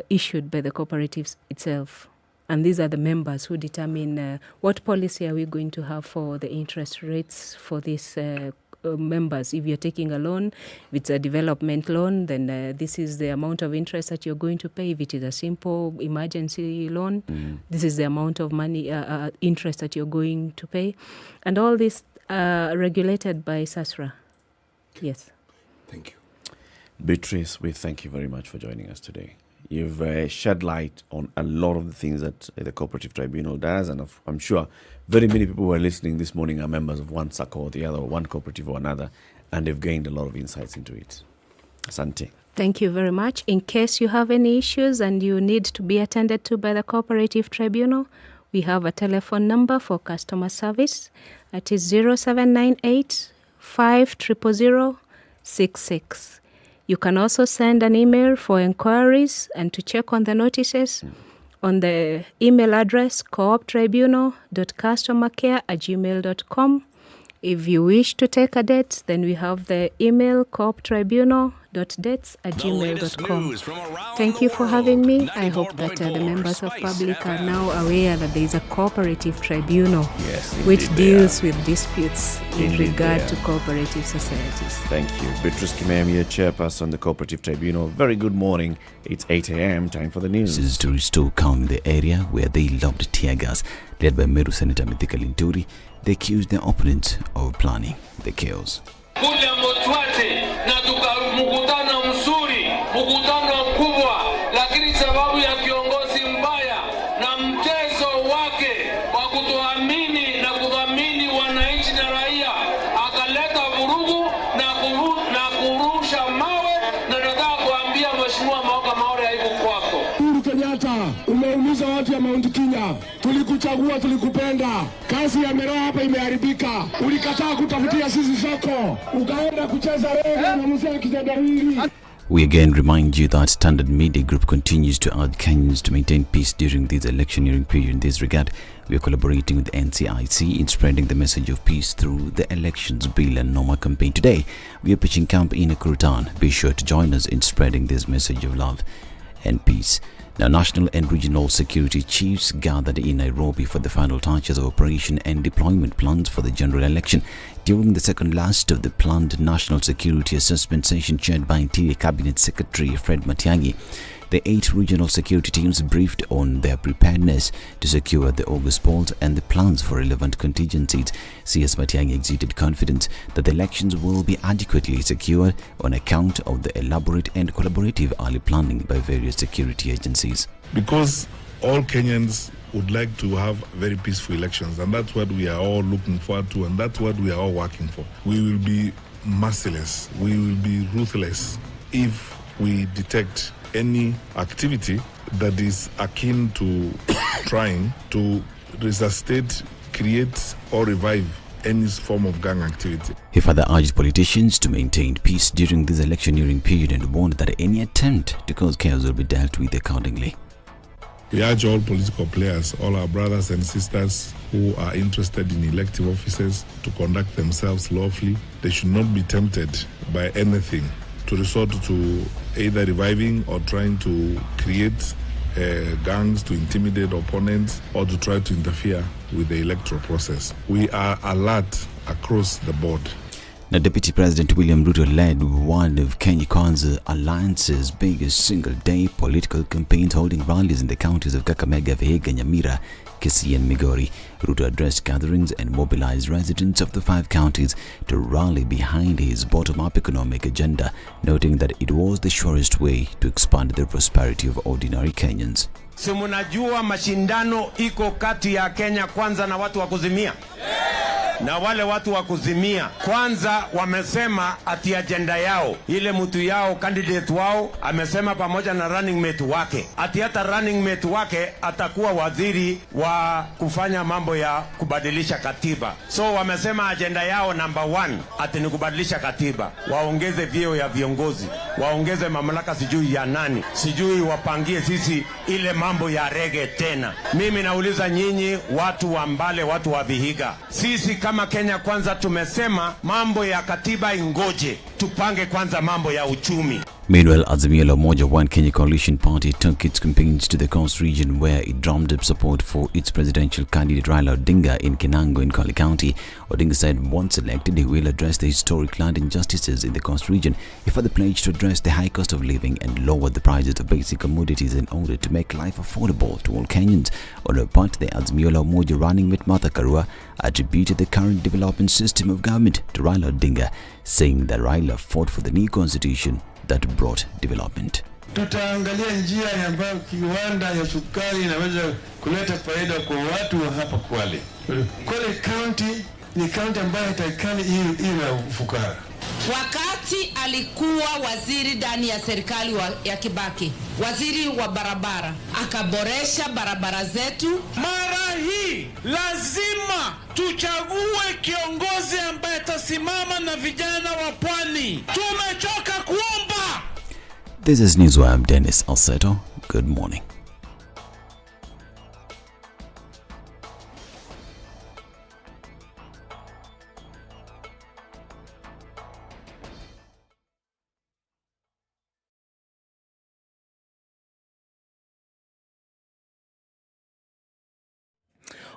issued by the cooperatives itself. And these are the members who determine what policy are we going to have for the interest rates for these members. If you're taking a loan, if it's a development loan, then this is the amount of interest that you're going to pay. If it is a simple emergency loan, this is the amount of money, interest that you're going to pay. And all this regulated by SASRA. Yes. Thank you. Beatrice, we thank you very much for joining us today. You've shed light on a lot of the things that the Cooperative Tribunal does, and I'm sure very many people who are listening this morning are members of one SACCO or the other, or one cooperative or another, and they've gained a lot of insights into it. Asante. Thank you very much. In case you have any issues and you need to be attended to by the Cooperative Tribunal, we have a telephone number for customer service. That is 0798 500 66. You can also send an email for inquiries and to check on the notices on the email address cooptribunal.customercare@gmail.com. If you wish to take a date, then we have the email cooptribunal.dates@gmail.com. Thank you for having me. I hope that the members of public are now aware that there is a cooperative tribunal which deals with disputes in regard to cooperative societies. Thank you. Beatrice Kimemia, chairperson of the Cooperative Tribunal. Very good morning. It's 8 a.m. Time for the news. This is to restore calm in the area where they lobbed tear gas, led by Meru Senator Mithika Linturi. They accused their opponents of planning the chaos. Mkutano mzuri, mkutano mkubwa, lakini sababu ya kiongozi mbaya na mchezo wake wa kutoamini na kudhamini wananchi na raia, akaleta vurugu na kurusha mawe, na nataka kuambia Mheshimiwa Mauka Maore aibu kwako. Kenyatta, umeumiza watu ya Mount Kenya. Tulikuchagua, tulikupenda. Kazi ya Meroa hapa imeharibika. Ulikataa kutafutia sisi soko. Ukaenda kucheza rege na mzee Kizadawiri. We again remind you that Standard Media Group continues to urge Kenyans to maintain peace during this electioneering period. In this regard, we are collaborating with the NCIC in spreading the message of peace through the Elections Bill and Norma campaign. Today, we are pitching camp in Nakuru. Be sure to join us in spreading this message of love and peace. Now, national and regional security chiefs gathered in Nairobi for the final touches of operation and deployment plans for the general election. During the second last of the planned National Security Assessment session chaired by Interior Cabinet Secretary Fred Matiang'i, the 8 regional security teams briefed on their preparedness to secure the August polls and the plans for relevant contingencies. CS Matiang'i exuded confidence that the elections will be adequately secured on account of the elaborate and collaborative early planning by various security agencies. Because all Kenyans would like to have very peaceful elections, and that's what we are all looking forward to, and that's what we are all working for. We will be merciless, we will be ruthless if we detect any activity that is akin to trying to resuscitate, create or revive any form of gang activity. He further urged politicians to maintain peace during this electioneering period and warned that any attempt to cause chaos will be dealt with accordingly. We urge all political players, all our brothers and sisters who are interested in elective offices to conduct themselves lawfully. They should not be tempted by anything to resort to either reviving or trying to create gangs to intimidate opponents or to try to interfere with the electoral process. We are alert across the board. Now, Deputy President William Ruto led one of Kenya Kwanza Alliance's biggest single-day political campaigns, holding rallies in the counties of Kakamega, Vihiga, Nyamira, Kisii and Migori. Ruto addressed gatherings and mobilized residents of the 5 counties to rally behind his bottom-up economic agenda, noting that it was the surest way to expand the prosperity of ordinary Kenyans. Si munajua mashindano iko kati ya Kenya Kwanza na watu wa kuzimia? Na wale watu wa kuzimia kwanza wamesema ati agenda yao, ile mtu yao candidate wao amesema pamoja na running mate wake ati hata running mate wake atakuwa waziri wa kufanya mambo ya kubadilisha katiba. So wamesema agenda yao number 1 ati ni kubadilisha katiba, waongeze vyeo ya viongozi, waongeze mamlaka sijui ya nani, sijui wapangie sisi ile mambo ya rege tena. Mimi nauliza nyinyi watu wa Mbale, watu wa Vihiga, sisi kama Kenya Kwanza tumesema mambo ya katiba ingoje, tupange kwanza mambo ya uchumi. Meanwhile, Azimio la Umoja One Kenya Coalition Party took its campaigns to the coast region where it drummed up support for its presidential candidate Raila Odinga in Kinango in Kwale County. Odinga said once elected, he will address the historic land injustices in the coast region. He further pledged to address the high cost of living and lower the prices of basic commodities in order to make life affordable to all Kenyans. On her part, the Azimio la Umoja running mate Martha Karua attributed the current development system of government to Raila Odinga, saying that Raila fought for the new constitution that brought development. Tutaangalia njia ambayo kiwanda ya sukari inaweza kuleta faida kwa watu wa hapa Kwale. Kwale County ni county ambayo haitakani ila ufukara. Wakati alikuwa waziri ndani ya serikali ya Kibaki, waziri wa barabara, akaboresha barabara zetu. Mara hii lazima tuchague kiongozi ambaye atasimama na vijana wa pwani. Tumechoka kuomba. This is Newswire. Dennis Alceto. Good morning.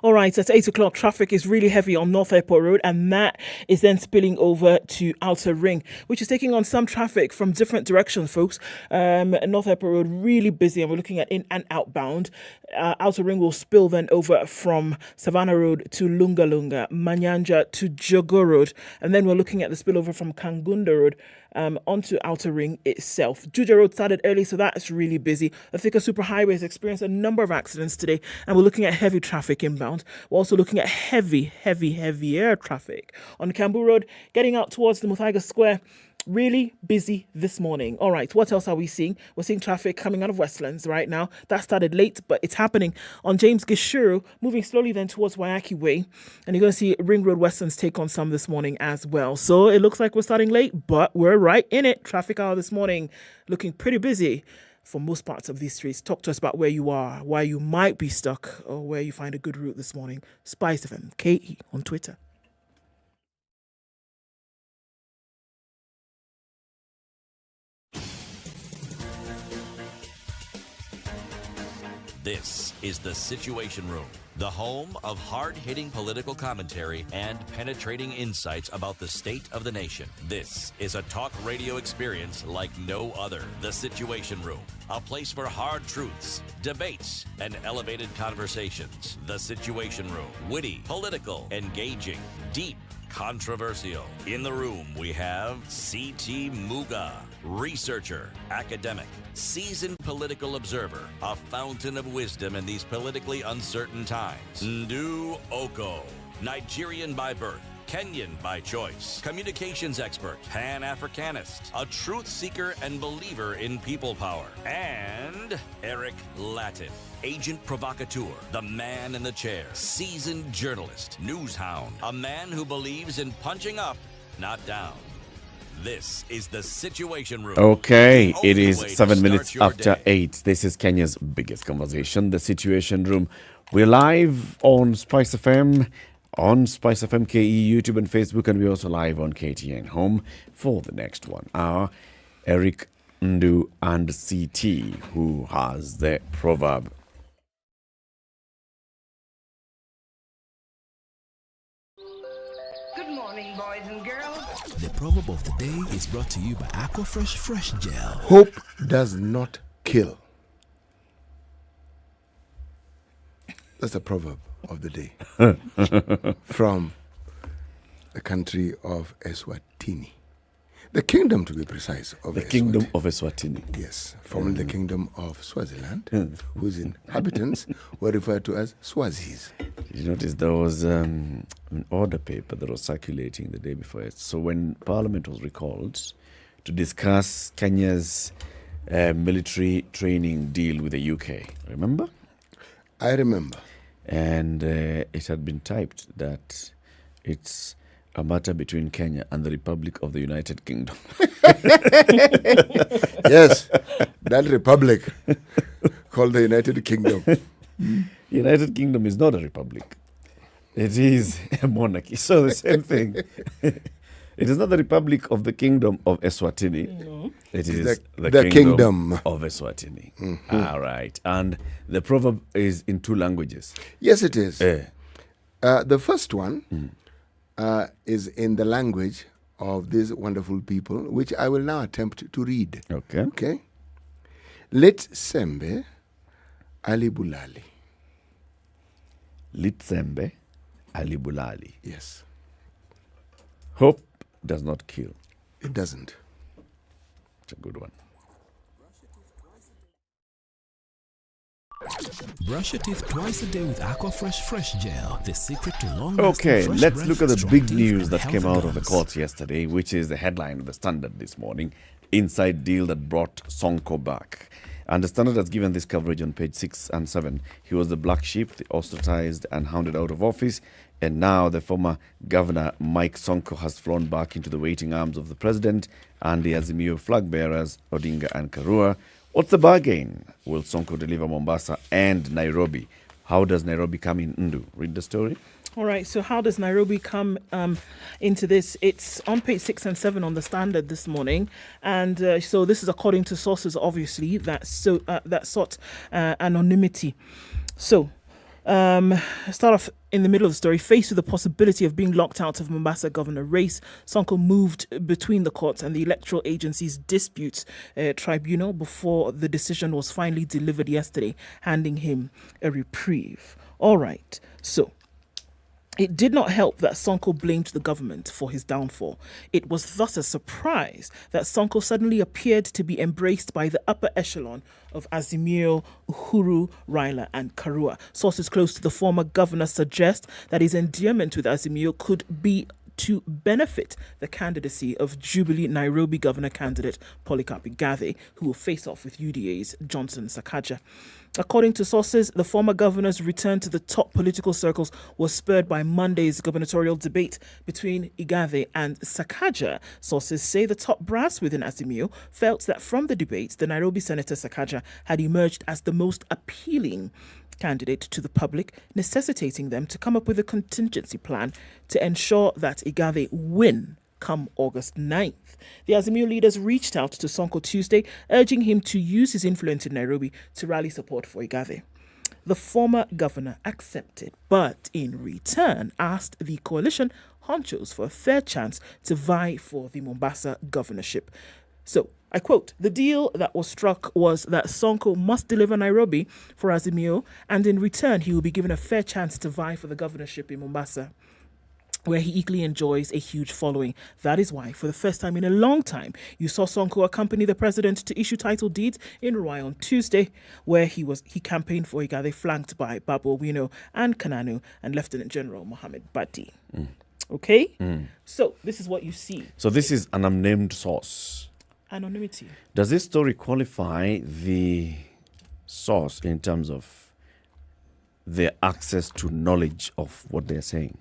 All right, at 8 o'clock, traffic is really heavy on North Airport Road, and that is then spilling over to Outer Ring, which is taking on some traffic from different directions, folks. North Airport Road really busy, and we're looking at in and outbound. Outer Ring will spill then over from Savannah Road to Lunga Lunga, Manyanja to Jogo Road, and then we're looking at the spillover from Kangunda Road onto Outer Ring itself. Juja Road started early, so that's really busy. The Thika Superhighway has experienced a number of accidents today, and we're looking at heavy traffic inbound. We're also looking at heavy air traffic on Cambu Road, getting out towards the Muthaiga Square. Really busy this morning. All right, what else are we seeing? We're seeing traffic coming out of Westlands right now. That started late, but it's happening on James Gishuru, moving slowly then towards Wayaki Way. And you're going to see Ring Road Westlands take on some this morning as well. So it looks like we're starting late, but we're right in it. Traffic hour this morning looking pretty busy for most parts of these streets. Talk to us about where you are, why you might be stuck, or where you find a good route this morning. SpiceFM, KE on Twitter. This is the Situation Room, the home of hard-hitting political commentary and penetrating insights about the state of the nation. This is a talk radio experience like no other. The Situation Room, a place for hard truths, debates, and elevated conversations. The Situation Room, witty, political, engaging, deep, controversial. In the room, we have C.T. Muga, researcher, academic, seasoned political observer, a fountain of wisdom in these politically uncertain times. Ndu Okoh, Nigerian by birth, Kenyan by choice, communications expert, Pan-Africanist, a truth seeker and believer in people power, and Eric Latiff, agent provocateur, the man in the chair, seasoned journalist, news hound, a man who believes in punching up, not down. This is the Situation Room. Okay, it is 7 minutes after 8. This is Kenya's biggest conversation, the Situation Room. We're live on SpiceFM, on SpiceFM KE, YouTube and Facebook, and we're also live on KTN Home for the next 1 hour. Eric, Ndu, and CT, who has the proverb. Good morning, boys and girls. The proverb of the day is brought to you by Aquafresh Fresh Gel. Hope does not kill. That's the proverb of the day. From the country of Eswatini. The kingdom, to be precise, of the kingdom of Eswatini. Yes, formerly the kingdom of Swaziland, whose inhabitants were referred to as Swazis. You notice there was an order paper that was circulating the day before it. So when Parliament was recalled to discuss Kenya's military training deal with the UK, remember? I remember. And it had been typed that it's a matter between Kenya and the Republic of the United Kingdom. Yes, that republic called the United Kingdom. United Kingdom is not a republic. It is a monarchy. So the same thing. It is not the Republic of the Kingdom of Eswatini. No. It is the kingdom of Eswatini. All right. And the proverb is in 2 languages. Yes, it is. The first one is in the language of these wonderful people, which I will now attempt to read. Okay. Lit sembe alibulali. Lit sembe alibulali. Yes. Hope does not kill. It doesn't. It's a good one. Brush your teeth twice a day with Aqua Fresh Gel, the secret to long-lasting Okay, fresh let's breath, look at the strong big teeth, news and that came healthy out of the gums. courts yesterday, which is the headline of the Standard this morning. Inside deal that brought Sonko back. And the Standard has given this coverage on page 6 and 7. He was the black sheep, the ostracized and hounded out of office. And now the former governor, Mike Sonko, has flown back into the waiting arms of the president and the Azimio flag bearers, Odinga and Karua. What's the bargain? Will Sonko deliver Mombasa and Nairobi? How does Nairobi come in? Ndu, read the story. All right, so how does Nairobi come into this? It's on page 6 and 7 on the Standard this morning. And so this is according to sources, obviously, that sought anonymity. So, start off in the middle of the story. Faced with the possibility of being locked out of Mombasa governor race, Sonko moved between the courts and the electoral agency's disputes tribunal before the decision was finally delivered yesterday, handing him a reprieve. All right, so it did not help that Sonko blamed the government for his downfall. It was thus a surprise that Sonko suddenly appeared to be embraced by the upper echelon of Azimio, Uhuru, Raila and Karua. Sources close to the former governor suggest that his endearment with Azimio could be to benefit the candidacy of Jubilee Nairobi governor candidate Polycarp Igathe, who will face off with UDA's Johnson Sakaja. According to sources, the former governor's return to the top political circles was spurred by Monday's gubernatorial debate between Igathe and Sakaja. Sources say the top brass within Azimio felt that from the debate, the Nairobi Senator Sakaja had emerged as the most appealing candidate to the public, necessitating them to come up with a contingency plan to ensure that Igathe win come August 9th. The Azimio leaders reached out to Sonko Tuesday, urging him to use his influence in Nairobi to rally support for Igathe. The former governor accepted, but in return asked the coalition honchos for a fair chance to vie for the Mombasa governorship. So, I quote, the deal that was struck was that Sonko must deliver Nairobi for Azimio, and in return he will be given a fair chance to vie for the governorship in Mombasa, where he equally enjoys a huge following. That is why, for the first time in a long time, you saw Sonko accompany the president to issue title deeds in Ruai on Tuesday, where he campaigned for Igathe, flanked by Babu Owino and Kananu and Lieutenant General Mohammed Bati. Okay? So, this is what you see. So this is an unnamed source. Anonymity. Does this story qualify the source in terms of their access to knowledge of what they're saying?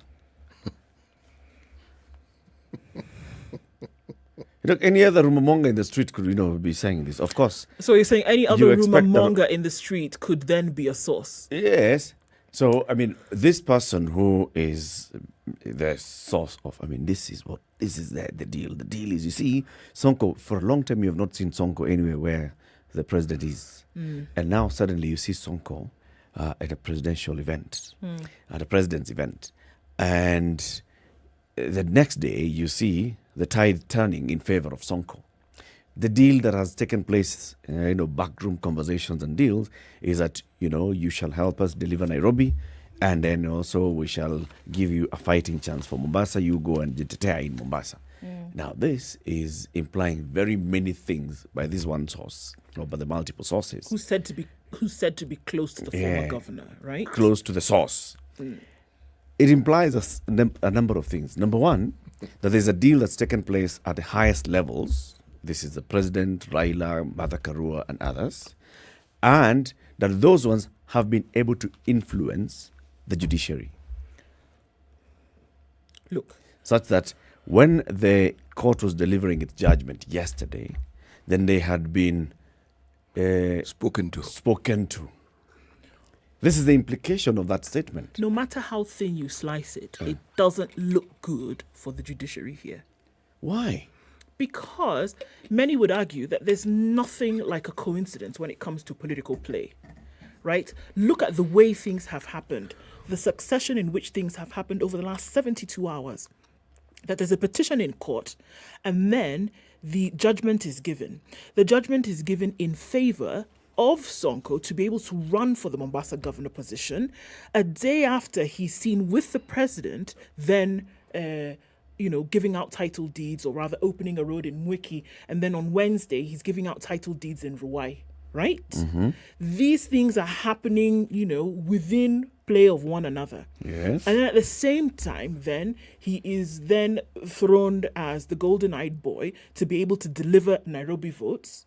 Any other rumor monger in the street could, be saying this, of course. So you're saying any other rumor monger in the street could then be a source? Yes. So, this person who is the source of, this is the deal. The deal is, you see, Sonko, for a long time you have not seen Sonko anywhere where the president is. And now suddenly you see Sonko at a presidential event, at a president's event. And the next day you see the tide turning in favor of Sonko. The deal that has taken place, backroom conversations and deals, is that, you shall help us deliver Nairobi, and then also we shall give you a fighting chance for Mombasa. You go and jitetea in Mombasa. Now, this is implying very many things by this one source, or by the multiple sources. Who's said to be close to the former governor, right? Close to the source. It implies a number of things. Number one, that there's a deal that's taken place at the highest levels. This is the president, Raila, Martha Karua, and others. And that those ones have been able to influence the judiciary. Look. Such that when the court was delivering its judgment yesterday, then they had been spoken to. This is the implication of that statement. No matter how thin you slice it, it doesn't look good for the judiciary here. Why? Because many would argue that there's nothing like a coincidence when it comes to political play, right? Look at the way things have happened, the succession in which things have happened over the last 72 hours. That there's a petition in court, and then the judgment is given. The judgment is given in favor of Sonko to be able to run for the Mombasa governor position. A day after he's seen with the president, then giving out title deeds, or rather opening a road in Mwiki, and then on Wednesday he's giving out title deeds in Ruai, right? Mm-hmm. These things are happening, within play of one another. Yes. And then at the same time, then he is then throned as the golden-eyed boy to be able to deliver Nairobi votes.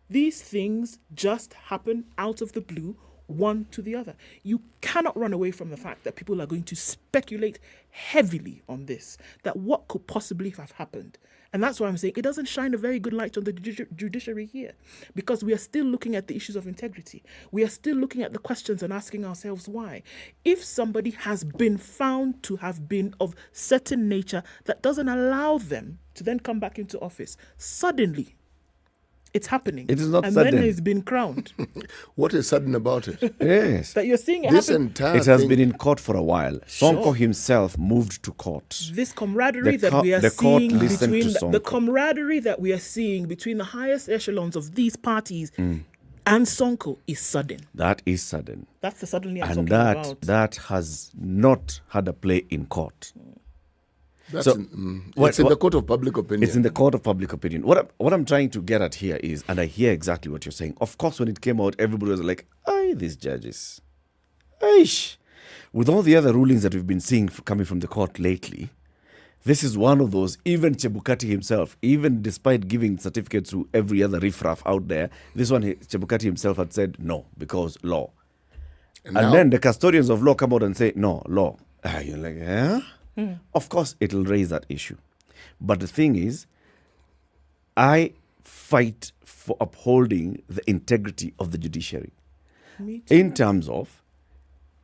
These things just happen out of the blue, one to the other. You cannot run away from the fact that people are going to speculate heavily on this, that what could possibly have happened. And that's why I'm saying it doesn't shine a very good light on the judiciary here, because we are still looking at the issues of integrity. We are still looking at the questions and asking ourselves why. If somebody has been found to have been of certain nature that doesn't allow them to then come back into office, suddenly it's happening. It is not and sudden. then he's been crowned. What is sudden about it? Yes. That you're seeing it This happen. entire It has thing- been in court for a while. Sonko himself moved to court. This camaraderie The that we are the court seeing listened between to the Sonko. camaraderie that we are seeing between the highest echelons of these parties and Sonko is sudden. That is sudden. That's the suddenly I'm And talking that about. that has not had a play in court. That's So, it's in the court of public opinion. It's in the court of public opinion. What I'm trying to get at here is, and I hear exactly what you're saying. Of course, when it came out, everybody was like, "Aye, these judges, aish." With all the other rulings that we've been seeing coming from the court lately, this is one of those. Even Chebukati himself, even despite giving certificates to every other riffraff out there, this one Chebukati himself had said no because law. And now- then the custodians of law come out and say no law. You're like, yeah. Of course, it'll raise that issue. But the thing is, I fight for upholding the integrity of the judiciary. Me too. In terms of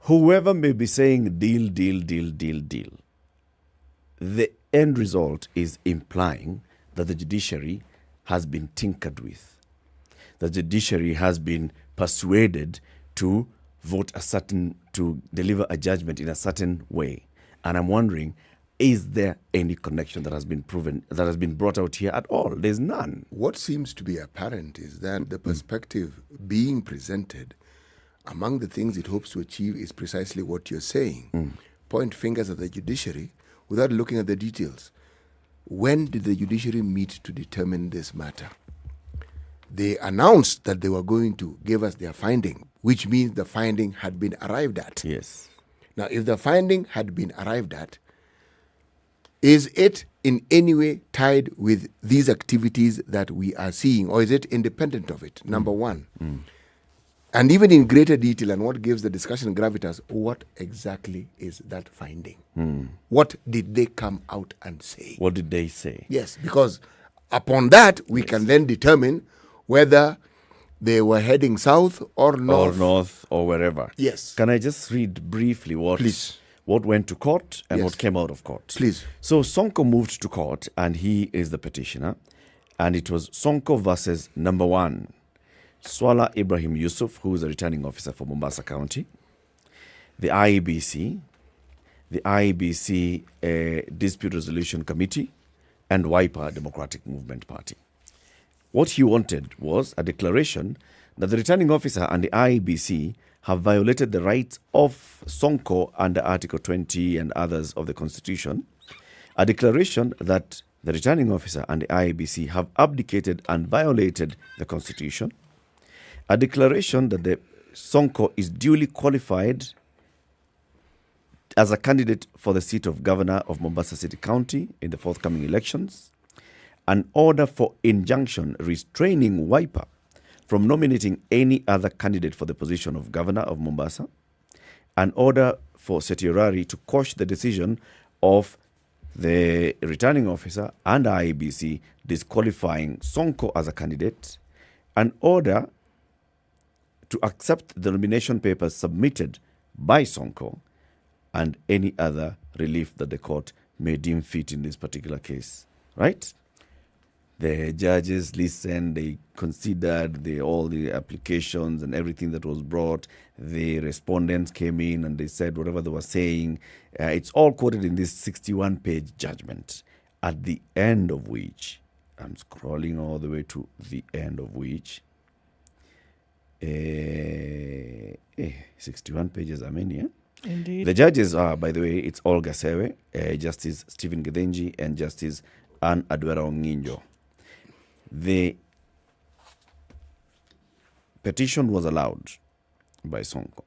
whoever may be saying deal, the end result is implying that the judiciary has been tinkered with. The judiciary has been persuaded to vote to deliver a judgment in a certain way. And I'm wondering, is there any connection that has been proven, that has been brought out here at all? There's none. What seems to be apparent is that the perspective being presented, among the things it hopes to achieve, is precisely what you're saying. Point fingers at the judiciary without looking at the details. When did the judiciary meet to determine this matter? They announced that they were going to give us their finding, which means the finding had been arrived at. Yes. Now, if the finding had been arrived at, is it in any way tied with these activities that we are seeing, or is it independent of it? Number one. And even in greater detail, and what gives the discussion gravitas, what exactly is that finding? What did they come out and say? What did they say? Yes, because upon that, we can then determine whether they were heading south or north. Or north or wherever. Yes. Can I just read briefly what went to court and what came out of court? Please. So Sonko moved to court, and he is the petitioner. And it was Sonko versus number one, Swala Ibrahim Yusuf, who is a returning officer for Mombasa County, the IEBC, Dispute Resolution Committee, and Wiper Democratic Movement Party. What he wanted was a declaration that the returning officer and the IEBC have violated the rights of Sonko under Article 20 and others of the Constitution, a declaration that the returning officer and the IEBC have abdicated and violated the Constitution, a declaration that the Sonko is duly qualified as a candidate for the seat of governor of Mombasa City County in the forthcoming elections, an order for injunction restraining Wiper from nominating any other candidate for the position of governor of Mombasa, an order for certiorari to quash the decision of the returning officer and IEBC disqualifying Sonko as a candidate, an order to accept the nomination papers submitted by Sonko, and any other relief that the court may deem fit in this particular case, right? The judges listened, they considered all the applications and everything that was brought. The respondents came in and they said whatever they were saying. It's all quoted in this 61-page judgment, at the end of which, I'm scrolling all the way to the end of which, 61 pages are many, Indeed. The judges are, by the way, it's Olga Sewe, Justice Stephen Gedenji, and Justice Anne Adwera Onginjo. The petition was allowed by Sonko.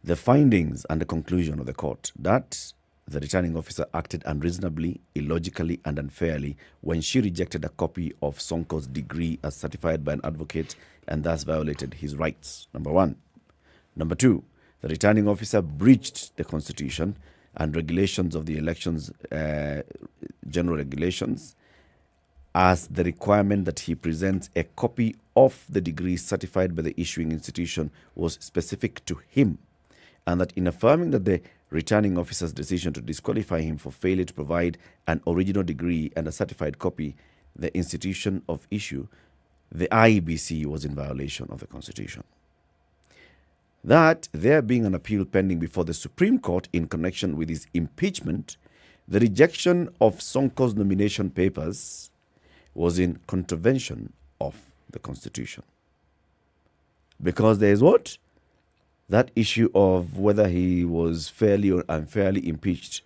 The findings and the conclusion of the court that the returning officer acted unreasonably, illogically, and unfairly when she rejected a copy of Sonko's degree as certified by an advocate and thus violated his rights, number one. Number two, the returning officer breached the Constitution and regulations of the elections, general regulations, as the requirement that he presents a copy of the degree certified by the issuing institution was specific to him, and that in affirming that the returning officer's decision to disqualify him for failure to provide an original degree and a certified copy, the institution of issue, the IEBC was in violation of the Constitution. That there being an appeal pending before the Supreme Court in connection with his impeachment, the rejection of Sonko's nomination papers was in contravention of the Constitution. Because there is what? That issue of whether he was fairly or unfairly impeached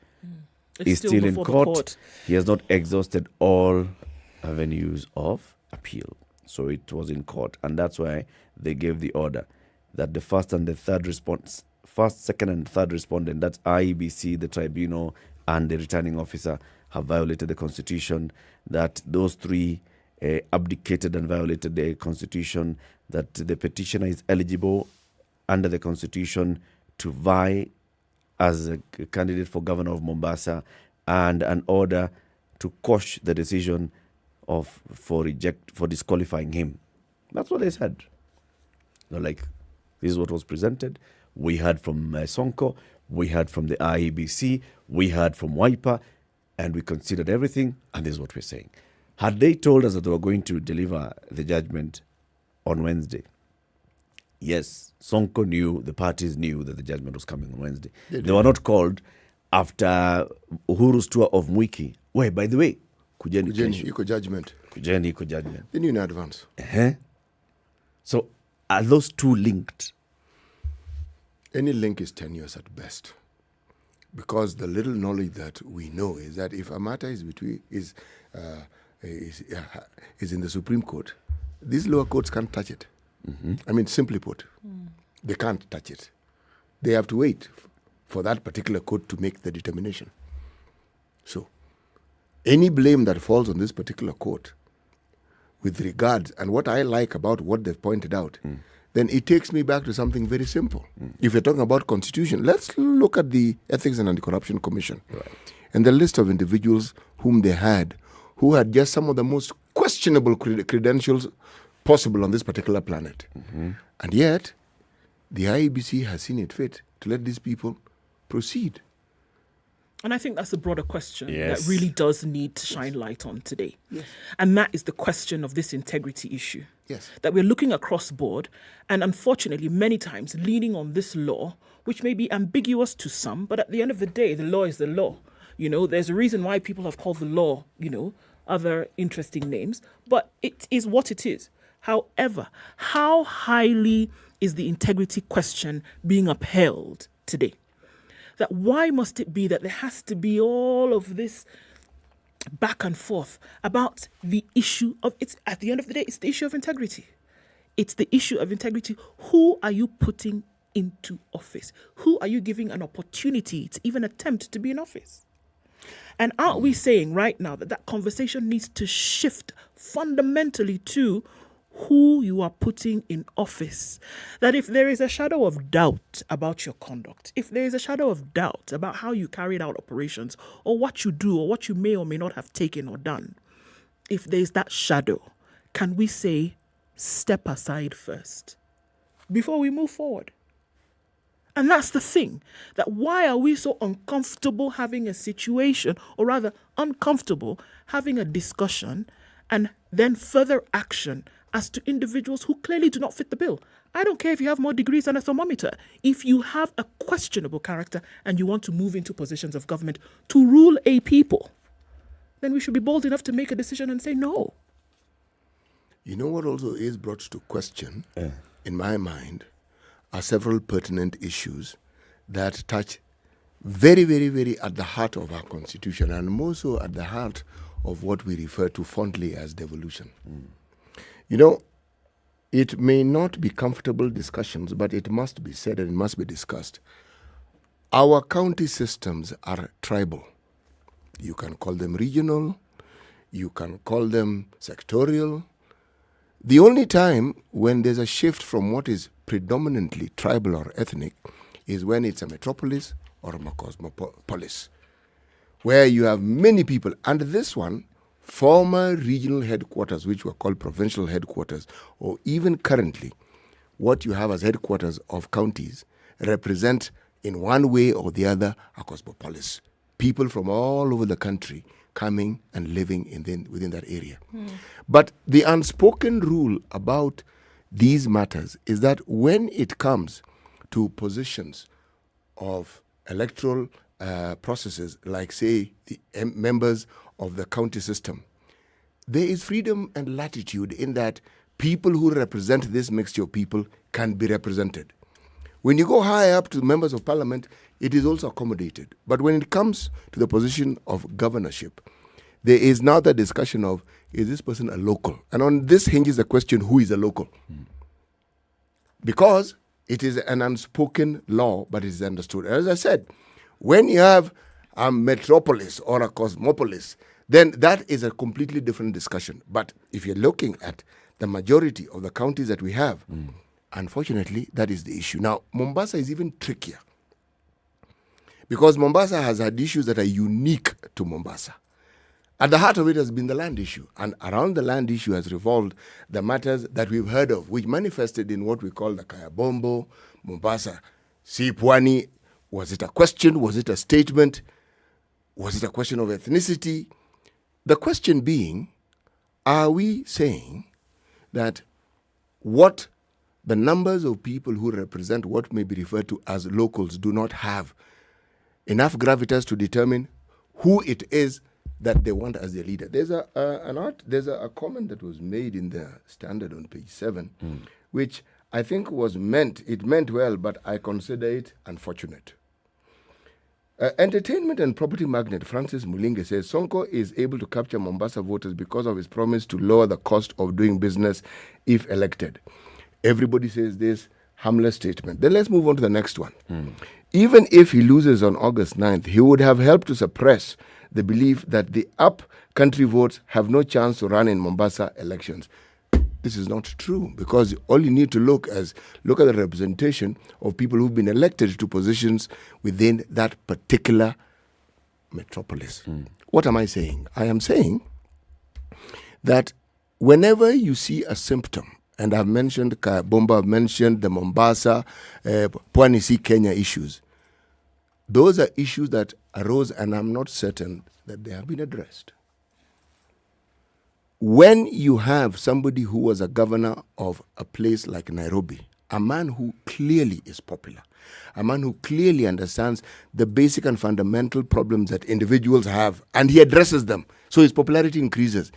is still in court. He has not exhausted all avenues of appeal. So it was in court. And that's why they gave the order that the first, second, and third respondent, that's IEBC, the tribunal, and the returning officer, have violated the Constitution, that those three abdicated and violated the Constitution, that the petitioner is eligible under the Constitution to vie as a candidate for governor of Mombasa, and an order to quash the decision for disqualifying him. That's what they said. They're like, this is what was presented. We heard from Sonko, we heard from the IEBC, we heard from Wiper, and we considered everything, and this is what we're saying. Had they told us that they were going to deliver the judgment on Wednesday, yes, Sonko knew, the parties knew that the judgment was coming on Wednesday. They were not called after Uhuru's tour of Mwiki. Wait, by the way, Kujeni iko judgment. Kujeni iko judgment. They knew in advance. So are those two linked? Any link is tenuous at best. Because the little knowledge that we know is that if a matter is in the Supreme Court, these lower courts can't touch it. I mean, simply put, they can't touch it. They have to wait for that particular court to make the determination. So, any blame that falls on this particular court with regards, and what I like about what they've pointed out, then it takes me back to something very simple. If you're talking about Constitution, let's look at the Ethics and Anti-Corruption Commission and the list of individuals whom they had, who had just some of the most questionable credentials possible on this particular planet. And yet, the IEBC has seen it fit to let these people proceed. And I think that's a broader question Yes. that really does need to shine light on today. Yes. And that is the question of this integrity issue. Yes. That we're looking across board and unfortunately many times leaning on this law, which may be ambiguous to some, but at the end of the day, the law is the law. You know, there's a reason why people have called the law, other interesting names, but it is what it is. However, how highly is the integrity question being upheld today? That why must it be that there has to be all of this back and forth about the issue of, it's at the end of the day, it's the issue of integrity. It's the issue of integrity. Who are you putting into office? Who are you giving an opportunity to even attempt to be in office? And aren't we saying right now that conversation needs to shift fundamentally to who you are putting in office? That if there is a shadow of doubt about your conduct, if there is a shadow of doubt about how you carried out operations or what you do or what you may or may not have taken or done, if there is that shadow, can we say, step aside first before we move forward? And that's the thing, that why are we so uncomfortable having a situation, or rather uncomfortable having a discussion and then further action as to individuals who clearly do not fit the bill? I don't care if you have more degrees than a thermometer. If you have a questionable character and you want to move into positions of government to rule a people, then we should be bold enough to make a decision and say no. You know what also is brought to question, in my mind, are several pertinent issues that touch very, very, very at the heart of our constitution, and more so at the heart of what we refer to fondly as devolution. You know, it may not be comfortable discussions, but it must be said and it must be discussed. Our county systems are tribal. You can call them regional, you can call them sectorial. The only time when there's a shift from what is predominantly tribal or ethnic is when it's a metropolis or a cosmopolis, where you have many people. And this one, former regional headquarters, which were called provincial headquarters, or even currently what you have as headquarters of counties, represent in one way or the other a cosmopolis. People from all over the country coming and living within that area. But the unspoken rule about these matters is that when it comes to positions of electoral processes, like, say, the members of the county system, there is freedom and latitude in that people who represent this mixture of people can be represented. When you go high up to members of parliament, it is also accommodated. But when it comes to the position of governorship, there is now the discussion of, is this person a local? And on this hinges the question, who is a local? Because it is an unspoken law, but it is understood. As I said, when you have a metropolis or a cosmopolis, then that is a completely different discussion. But if you're looking at the majority of the counties that we have, unfortunately, that is the issue. Now, Mombasa is even trickier, because Mombasa has had issues that are unique to Mombasa. At the heart of it has been the land issue, and around the land issue has revolved the matters that we've heard of, which manifested in what we call the Kaya Bombo, Mombasa, Si Pwani. Was it a question? Was it a statement? Was it a question of ethnicity? The question being, are we saying that what the numbers of people who represent what may be referred to as locals do not have enough gravitas to determine who it is that they want as their leader? There's a comment that was made in the Standard on page 7, which I think it meant well, but I consider it unfortunate. Entertainment and property magnate Francis Mulinge says Sonko is able to capture Mombasa voters because of his promise to lower the cost of doing business if elected. Everybody says this harmless statement. Then let's move on to the next one. Even if he loses on August 9th, he would have helped to suppress the belief that the up-country votes have no chance to run in Mombasa elections. This is not true, because all you need to look at the representation of people who've been elected to positions within that particular metropolis. What am I saying? I am saying that whenever you see a symptom, and I've mentioned Kaya Bomba, I've mentioned the Mombasa, Pwani Si Kenya issues, those are issues that arose, and I'm not certain that they have been addressed. When you have somebody who was a governor of a place like Nairobi, a man who clearly is popular, a man who clearly understands the basic and fundamental problems that individuals have, and he addresses them, so his popularity increases.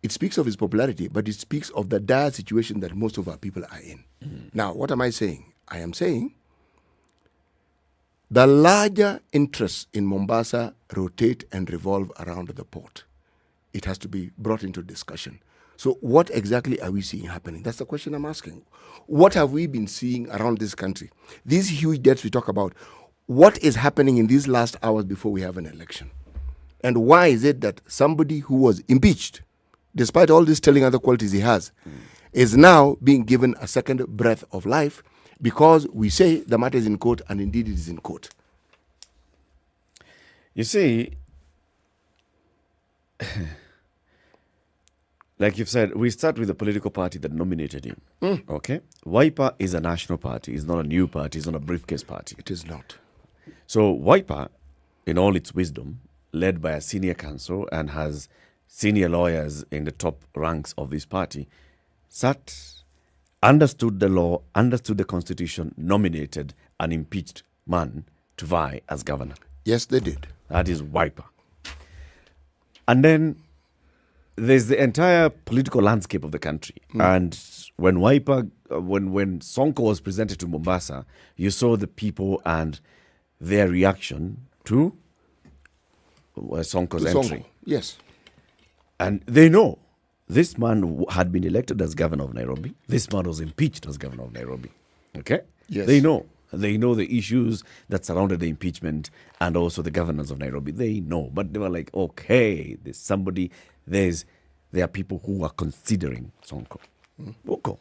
It speaks of his popularity, but it speaks of the dire situation that most of our people are in. Now, what am I saying? I am saying the larger interests in Mombasa rotate and revolve around the port. It has to be brought into discussion. So what exactly are we seeing happening? That's the question I'm asking. What have we been seeing around this country? These huge debts we talk about, what is happening in these last hours before we have an election? And why is it that somebody who was impeached, despite all these telling other qualities he has, is now being given a second breath of life because we say the matter is in court, and indeed it is in court? You see, like you've said, we start with the political party that nominated him. Okay? Wiper is a national party. It's not a new party. It's not a briefcase party. It is not. So Wiper, in all its wisdom, led by a senior counsel and has senior lawyers in the top ranks of this party, understood the law, understood the constitution, nominated an impeached man to vie as governor. Yes, they did. That is Wiper. And then there's the entire political landscape of the country. And when Wiper, when Sonko was presented to Mombasa, you saw the people and their reaction to Sonko's entry. Yes. And they know this man had been elected as governor of Nairobi. This man was impeached as governor of Nairobi. Okay? Yes. They know. They know the issues that surrounded the impeachment and also the governance of Nairobi. They know. But they were like, okay, there are people who are considering Sonko. Okoh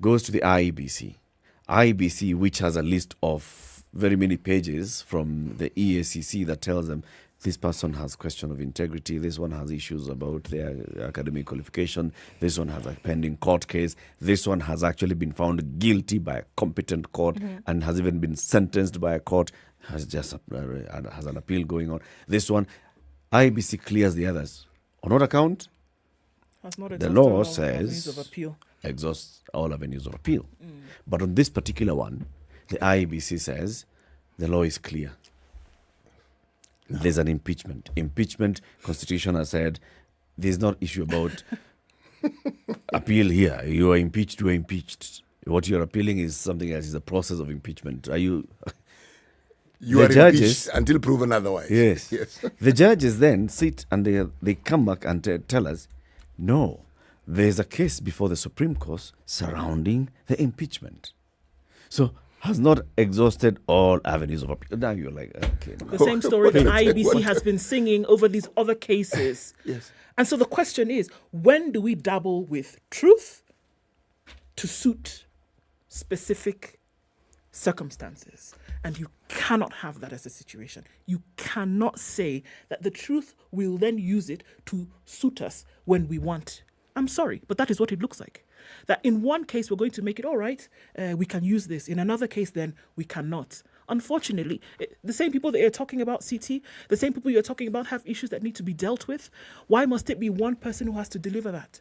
goes to the IEBC, which has a list of very many pages from the EACC that tells them this person has question of integrity, this one has issues about their academic qualification, this one has a pending court case, this one has actually been found guilty by a competent court and has even been sentenced by a court, has an appeal going on. This one, IEBC clears the others. On what account? The law says exhaust all avenues of appeal. But on this particular one, the IEBC says the law is clear. There's an impeachment. Impeachment, Constitution has said, there's not issue about appeal here. You are impeached, you are impeached. What you're appealing is something else, is a process of impeachment. Are you... You are impeached until proven otherwise. Yes. The judges then sit and they come back and tell us, no, there's a case before the Supreme Court surrounding the impeachment. So, has not exhausted all avenues of appeal. Now you're like, okay. The same story that IEBC has been singing over these other cases. Yes. And so the question is, when do we dabble with truth to suit specific circumstances? And you cannot have that as a situation. You cannot say that the truth will then use it to suit us when we want. I'm sorry, but that is what it looks like. That in one case, we're going to make it all right. We can use this. In another case, then we cannot. Unfortunately, the same people that you're talking about, CT, the same people you're talking about have issues that need to be dealt with. Why must it be one person who has to deliver that?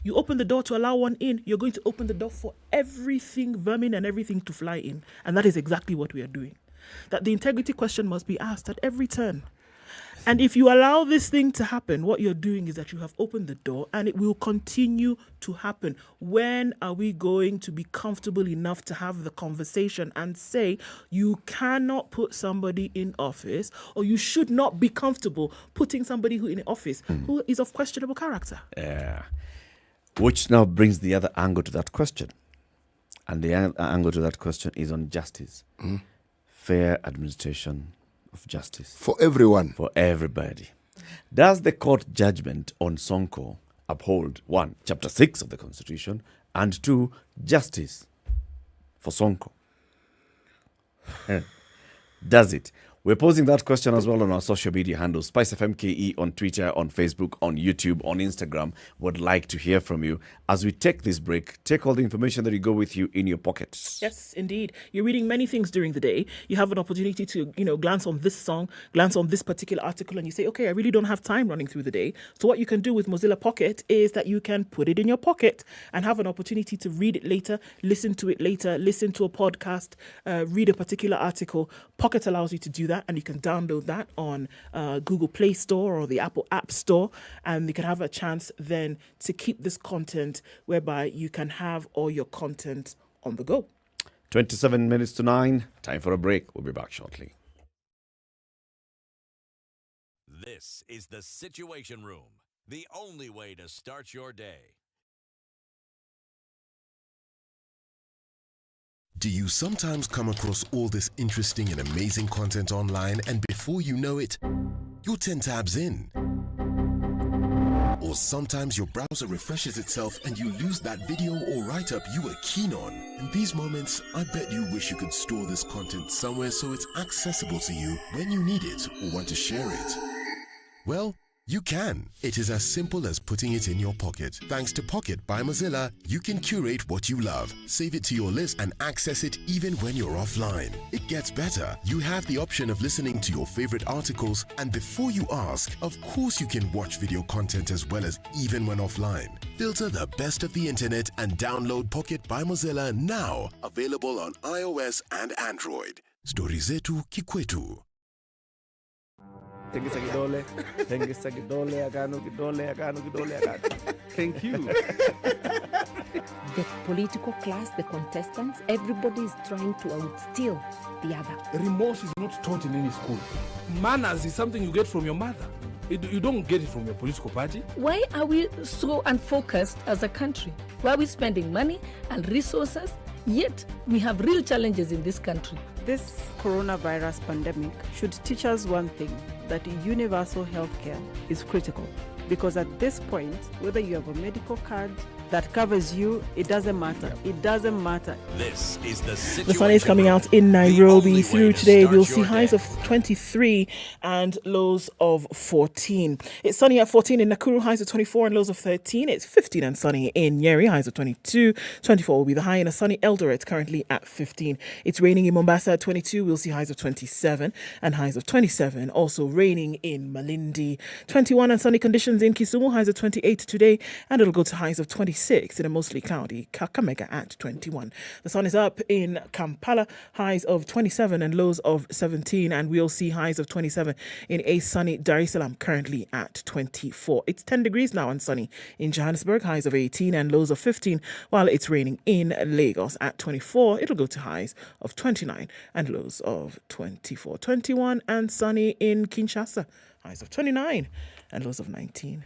You open the door to allow one in, you're going to open the door for everything, vermin and everything to fly in. And that is exactly what we are doing. That the integrity question must be asked at every turn. And if you allow this thing to happen, what you're doing is that you have opened the door and it will continue to happen. When are we going to be comfortable enough to have the conversation and say you cannot put somebody in office, or you should not be comfortable putting somebody who in office who is of questionable character? Yeah. Which now brings the other angle to that question. And the angle to that question is on justice. Fair administration of justice. For everyone. For everybody. Does the court judgment on Sonko uphold, 1, Chapter 6 of the Constitution, and 2, justice for Sonko? Does it? We're posing that question as well on our social media handles, SpiceFM KE on Twitter, on Facebook, on YouTube, on Instagram. Would like to hear from you. As we take this break, take all the information that you go with you in your pockets. Yes, indeed. You're reading many things during the day. You have an opportunity to, glance on this song, glance on this particular article, and you say, okay, I really don't have time running through the day. So what you can do with Mozilla Pocket is that you can put it in your pocket and have an opportunity to read it later, listen to it later, listen to a podcast, read a particular article. Pocket allows you to do that, and you can download that on Google Play Store or the Apple App Store, and you can have a chance then to keep this content whereby you can have all your content on the go. 27 minutes to 9. Time for a break. We'll be back shortly. This is the Situation Room, the only way to start your day. Do you sometimes come across all this interesting and amazing content online, and before you know it, you're 10 tabs in? Or sometimes your browser refreshes itself and you lose that video or write-up you were keen on. In these moments, I bet you wish you could store this content somewhere so it's accessible to you when you need it or want to share it. Well, You can. It is as simple as putting it in your pocket. Thanks to Pocket by Mozilla, you can curate what you love, save it to your list, and access it even when you're offline. It gets better. You have the option of listening to your favorite articles, and before you ask, of course you can watch video content as well as even when offline. Filter the best of the internet and download Pocket by Mozilla now. Available on iOS and Android. Stori zetu kikwetu. Thank you. The political class, the contestants, everybody is trying to outsteal the other. Remorse is not taught in any school. Manners is something you get from your mother. You don't get it from your political party. Why are we so unfocused as a country? Why are we spending money and resources, yet we have real challenges in this country? This coronavirus pandemic should teach us one thing, that universal healthcare is critical. Because at this point, whether you have a medical card that covers you, it doesn't matter. It doesn't matter. This is the situation. The sun is coming out in Nairobi. Through today, we'll see highs of 23 and lows of 14. It's sunny at 14 in Nakuru, highs of 24 and lows of 13. It's 15 and sunny in Nyeri, highs of 22. 24 will be the high in a sunny Eldoret, currently at 15. It's raining in Mombasa at 22. We'll see highs of 27 and highs of 27. Also raining in Malindi. 21 and sunny conditions in Kisumu, highs of 28 today, and it'll go to highs of 26 in a mostly cloudy Kakamega at 21. The sun is up in Kampala, highs of 27 and lows of 17, and we'll see highs of 27 in a sunny Dar es Salaam, currently at 24. It's 10 degrees now and sunny in Johannesburg, highs of 18 and lows of 15, while it's raining in Lagos at 24. It'll go to highs of 29 and lows of 24. 21 and sunny in Kinshasa, highs of 29 and lows of 19.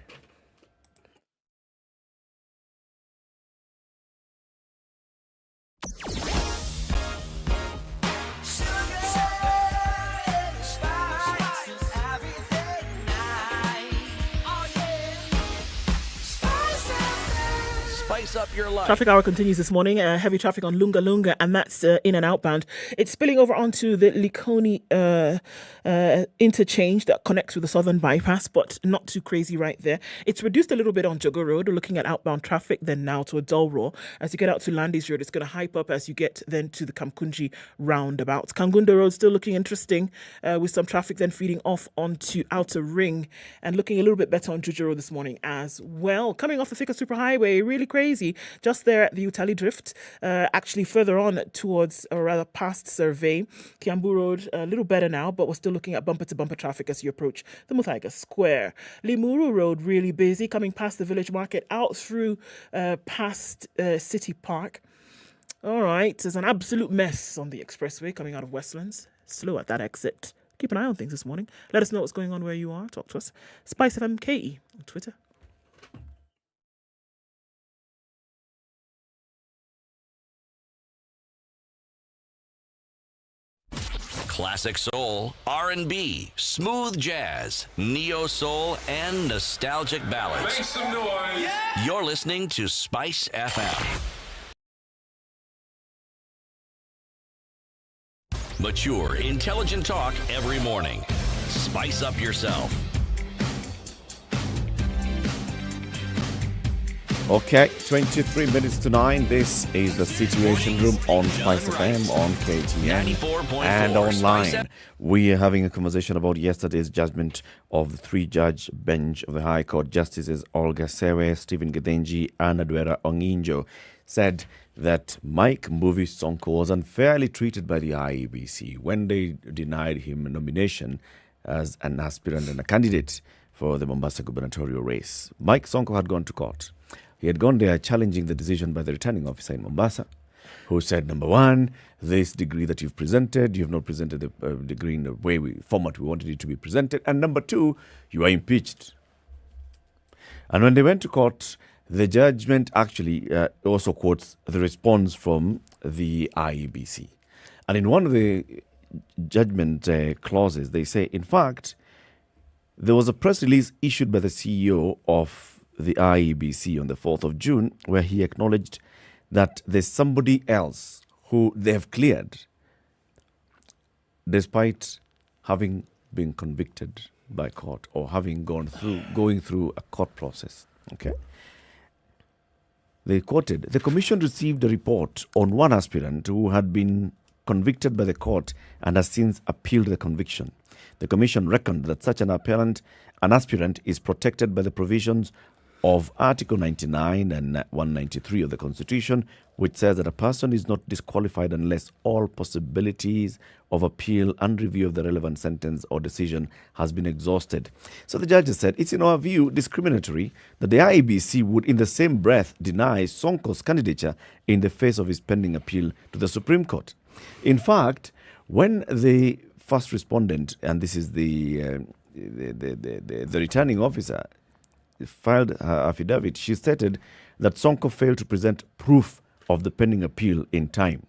Spice up your life. Traffic hour continues this morning. Heavy traffic on Lunga Lunga, and that's in and outbound. It's spilling over onto the Likoni interchange that connects with the southern bypass, but not too crazy right there. It's reduced a little bit on Jogo Road. We're looking at outbound traffic then now to a dull roar. As you get out to Landis Road, it's going to hype up as you get then to the Kamkunji roundabout. Kangunda Road still looking interesting with some traffic then feeding off onto Outer Ring and looking a little bit better on Juja Road this morning as well. Coming off the Thika Superhighway, really crazy. Just there at the Utali Drift, actually further on towards, or rather past Survey. Kiambu Road, a little better now, but we're still looking at bumper-to-bumper traffic as you approach the Muthaiga Square. Limuru Road, really busy, coming past the Village Market, out through past City Park. All right, there's an absolute mess on the expressway coming out of Westlands. Slow at that exit. Keep an eye on things this morning. Let us know what's going on where you are. Talk to us. SpiceFM KE on Twitter. Classic soul, R&B, smooth jazz, neo soul, and nostalgic ballads. Make some noise. Yeah. You're listening to Spice FM. Mature, intelligent talk every morning. Spice up yourself. Okay, 23 minutes to 9. This is the Situation Room on SpiceFM, on KTN, and online. We are having a conversation about yesterday's judgment of the three-judge bench of the High Court. Justices Olga Sewe, Stephen Gedenji, and Adwera Onginjo said that Mike Mbuvi Sonko was unfairly treated by the IEBC when they denied him a nomination as an aspirant and a candidate for the Mombasa gubernatorial race. Mike Sonko had gone to court. He had gone there challenging the decision by the returning officer in Mombasa, who said, number one, this degree that you've presented, you've not presented the degree in the format we wanted it to be presented. And number two, you are impeached. And when they went to court, the judgment actually also quotes the response from the IEBC. And in one of the judgment clauses, they say, in fact, there was a press release issued by the CEO of the IEBC on the 4th of June, where he acknowledged that there's somebody else who they have cleared despite having been convicted by court or having going through a court process. Okay. They quoted, the commission received a report on one aspirant who had been convicted by the court and has since appealed the conviction. The commission reckoned that such an aspirant is protected by the provisions of Article 99 and 193 of the Constitution, which says that a person is not disqualified unless all possibilities of appeal and review of the relevant sentence or decision has been exhausted. So the judges said it's in our view discriminatory that the IEBC would in the same breath deny Sonko's candidature in the face of his pending appeal to the Supreme Court. In fact, when the first respondent, and this is the returning officer, filed her affidavit, she stated that Sonko failed to present proof of the pending appeal in time,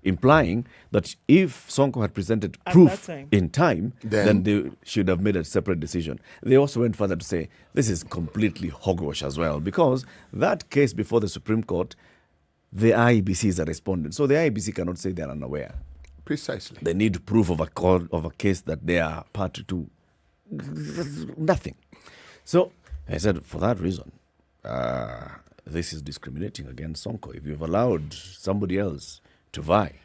implying that if Sonko had presented proof in time, then they should have made a separate decision. They also went further to say this is completely hogwash as well, because that case before the Supreme Court, the IEBC is a respondent, so the IEBC cannot say they are unaware. Precisely. They need proof of a case that they are party to. Nothing. So I said, for that reason, this is discriminating against Sonko. If you've allowed somebody else to vie,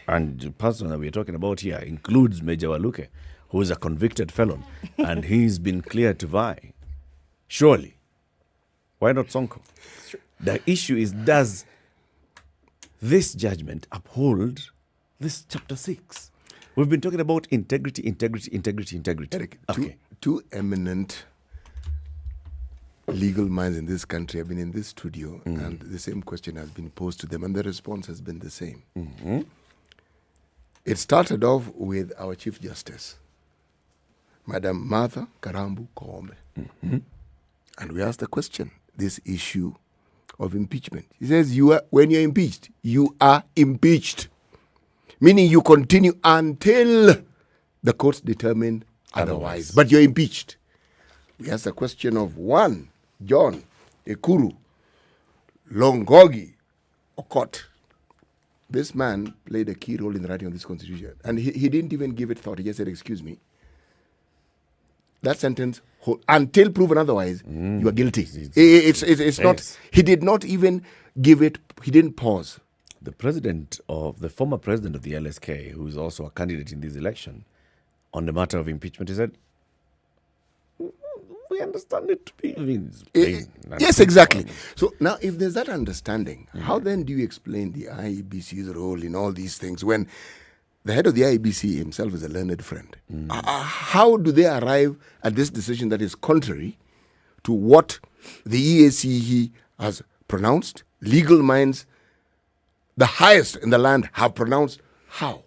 and the person that we're talking about here includes Major Waluke, who is a convicted felon, and he's been cleared to vie, surely, why not Sonko? The issue is, does this judgment uphold this chapter 6? We've been talking about integrity. Eric, two eminent legal minds in this country have been in this studio, and the same question has been posed to them, and the response has been the same. It started off with our Chief Justice, Madam Martha Karambu Koome. And we asked the question, this issue of impeachment. He says, when you're impeached, you are impeached. Meaning you continue until the courts determine otherwise. But you're impeached. We asked the question of one, John Ekuru Longogi Okot. This man played a key role in the writing of this constitution. And he didn't even give it thought. He just said, excuse me, that sentence, until proven otherwise, you are guilty. It's not, he did not even give it, he didn't pause. The former president of the LSK, who is also a candidate in this election, on the matter of impeachment, he said, we understand it to be. Yes, exactly. So now, if there's that understanding, how then do you explain the IEBC's role in all these things when the head of the IEBC himself is a learned friend? How do they arrive at this decision that is contrary to what the EACE has pronounced? Legal minds, the highest in the land, have pronounced. How?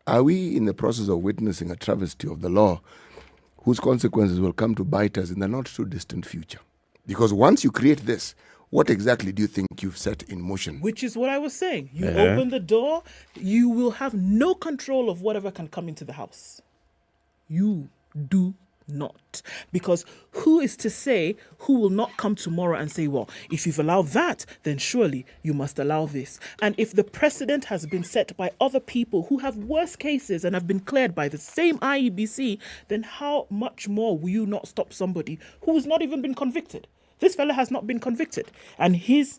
Are we in the process of witnessing a travesty of the law whose consequences will come to bite us in the not too distant future? Because once you create this, what exactly do you think you've set in motion? Which is what I was saying. You open the door, you will have no control of whatever can come into the house. You do not. Because who is to say who will not come tomorrow and say, well, if you've allowed that, then surely you must allow this. And if the precedent has been set by other people who have worse cases and have been cleared by the same IEBC, then how much more will you not stop somebody who has not even been convicted? This fella has not been convicted, and his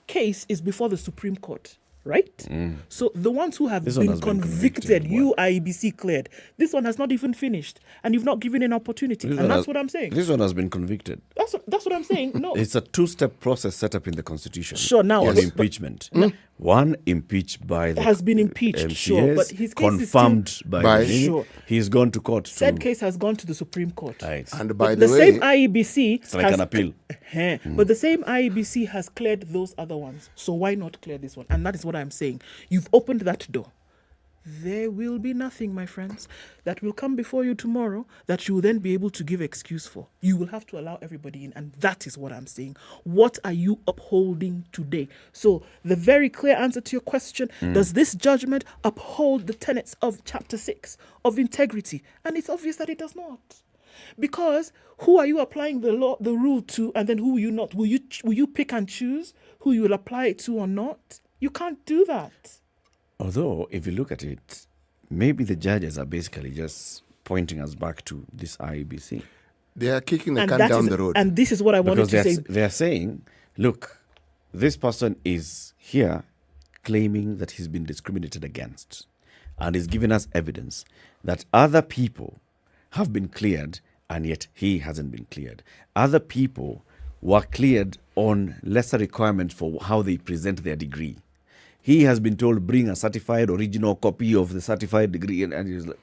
case is before the Supreme Court. Right? So the ones who have been convicted, you IEBC cleared. This one has not even finished, and you've not given an opportunity. And that's what I'm saying. This one has been convicted. That's what I'm saying. No, it's a two-step process set up in the Constitution. Sure. Now, impeachment. One impeached by the has been impeached. MCAs, sure, but his case confirmed is by sure. He's gone to court. Said case has gone to the Supreme Court. Right. And by the way, same IEBC it's like an appeal. But the same IEBC has cleared those other ones. So why not clear this one? And that is what I'm saying. You've opened that door. There will be nothing, my friends, that will come before you tomorrow that you will then be able to give excuse for. You will have to allow everybody in, and that is what I'm saying. What are you upholding today? So the very clear answer to your question, does this judgment uphold the tenets of Chapter 6 of integrity? And it's obvious that it does not. Because who are you applying the law, the rule to, and then who will you not? Will you pick and choose who you will apply it to or not? You can't do that. Although, if you look at it, maybe the judges are basically just pointing us back to this IEBC. They are kicking the can down the road. And this is what I wanted to say. They are saying, look, this person is here claiming that he's been discriminated against and is giving us evidence that other people have been cleared and yet he hasn't been cleared. Other people were cleared on lesser requirements for how they present their degree. He has been told, bring a certified original copy of the certified degree, and he's like,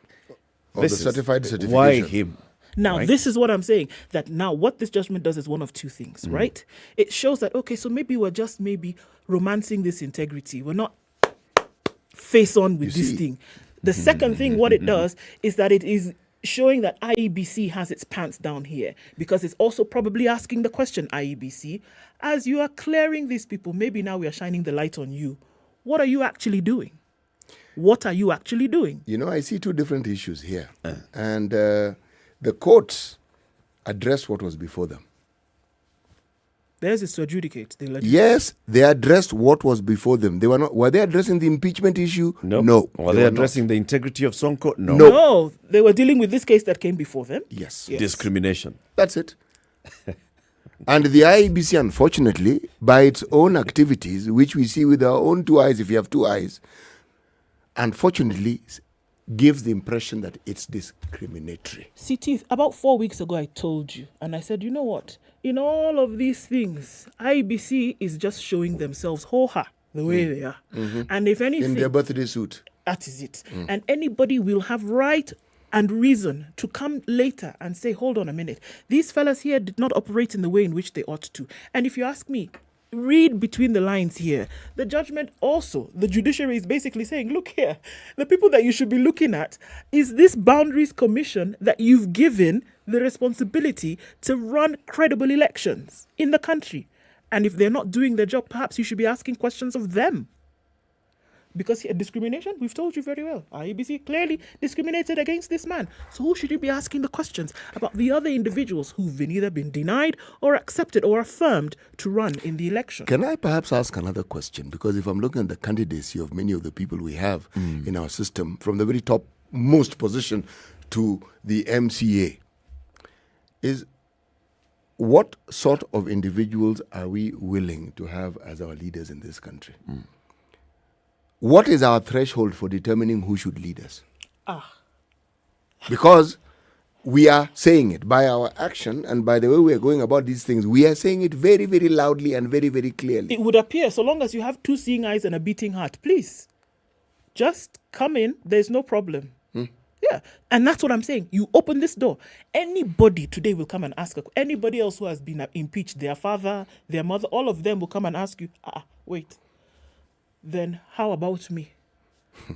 the certified certification. Why him? Now, right? This is what I'm saying, that now what this judgment does is one of two things, right? It shows that, okay, so maybe we're just romancing this integrity. We're not face on with this thing. The second thing, what it does is that it is showing that IEBC has its pants down here, because it's also probably asking the question, IEBC, as you are clearing these people, maybe now we are shining the light on you. What are you actually doing? What are you actually doing? You know, I see two different issues here. And the courts addressed what was before them. Theirs is to adjudicate. Yes, they addressed what was before them. They were not. Were they addressing the impeachment issue? No. Were they addressing the integrity of Sonko? No. They were dealing with this case that came before them. Yes. Discrimination. That's it. And the IEBC, unfortunately, by its own activities, which we see with our own two eyes, if you have two eyes, unfortunately, gives the impression that it's discriminatory. See, Teeth, about 4 weeks ago, I told you, and I said, you know what? In all of these things, IEBC is just showing themselves the way they are. And if anything... in their birthday suit. That is it. And anybody will have right and reason to come later and say, hold on a minute, these fellas here did not operate in the way in which they ought to. And if you ask me, read between the lines here. The judgment also, the judiciary is basically saying, look here, the people that you should be looking at is this Boundaries Commission that you've given the responsibility to run credible elections in the country. And if they're not doing their job, perhaps you should be asking questions of them. Because discrimination, we've told you very well. IEBC clearly discriminated against this man. So who should you be asking the questions about the other individuals who've either been denied or accepted or affirmed to run in the election? Can I perhaps ask another question? Because if I'm looking at the candidacy of many of the people we have in our system, from the very top most position to the MCA, is what sort of individuals are we willing to have as our leaders in this country? What is our threshold for determining who should lead us? Because we are saying it by our action and by the way we are going about these things, we are saying it very, very loudly and very, very clearly. It would appear, so long as you have two seeing eyes and a beating heart, please, just come in, there's no problem. Yeah, and that's what I'm saying. You open this door. Anybody today will come and ask, anybody else who has been impeached, their father, their mother, all of them will come and ask you, wait, then how about me?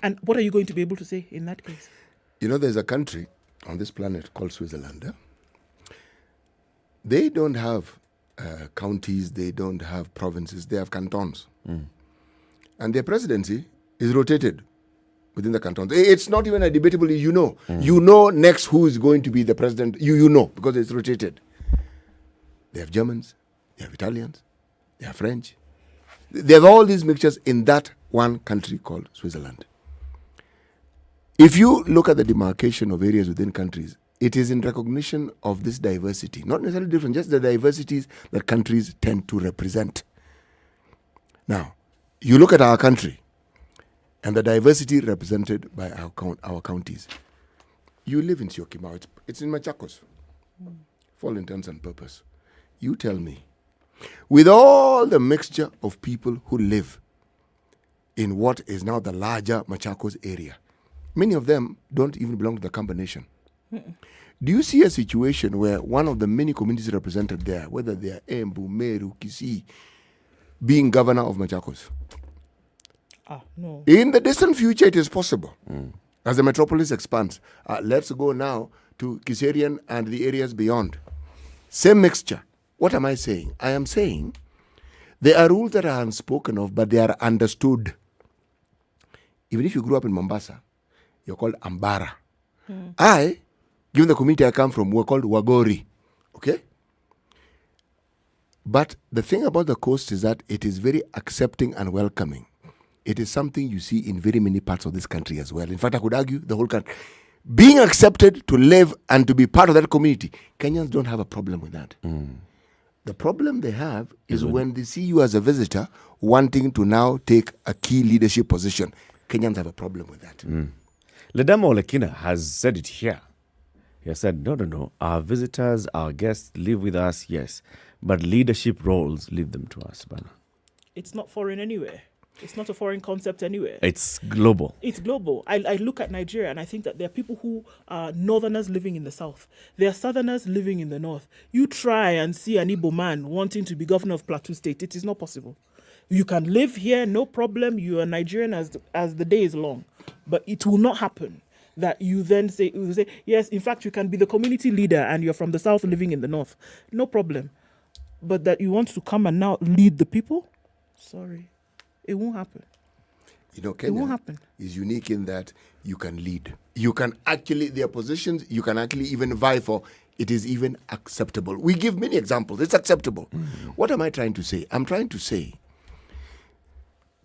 And what are you going to be able to say in that case? You know, there's a country on this planet called Switzerland. They don't have counties, they don't have provinces, they have cantons. And their presidency is rotated within the cantons. It's not even a debatable, you know. You know next who is going to be the president, you know, because it's rotated. They have Germans, they have Italians, they have French. They have all these mixtures in that one country called Switzerland. If you look at the demarcation of areas within countries, it is in recognition of this diversity, not necessarily different, just the diversities that countries tend to represent. Now, you look at our country and the diversity represented by our counties. You live in Syokimau, it's in Machakos, for all intents and purpose. You tell me, with all the mixture of people who live in what is now the larger Machakos area, many of them don't even belong to the Kamba Nation. Do you see a situation where one of the many communities represented there, whether they are Embu, Meru, Kisii, being governor of Machakos? No. In the distant future, it is possible. As the metropolis expands, let's go now to Kiserian and the areas beyond. Same mixture. What am I saying? I am saying there are rules that are unspoken of, but they are understood. Even if you grew up in Mombasa, you're called Ambara. Given the community I come from, we're called Wagori. Okay? But the thing about the coast is that it is very accepting and welcoming. it is something you see in very many parts of this country as well. In fact, I could argue the whole country. Being accepted to live and to be part of that community, Kenyans don't have a problem with that. The problem they have is when they see you as a visitor wanting to now take a key leadership position. Kenyans have a problem with that. Ledama Olekina has said it here. He has said, no, our visitors, our guests live with us, yes, but leadership roles, leave them to us, Bana. It's not foreign anywhere. It's not a foreign concept anywhere. It's global. It's global. I look at Nigeria and I think that there are people who are northerners living in the south. There are southerners living in the north. You try and see an Igbo man wanting to be governor of Plateau State. It is not possible. You can live here, no problem. You are Nigerian as the day is long. But it will not happen that you then say, yes, in fact, you can be the community leader and you're from the south living in the north. No problem. But that you want to come and now lead the people? Sorry. It won't happen. You know, Kenya is unique in that you can lead. You can actually, their positions, you can actually even vie for. It is even acceptable. We give many examples. It's acceptable. What am I trying to say? I'm trying to say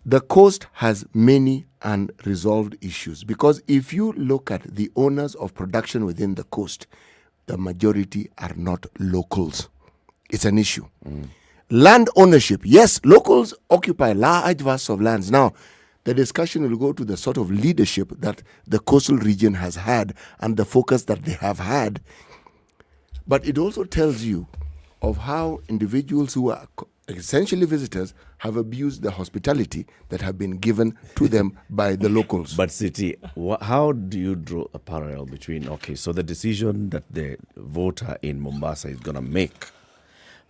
the coast has many unresolved issues, because if you look at the owners of production within the coast, the majority are not locals. It's an issue. Land ownership. Yes, locals occupy large vast of lands. Now, the discussion will go to the sort of leadership that the coastal region has had and the focus that they have had. But it also tells you of how individuals who are essentially visitors have abused the hospitality that have been given to them by the locals. But City, how do you draw a parallel between, so the decision that the voter in Mombasa is going to make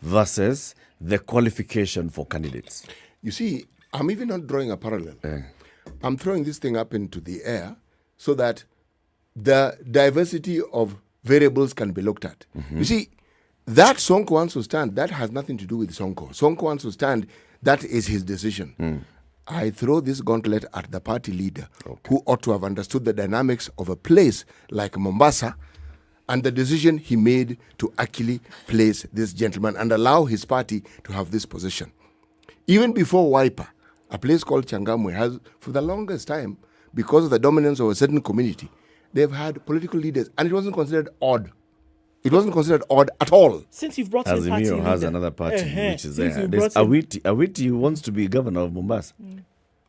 versus the qualification for candidates? You see, I'm even not drawing a parallel. I'm throwing this thing up into the air so that the diversity of variables can be looked at. You see, that Sonko wants to stand, that has nothing to do with Sonko. Sonko wants to stand, that is his decision. I throw this gauntlet at the party leader who ought to have understood the dynamics of a place like Mombasa and the decision he made to actually place this gentleman and allow his party to have this position. Even before Wiper, a place called Changamwe has, for the longest time, because of the dominance of a certain community, they've had political leaders, and it wasn't considered odd. It wasn't considered odd at all. Since you've brought in party leader. has another party which is there. There's Awiti who wants to be governor of Mombasa.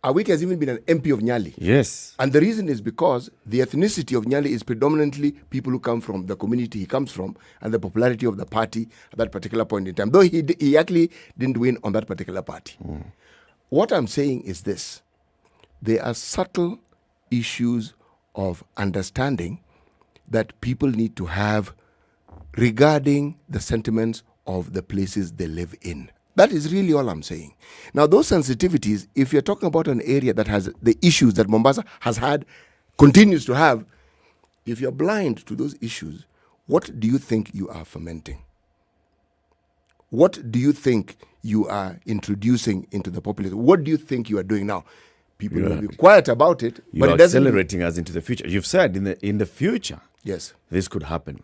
Awiti has even been an MP of Nyali. Yes. And the reason is because the ethnicity of Nyali is predominantly people who come from the community he comes from and the popularity of the party at that particular point in time. Though he actually didn't win on that particular party. What I'm saying is this. There are subtle issues of understanding that people need to have regarding the sentiments of the places they live in. That is really all I'm saying. Now, those sensitivities, if you're talking about an area that has the issues that Mombasa has had, continues to have, if you're blind to those issues, what do you think you are fermenting? What do you think you are introducing into the population? What do you think you are doing now? People will be quiet about it, but it doesn't. Accelerating us into the future. You've said in the future, yes, this could happen.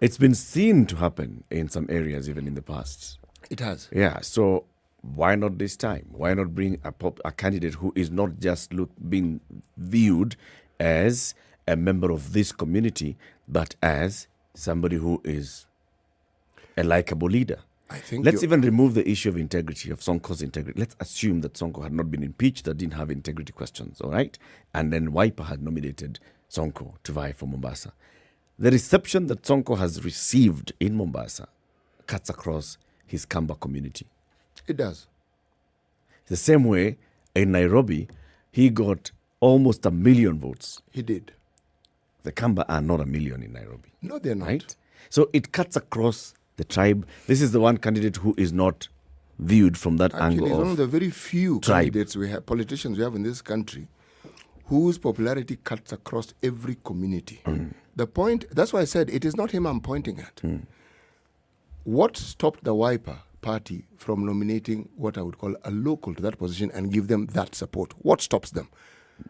It's been seen to happen in some areas, even in the past. It has. Yeah, so why not this time? Why not bring a candidate who is not just being viewed as a member of this community, but as somebody who is a likable leader? I think Let's even remove the issue of integrity, of Sonko's integrity. Let's assume that Sonko had not been impeached, that didn't have integrity questions, all right? And then Wiper had nominated Sonko to vie for Mombasa. The reception that Sonko has received in Mombasa cuts across his Kamba community. It does. The same way in Nairobi, he got almost 1 million votes. He did. The Kamba are not 1 million in Nairobi. No, they're not. Right? So it cuts across the tribe. This is the one candidate who is not viewed from that angle. He's one of the very few candidates we have, politicians we have in this country, whose popularity cuts across every community. The point, that's why I said it is not him I'm pointing at. What stopped the Wiper party from nominating what I would call a local to that position and give them that support? What stops them?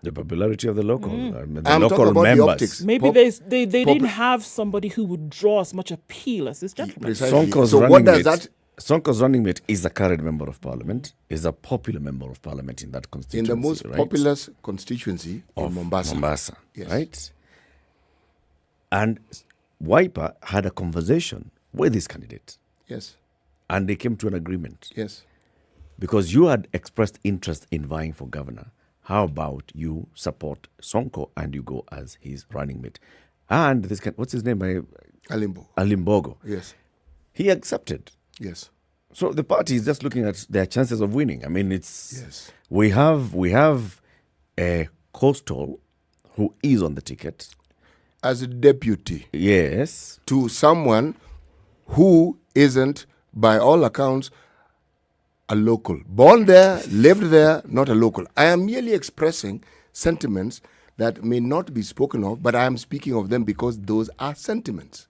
The popularity of the local, I'm local talking about members. the optics. Maybe they didn't have somebody who would draw as much appeal as this gentleman. Precisely. So what does that Sonko's running mate is a current member of parliament, is a popular member of parliament in that constituency. In the most populous constituency of Mombasa. Yes. Right? And Wiper had a conversation with this candidate. Yes. And they came to an agreement. Yes. Because you had expressed interest in vying for governor. How about you support Sonko and you go as his running mate? And this what's his name? Alimbogo. Yes. He accepted. Yes. So the party is just looking at their chances of winning. I mean, it's yes. We have a Coastal who is on the ticket as a deputy. Yes. To someone who isn't, by all accounts, a local. Born there, lived there, not a local. I am merely expressing sentiments that may not be spoken of, but I am speaking of them because those are sentiments.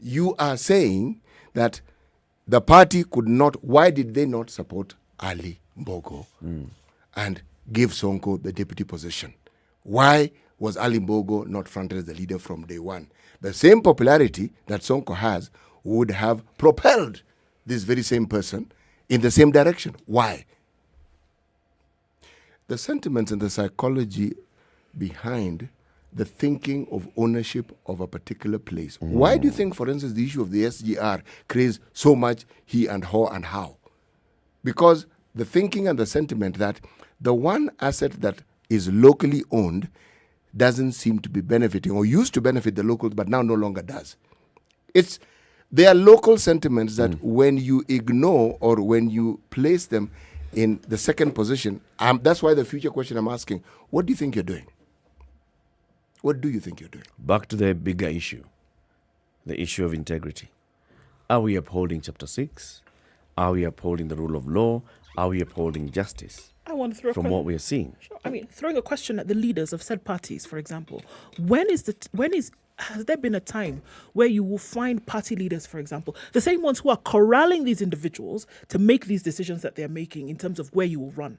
You are saying that the party could not, why did they not support Ali Mbogo and give Sonko the deputy position? Why was Ali Mbogo not fronted as the leader from day one? The same popularity that Sonko has would have propelled this very same person in the same direction. Why? The sentiments and the psychology behind the thinking of ownership of a particular place. Why do you think, for instance, the issue of the SGR creates so much he and haw and how? Because the thinking and the sentiment that the one asset that is locally owned doesn't seem to be benefiting or used to benefit the locals, but now no longer does. They are local sentiments that when you ignore or when you place them in the second position, that's why the future question I'm asking, what do you think you're doing? What do you think you're doing? Back to the bigger issue, the issue of integrity. Are we upholding Chapter 6? Are we upholding the rule of law? Are we upholding justice? I want to throw from what we are seeing. Sure. I mean, throwing a question at the leaders of said parties, for example. Has there been a time where you will find party leaders, for example, the same ones who are corralling these individuals to make these decisions that they're making in terms of where you will run?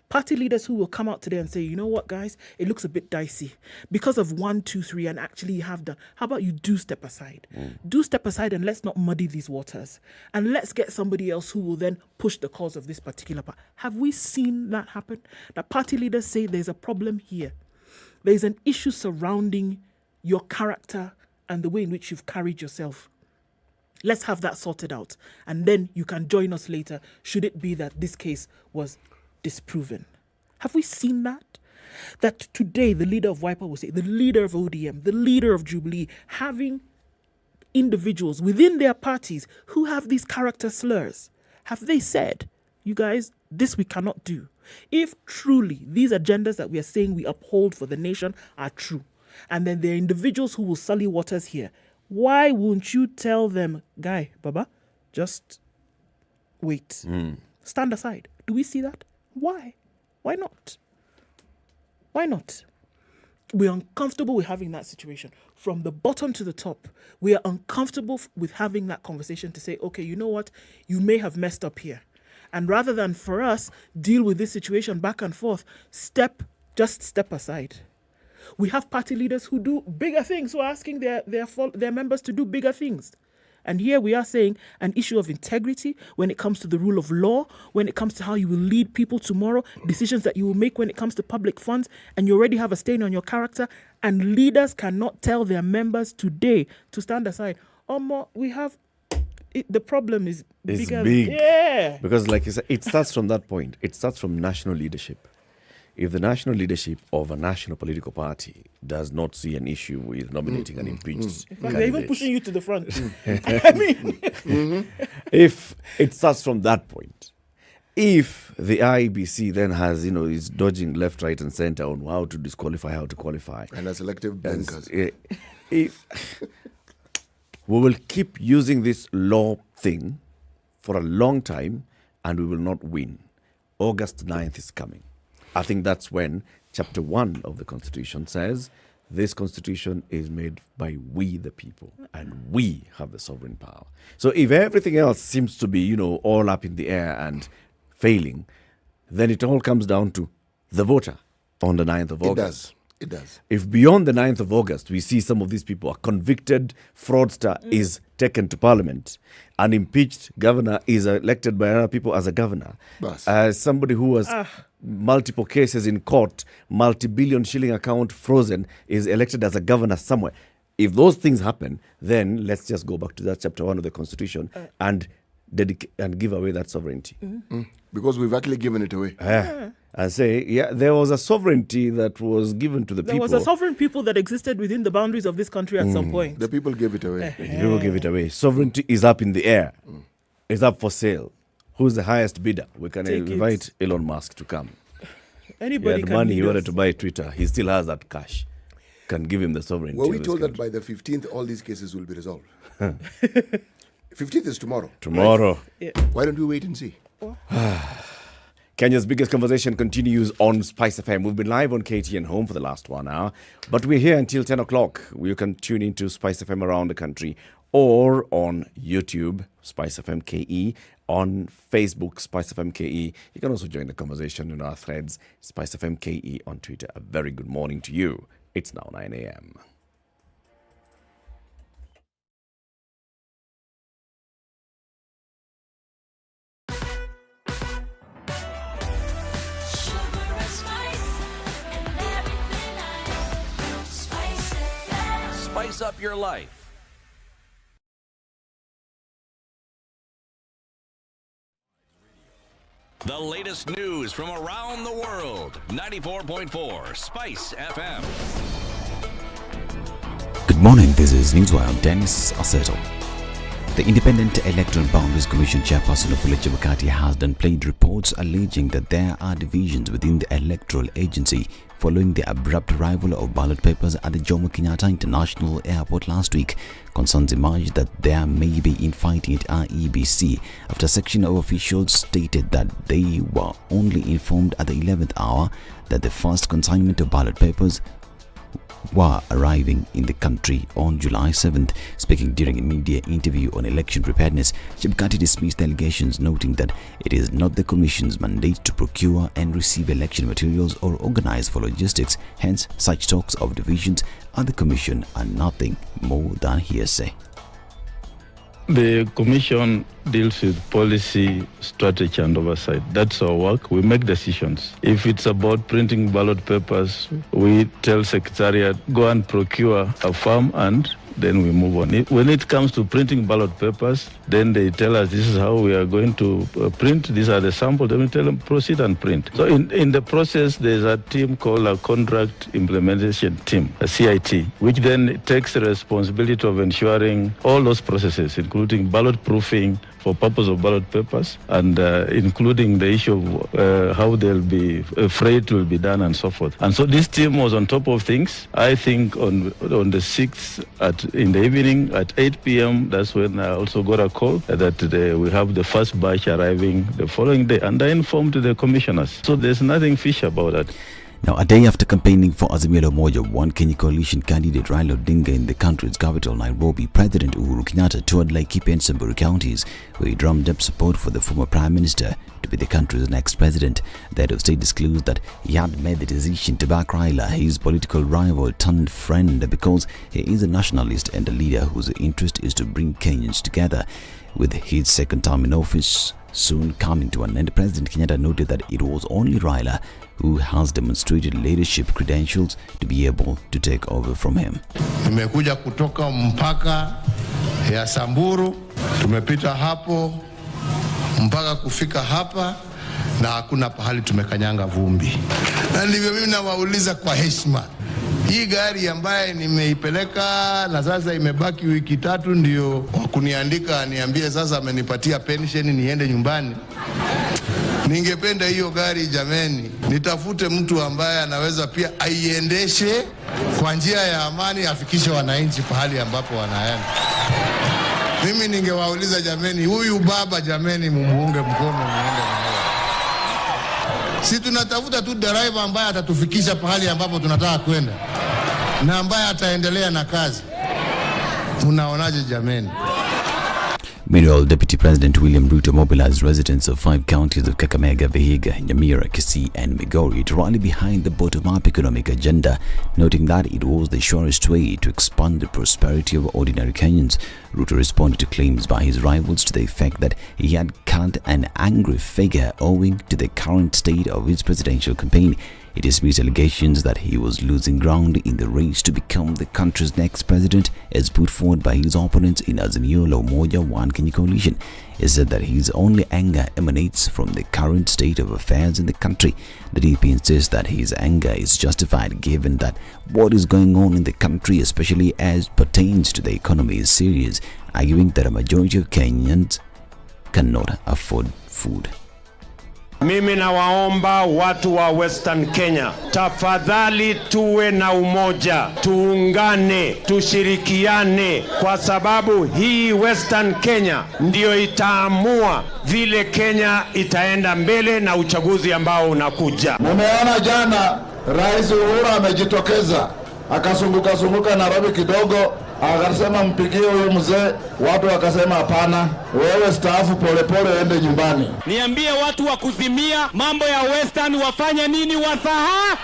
Party leaders who will come out today and say, you know what, guys, it looks a bit dicey because of 1, 2, 3, and actually you have done. How about you do step aside? Do step aside and let's not muddy these waters. And let's get somebody else who will then push the cause of this particular part. Have we seen that happen? That party leaders say there's a problem here. There's an issue surrounding your character and the way in which you've carried yourself. Let's have that sorted out. And then you can join us later, should it be that this case was disproven. Have we seen that? That today the leader of Wiper will say, the leader of ODM, the leader of Jubilee, having individuals within their parties who have these character slurs. Have they said, you guys, this we cannot do? If truly these agendas that we are saying we uphold for the nation are true, and then there are individuals who will sully waters here, why won't you tell them, guy, Baba, just wait. Stand aside. Do we see that? Why? Why not? Why not? We're uncomfortable with having that situation. From the bottom to the top, we are uncomfortable with having that conversation to say, okay, you know what? You may have messed up here. And rather than for us deal with this situation back and forth, just step aside. We have party leaders who do bigger things, who are asking their members to do bigger things. And here we are saying an issue of integrity when it comes to the rule of law, when it comes to how you will lead people tomorrow, decisions that you will make when it comes to public funds, and you already have a stain on your character, and leaders cannot tell their members today to stand aside. We have... the problem is bigger. Big. Yeah. Because like you said, it starts from that point. It starts from national leadership. If the national leadership of a national political party does not see an issue with nominating an impeached candidate, they're even pushing you to the front. I mean, if it starts from that point, if the IEBC then has, is dodging left, right, and center on how to disqualify, how to qualify, and as elective bankers, if we will keep using this law thing for a long time, and we will not win. August 9th is coming. I think that's when Chapter 1 of the Constitution says this Constitution is made by we the people, and we have the sovereign power. So if everything else seems to be, all up in the air and failing, then it all comes down to the voter on the 9th of August. It does. If beyond the 9th of August, we see some of these people, a convicted fraudster is taken to parliament, an impeached governor is elected by other people as a governor, somebody who has multiple cases in court, multi-billion shilling account frozen, is elected as a governor somewhere. If those things happen, then let's just go back to that chapter 1 of the Constitution and give away that sovereignty. Because we've actually given it away. And say, there was a sovereignty that was given to the people. There was a sovereign people that existed within the boundaries of this country at some point. The people gave it away. The people gave it away. Sovereignty is up in the air. It's up for sale. Who's the highest bidder? We can invite Elon Musk to come. Anybody he had money, he wanted to buy Twitter. He still has that cash. Can give him the sovereignty. Were we told that by the 15th, all these cases will be resolved? 15th is tomorrow. Tomorrow. Right? Yeah. Why don't we wait and see? Kenya's biggest conversation continues on SpiceFM. We've been live on KTN Home for the last 1 hour, but we're here until 10 o'clock. You can tune into SpiceFM around the country or on YouTube, SpiceFM KE, on Facebook, SpiceFM KE. You can also join the conversation in our threads, SpiceFM KE on Twitter. A very good morning to you. It's now 9 a.m. Spice up your life. The latest news from around the world. 94.4 Spice FM. Good morning, this is Newswire. I'm Dennis Aseto. The Independent Electoral Boundaries Commission chairperson of Chebukati has downplayed reports alleging that there are divisions within the electoral agency following the abrupt arrival of ballot papers at the Jomo Kenyatta International Airport last week. Concerns emerged that there may be infighting at IEBC after a section of officials stated that they were only informed at the 11th hour that the first consignment of ballot papers were arriving in the country on July 7th. Speaking during a media interview on election preparedness, Chebukati dismissed the allegations, noting that it is not the Commission's mandate to procure and receive election materials or organize for logistics. Hence, such talks of divisions at the Commission are nothing more than hearsay. The Commission deals with policy, strategy and oversight. That's our work. We make decisions. If it's about printing ballot papers, we tell Secretariat, go and procure a firm and then we move on. When it comes to printing ballot papers, then they tell us this is how we are going to print. These are the samples. Then we tell them proceed and print. So in the process, there's a team called a Contract Implementation Team, a CIT, which then takes the responsibility of ensuring all those processes, including ballot proofing for purpose of ballot papers, and including the issue of how they'll be freight will be done and so forth. And so this team was on top of things. I think on the 6th in the evening at 8 p.m., that's when I also got a call that we have the first batch arriving the following day, and I informed the commissioners. So there's nothing fishy about that. Now, a day after campaigning for Azimio la Umoja One Kenya coalition candidate Raila Odinga in the country's capital, Nairobi, President Uhuru Kenyatta toured Laikipia and Samburu counties, where he drummed up support for the former Prime Minister to be the country's next president. The head of state disclosed that he had made the decision to back Raila, his political rival turned friend, because he is a nationalist and a leader whose interest is to bring Kenyans together. With his second term in office soon coming to an end, President Kenyatta noted that it was only Raila who has demonstrated leadership credentials to be able to take over from him. Nimekuja kutoka mpaka ya Samburu, tumepita hapo mpaka kufika hapa na hakuna pahali tumekanyanga vumbi. Na ndivyo mimi nawauliza kwa heshima, hii gari ambaye nimeipeleka na sasa imebaki wiki 3 ndio wakuniandika niambie sasa amenipatia pension niende nyumbani. Ningependa hiyo gari jameni, nitafute mtu ambaye anaweza pia aiendeshe kwa njia ya amani, afikishe wananchi pahali ambapo wanaenda. Mimi ningewauliza jameni, huyu baba jameni, mumuunge mkono muende naye. Si tunatafuta tu driver ambaye atatufikisha pahali ambapo tunataka kwenda na ambaye ataendelea na kazi. Unaonaje jameni? Meanwhile, Deputy President William Ruto mobilized residents of 5 counties of Kakamega, Vihiga, Nyamira, Kisii and Migori to rally behind the bottom-up economic agenda, noting that it was the surest way to expand the prosperity of ordinary Kenyans. Ruto responded to claims by his rivals to the effect that he had cut an angry figure owing to the current state of his presidential campaign. He dismissed allegations that he was losing ground in the race to become the country's next president, as put forward by his opponents in Azimio la Umoja One Kenya coalition. He said that his only anger emanates from the current state of affairs in the country. The DP insists that his anger is justified given that what is going on in the country, especially as pertains to the economy, is serious, arguing that a majority of Kenyans cannot afford food. Mimi nawaomba watu wa Western Kenya, tafadhali tuwe na umoja, tuungane, tushirikiane, kwa sababu hii Western Kenya ndio itaamua vile Kenya itaenda mbele na uchaguzi ambao unakuja. Mumeona jana Rais Uhuru amejitokeza, akazunguka Nairobi kidogo, akasema mpigie huyo mzee, watu wakasema hapana, wewe staafu polepole ende nyumbani. Niambie watu wa kuzimia mambo ya Western wafanye nini, wasaha?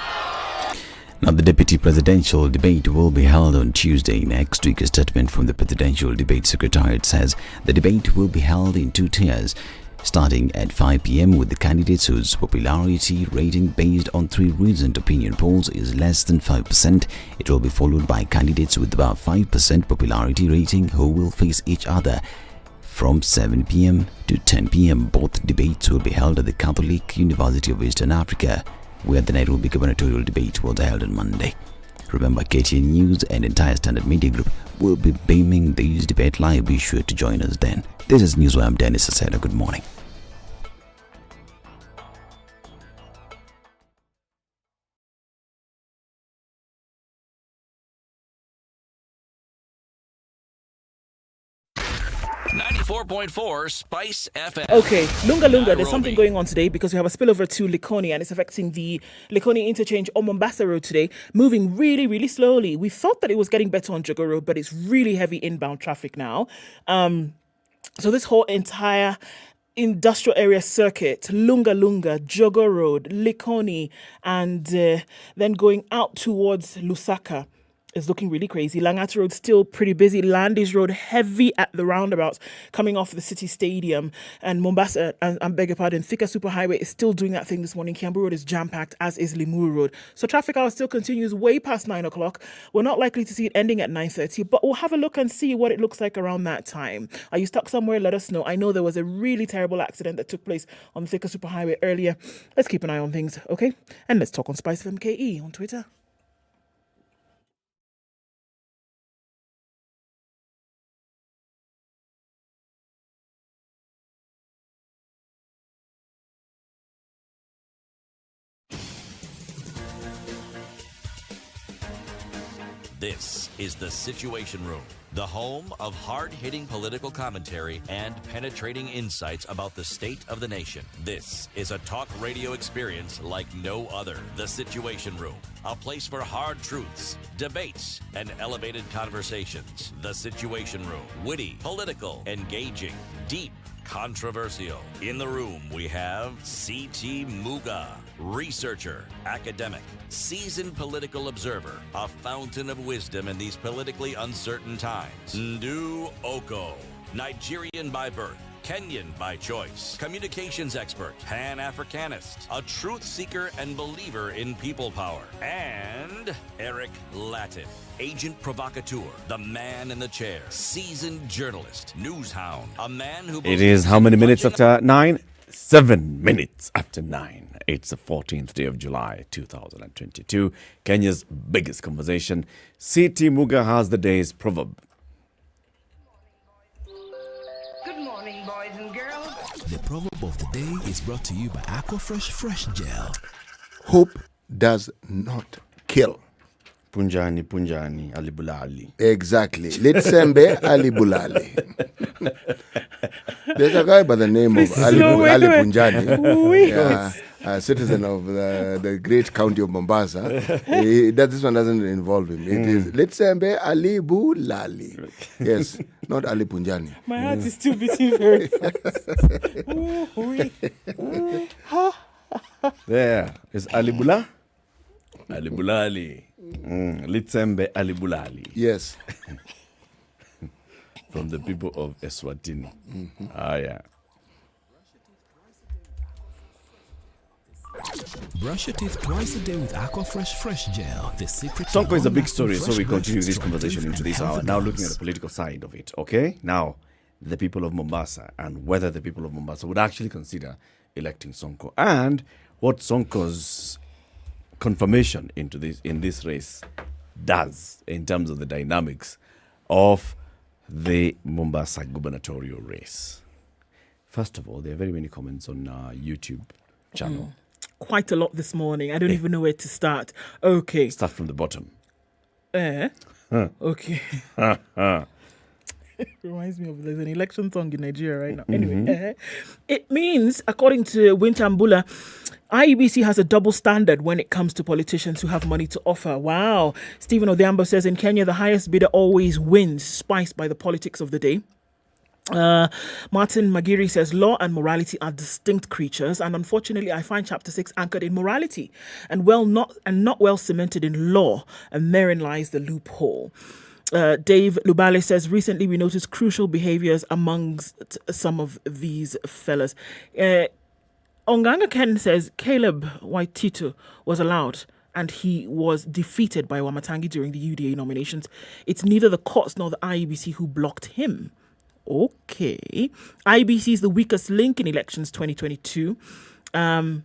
Now, the deputy presidential debate will be held on Tuesday next week. A statement from the Presidential Debate Secretariat says the debate will be held in 2 tiers, starting at 5 p.m. with the candidates whose popularity rating based on 3 recent opinion polls is less than 5%. It will be followed by candidates with about 5% popularity rating who will face each other from 7 p.m. to 10 p.m. Both debates will be held at the Catholic University of Eastern Africa, where the Nairobi gubernatorial debate was held on Monday. Remember, KTN News and entire Standard Media Group will be beaming these debate live. Be sure to join us then. This is Newswire. I'm Dennis Aseda. Good morning. Spice FM. Okay, Lunga, there's something going on today because we have a spillover to Likoni and it's affecting the Likoni interchange on Mombasa Road today, moving really, really slowly. We thought that it was getting better on Jogo Road, but it's really heavy inbound traffic now. So this whole entire industrial area circuit, Lunga, Jogo Road, Likoni, and then going out towards Lusaka, is looking really crazy. Langata Road still pretty busy. Landis Road heavy at the roundabouts coming off the City Stadium. And Mombasa, and I beg your pardon, Thika Superhighway is still doing that thing this morning. Kiambu Road is jam-packed, as is Limuru Road. So traffic hour still continues way past 9 o'clock. We're not likely to see it ending at 9:30, but we'll have a look and see what it looks like around that time. Are you stuck somewhere? Let us know. I know there was a really terrible accident that took place on the Thika Superhighway earlier. Let's keep an eye on things, okay? And let's talk on SpiceFM KE on Twitter. This is the Situation Room, the home of hard-hitting political commentary and penetrating insights about the state of the nation. This is a talk radio experience like no other. The Situation Room, a place for hard truths, debates, and elevated conversations. The Situation Room, witty, political, engaging, deep, controversial. In the room, we have C.T. Muga, researcher, academic, seasoned political observer, a fountain of wisdom in these politically uncertain times. Ndu Okoh, Nigerian by birth, Kenyan by choice, communications expert, Pan-Africanist, a truth seeker and believer in people power, and Eric Latiff, agent provocateur, the man in the chair, seasoned journalist, news hound, a man who... It is how many minutes after 9? 7 minutes after 9. It's the 14th day of July, 2022. Kenya's biggest conversation. C.T. Muga has the day's proverb. Good morning, boys and girls. The proverb of the day is brought to you by Aquafresh Fresh Gel. Hope does not kill. Punjani, alibulali. Exactly. Litsembe alibulali. There's a guy by the name of Ali Punjani, a citizen of the great county of Mombasa. This one doesn't involve him. It is Litsembe alibulali. Yes. not Ali Punjani. My heart is still beating very fast. There is Ali Bula. Ali Bulali. Litsembe Ali Bulali. Yes. From the people of Eswatini. Ah, yeah. Brush your teeth twice a day with Aqua Fresh Gel. The secret. Sonko is a big story, so we continue this conversation into this hour. Now looking at the political side of it, okay? Now, the people of Mombasa and whether the people of Mombasa would actually consider electing Sonko and what Sonko's confirmation in this race does in terms of the dynamics of the Mombasa gubernatorial race. First of all, there are very many comments on our YouTube channel. Quite a lot this morning. I don't even know where to start. Okay. Start from the bottom. Okay. Reminds me of there's an election song in Nigeria right now. Anyway, it means, according to Wintambula, IEBC has a double standard when it comes to politicians who have money to offer. Wow. Stephen Odhiambo says in Kenya, the highest bidder always wins, spiced by the politics of the day. Martin Magiri says law and morality are distinct creatures, and unfortunately I find chapter 6 anchored in morality and not well cemented in law, and therein lies the loophole. Dave Lubale says recently we noticed crucial behaviors amongst some of these fellas. Onganga Ken says Caleb Waitito was allowed and he was defeated by Wamatangi during the UDA nominations. It's neither the courts nor the IEBC who blocked him. Okay. IEBC is the weakest link in elections 2022. And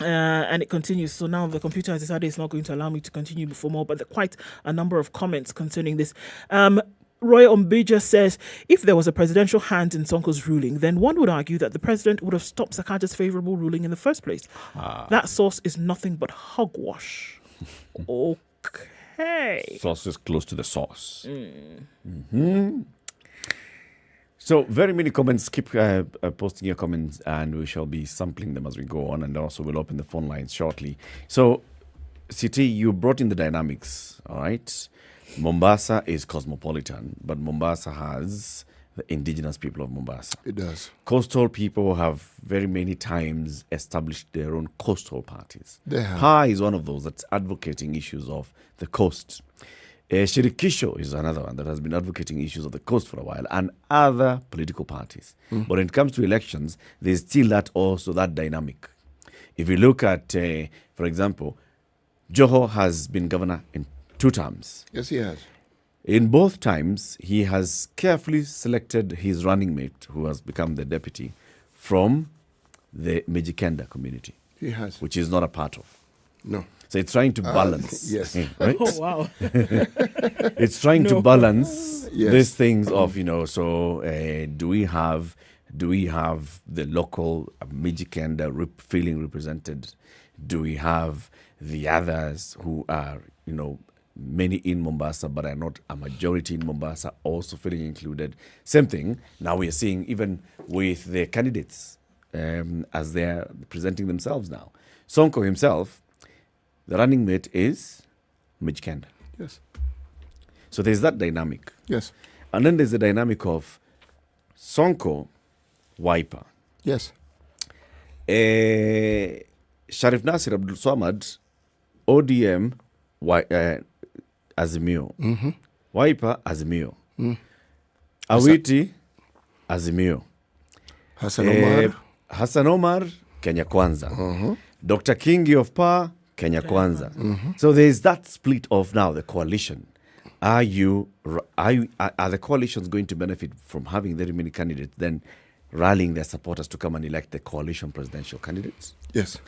it continues. So now the computer has decided it's not going to allow me to continue for more, but there are quite a number of comments concerning this. Roy Ombija says, if there was a presidential hand in Sonko's ruling, then one would argue that the president would have stopped Sakaja's favourable ruling in the first place. That source is nothing but hogwash. Okay. Source is close to the source. So very many comments. Keep posting your comments and we shall be sampling them as we go on, and also we'll open the phone lines shortly. So, City, you brought in the dynamics, all right? Mombasa is cosmopolitan, but Mombasa has the indigenous people of Mombasa. It does. Coastal people have very many times established their own coastal parties. They have. PA is one of those that's advocating issues of the coast. Shirikisho is another one that has been advocating issues of the coast for a while, and other political parties. But when it comes to elections, there's still that dynamic. If you look at, for example, Joho has been governor in 2 terms. Yes, he has. In both times, he has carefully selected his running mate, who has become the deputy, from the Mijikenda community. He has. Which is not a part of. No. So it's trying to balance. Yes. Right? Oh, wow. It's trying to balance Yes. these things of, so do we have the local Mijikenda feeling represented? Do we have the others who are, many in Mombasa but are not a majority in Mombasa also feeling included? Same thing now we are seeing even with the candidates as they're presenting themselves now. Sonko himself, the running mate is Mijikenda. Yes. So there's that dynamic. Yes. And then there's the dynamic of Sonko, Wiper. Yes. Sharif Nasir Abdul Swamad, ODM, Azimio. Wiper, Azimio. Awiti, Azimio. Hassan Omar, Kenya Kwanza. Dr. Kingi of PA, Kenya Kwanza. So there's that split of now the coalition. Are the coalitions going to benefit from having very many candidates, then rallying their supporters to come and elect the coalition presidential candidates? Yes.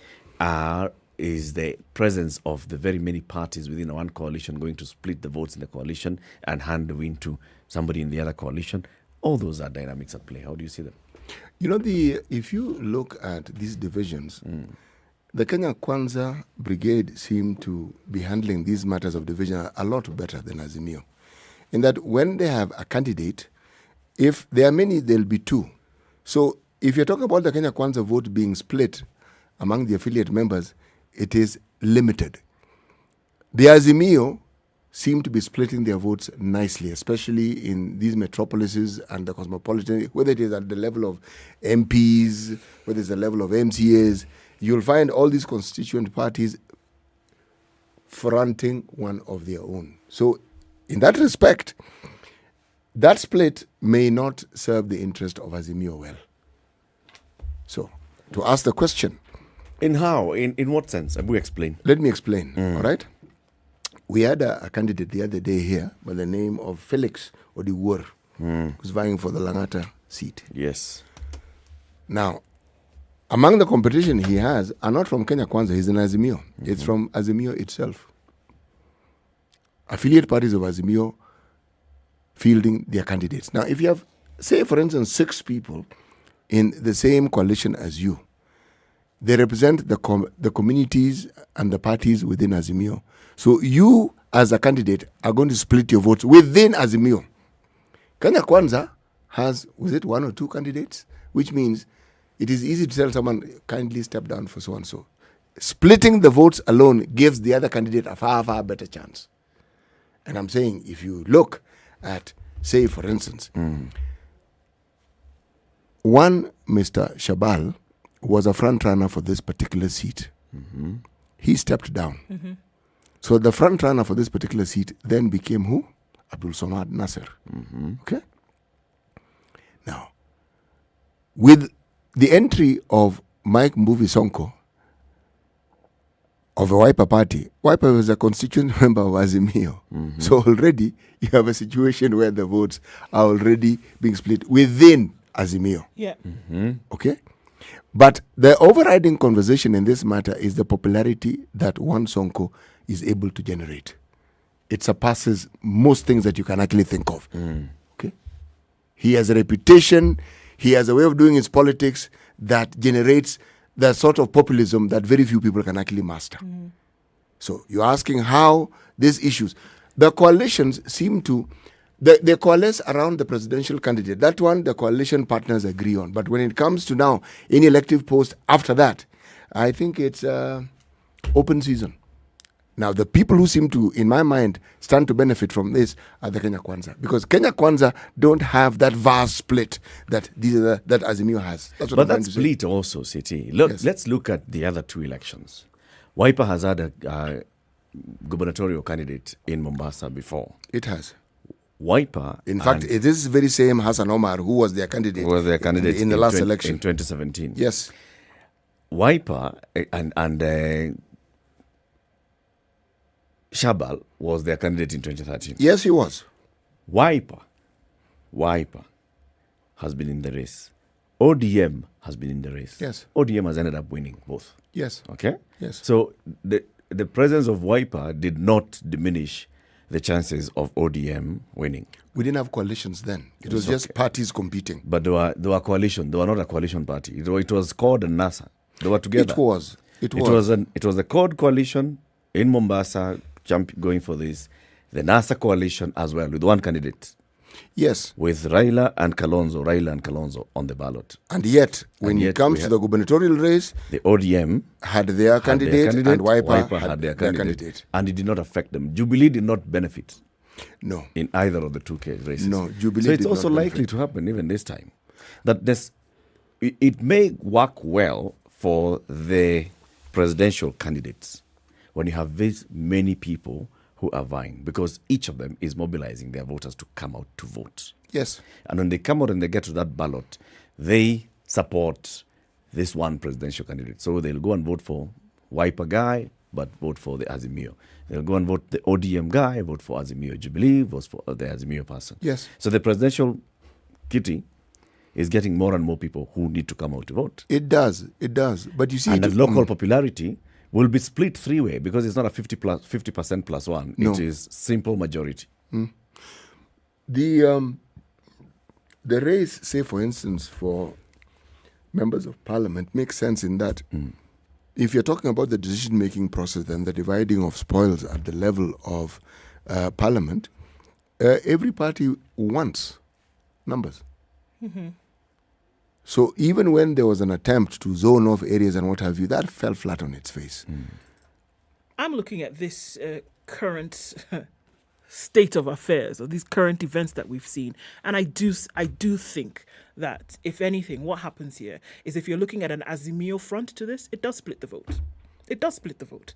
Is the presence of the very many parties within one coalition going to split the votes in the coalition and hand the win to somebody in the other coalition? All those are dynamics at play. How do you see them? If you look at these divisions, the Kenya Kwanza Brigade seem to be handling these matters of division a lot better than Azimio. In that when they have a candidate, if there are many, there'll be 2. So if you're talking about the Kenya Kwanza vote being split among the affiliate members, it is limited. The Azimio seem to be splitting their votes nicely, especially in these metropolises and the cosmopolitan, whether it is at the level of MPs, whether it's the level of MCAs, you'll find all these constituent parties fronting one of their own. So in that respect, that split may not serve the interest of Azimio well. So, to ask the question. In how? In what sense? Will you explain? Let me explain, all right? We had a candidate the other day here by the name of Felix Odiwuor, who's vying for the Langata seat. Yes. Now, among the competition he has are not from Kenya Kwanza, he's in Azimio. It's from Azimio itself. Affiliate parties of Azimio fielding their candidates. Now, if you have, say, for instance, 6 people in the same coalition as you, they represent the communities and the parties within Azimio. So you, as a candidate, are going to split your votes within Azimio. Kenya Kwanza has, was it 1 or 2 candidates? Which means it is easy to tell someone, kindly step down for so-and-so. Splitting the votes alone gives the other candidate a far, far better chance. And I'm saying, if you look at, say, for instance, one Mr. Shabal was a front runner for this particular seat. He stepped down. So the front runner for this particular seat then became who? Abdul Samad Nasser. Okay? Now, with the entry of Mike Mbuvi Sonko of the Wiper Party, Wiper was a constituent member of Azimio. So already you have a situation where the votes are already being split within Azimio. Yeah. Okay? But the overriding conversation in this matter is the popularity that one Sonko is able to generate. It surpasses most things that you can actually think of. Okay? He has a reputation, he has a way of doing his politics that generates the sort of populism that very few people can actually master. So you're asking how these issues, the coalitions seem to, they coalesce around the presidential candidate. That one, the coalition partners agree on. But when it comes to now, any elective post after that, I think it's open season. Now, the people who seem to, in my mind, stand to benefit from this are the Kenya Kwanza. Because Kenya Kwanza don't have that vast split that that Azimio has. That's what But I'm trying that to say. split also, City. Look, Yes. let's look at the other 2 elections. Wiper has had a gubernatorial candidate in Mombasa before. It has. Wiper. In fact, it is very same Hassan Omar who was their candidate, in the last election. In 2017. Yes. Wiper and Shabal was their candidate in 2013. Yes, he was. Wiper has been in the race. ODM has been in the race. Yes. ODM has ended up winning both. Yes. Okay? Yes. So the presence of Wiper did not diminish the chances of ODM winning. We didn't have coalitions then. It was just parties competing. But they were coalition. They were not a coalition party. It was CORD and NASA. They were together. It was. It was a CORD coalition in Mombasa going for this. The NASA coalition as well with one candidate. Yes. With Raila and Kalonzo on the ballot. And yet, when it comes to the gubernatorial race, the ODM had their candidate and Wiper had their candidate. And it did not affect them. Jubilee did not benefit. No. In either of the 2 races. No, Jubilee So it's did also not likely to happen even this time. That it may work well for the presidential candidates when you have this many people who are vying, because each of them is mobilizing their voters to come out to vote. Yes. And when they come out and they get to that ballot, they support this one presidential candidate. So they'll go and vote for Wiper guy, but vote for the Azimio. They'll go and vote the ODM guy, vote for Azimio. Jubilee votes for the Azimio person. Yes. So the presidential kitty is getting more and more people who need to come out to vote. It does. But you see, and the local popularity will be split 3-way because it's not a 50% plus one. No. It is simple majority. The race, say for instance, for members of parliament makes sense in that if you're talking about the decision-making process and the dividing of spoils at the level of parliament, every party wants numbers. So even when there was an attempt to zone off areas and what have you, that fell flat on its face. I'm looking at this current state of affairs or these current events that we've seen. And I do think that, if anything, what happens here is, if you're looking at an Azimio front to this, it does split the vote. It does split the vote.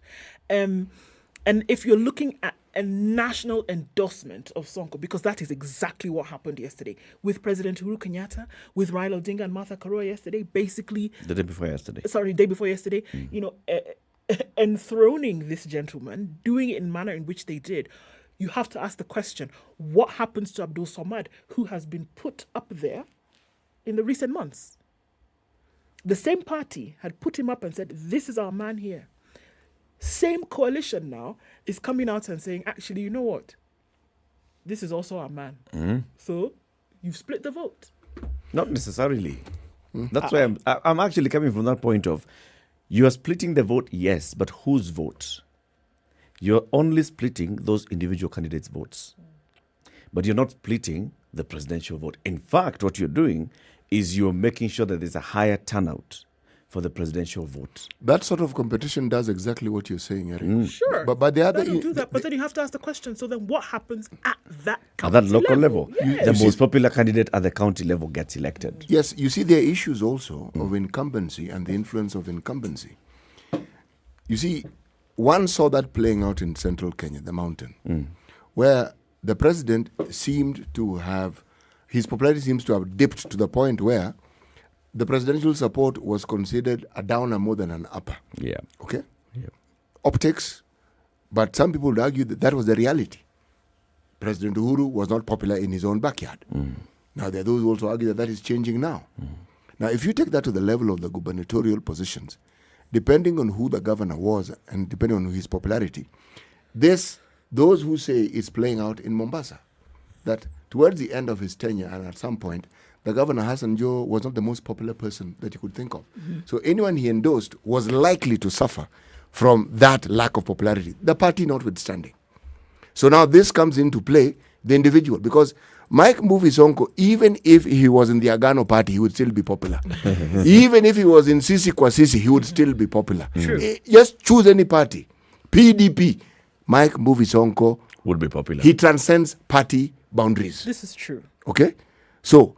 And if you're looking at a national endorsement of Sonko, because that is exactly what happened yesterday with President Uhuru Kenyatta, with Raila Odinga and Martha Karua yesterday, basically... The day before yesterday. Enthroning this gentleman, doing it in the manner in which they did. You have to ask the question, what happens to Abdul Samad, who has been put up there in the recent months? The same party had put him up and said, this is our man here. Same coalition now is coming out and saying, actually, you know what? This is also our man. So you've split the vote. Not necessarily. That's why I'm actually coming from that point of, you are splitting the vote, yes, but whose vote? You're only splitting those individual candidates' votes. But you're not splitting the presidential vote. In fact, what you're doing is you're making sure that there's a higher turnout for the presidential vote. That sort of competition does exactly what you're saying, Eric. Sure. But the other... do that, but then you have to ask the question, so then what happens at that At that local level. Yes. The most popular candidate at the county level gets elected. Yes, you see, there are issues also of incumbency and the influence of incumbency. You see, one saw that playing out in central Kenya, the mountain, where the president seemed to have, his popularity seems to have dipped to the point where the presidential support was considered a downer more than an upper. Yeah. Okay? Yeah. Optics, but some people would argue that that was the reality. President Uhuru was not popular in his own backyard. Now, there are those who also argue that that is changing now. Now, if you take that to the level of the gubernatorial positions, depending on who the governor was and depending on his popularity, those who say it's playing out in Mombasa, that towards the end of his tenure and at some point, the governor, Hassan Joe, was not the most popular person that you could think of. So anyone he endorsed was likely to suffer from that lack of popularity, the party notwithstanding. So now this comes into play, the individual, because Mike Mbuvi Sonko, even if he was in the Agano party, he would still be popular. Even if he was in Sisi Kwa Sisi, he would still be popular. Just choose any party. PDP, Mike Mbuvi Sonko would be popular. He transcends party boundaries. This is true. Okay? So,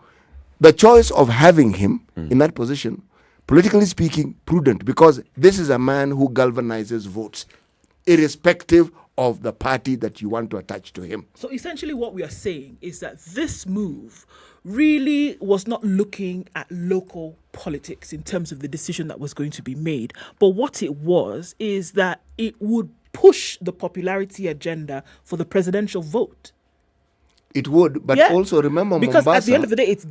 the choice of having him in that position, politically speaking, prudent, because this is a man who galvanizes votes, irrespective of the party that you want to attach to him. So essentially what we are saying is that this move really was not looking at local politics in terms of the decision that was going to be made. But what it was is that it would push the popularity agenda for the presidential vote. It would, but also remember because Mombasa. At the end of the day, it's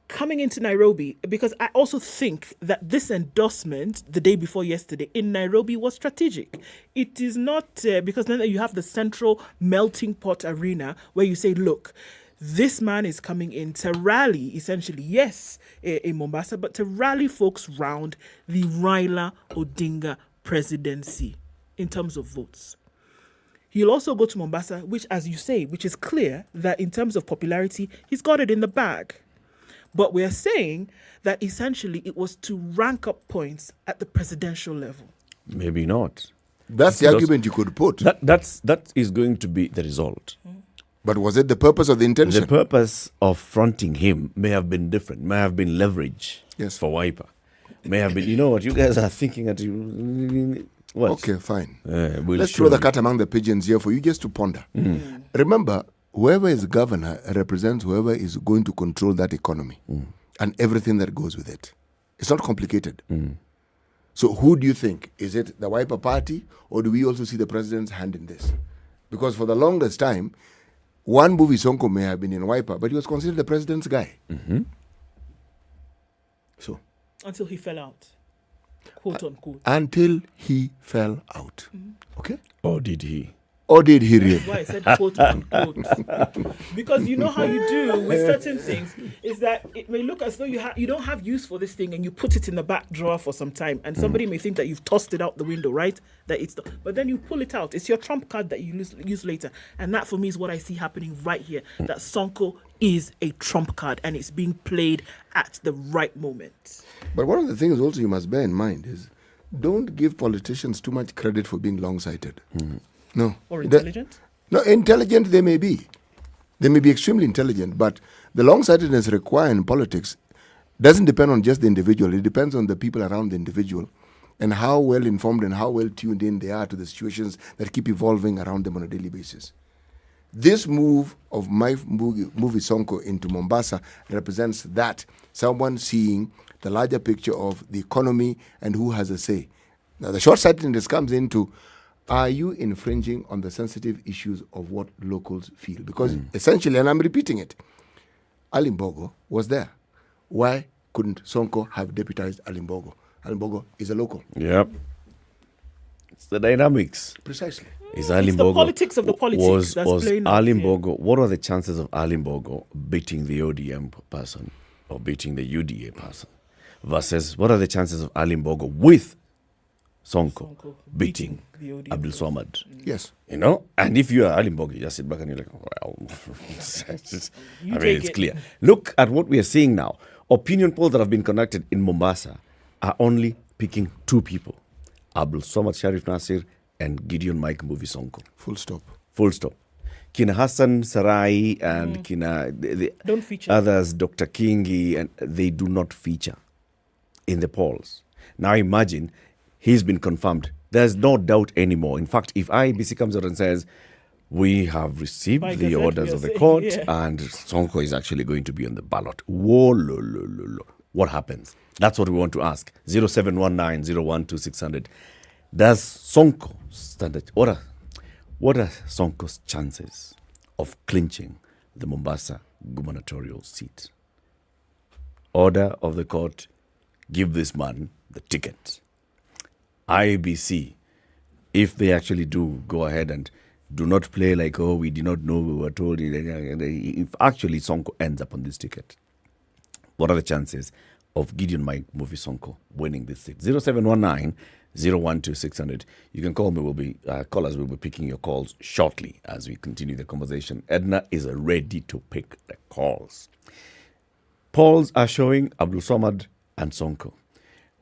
coming into Nairobi, because I also think that this endorsement the day before yesterday in Nairobi was strategic. It is not because then you have the central melting pot arena where you say, look, this man is coming in to rally, essentially, yes, in Mombasa, but to rally folks round the Raila Odinga presidency in terms of votes. He'll also go to Mombasa, which, as you say, which is clear that in terms of popularity, he's got it in the bag. But we're saying that essentially it was to rank up points at the presidential level. Maybe not. That's the argument you could put. That is going to be the result. But was it the purpose or the intention? The purpose of fronting him may have been different, may have been leverage for Wiper. May have been, you know what, you guys are thinking at you. What? Okay, fine. We'll Let's throw the cat among the pigeons here for you just to ponder. Remember, whoever is governor represents whoever is going to control that economy and everything that goes with it. It's not complicated. So who do you think? Is it the Wiper party, or do we also see the president's hand in this? Because for the longest time, one Mbuvi Sonko may have been in Wiper, but he was considered the president's guy. So until he fell out. Quote unquote. Until he fell out. Okay? Or did he? Or did he really? That's why I said quote unquote. Because you know how you do with certain things is that it may look as though you don't have use for this thing and you put it in the back drawer for some time and somebody may think that you've tossed it out the window, right? But then you pull it out. It's your trump card that you use later. And that for me is what I see happening right here. That Sonko is a trump card and it's being played at the right moment. But one of the things also you must bear in mind is don't give politicians too much credit for being long-sighted. No. Or intelligent? No, intelligent they may be. They may be extremely intelligent, but the long-sightedness required in politics doesn't depend on just the individual. It depends on the people around the individual and how well informed and how well tuned in they are to the situations that keep evolving around them on a daily basis. This move of my movie Sonko into Mombasa represents that, someone seeing the larger picture of the economy and who has a say. Now, the short-sightedness comes into, are you infringing on the sensitive issues of what locals feel? Because essentially, and I'm repeating it, Ali Mbogo was there. Why couldn't Sonko have deputized Ali Mbogo? Ali Mbogo is a local. Yep. It's the dynamics. Precisely. It's the politics of the politics that's playing out. Ali Mbogo, what are the chances of Ali Mbogo beating the ODM person or beating the UDA person? Versus, what are the chances of Ali Mbogo with Sonko beating Abdul Swamad? Yes. You know? And if you are Ali Mbogo, you just sit back and you're like, well, it's clear. Look at what we are seeing now. Opinion polls that have been conducted in Mombasa are only picking two people. Abdul Swamad Sharif Nasir and Gideon Mike Movie Sonko. Full stop. Full stop. Kina Hassan Sarai and Kina don't feature. Others, Dr. Kingi, and they do not feature in the polls. Now imagine he's been confirmed. There's no doubt anymore. In fact, if IEBC comes out and says, we have received the orders of the court and Sonko is actually going to be on the ballot. Whoa, what happens? That's what we want to ask. 0719-012-600. Does Sonko stand? What are Sonko's chances of clinching the Mombasa gubernatorial seat? Order of the court, give this man the ticket. IEBC, if they actually do go ahead and do not play like, oh, we did not know, we were told. If actually Sonko ends up on this ticket, what are the chances of Gideon Mike Movie Sonko winning this seat? 0719-012-600. You can call me. Callers will be picking your calls shortly as we continue the conversation. Ednah is ready to pick the calls. Polls are showing Abdul Swamad and Sonko.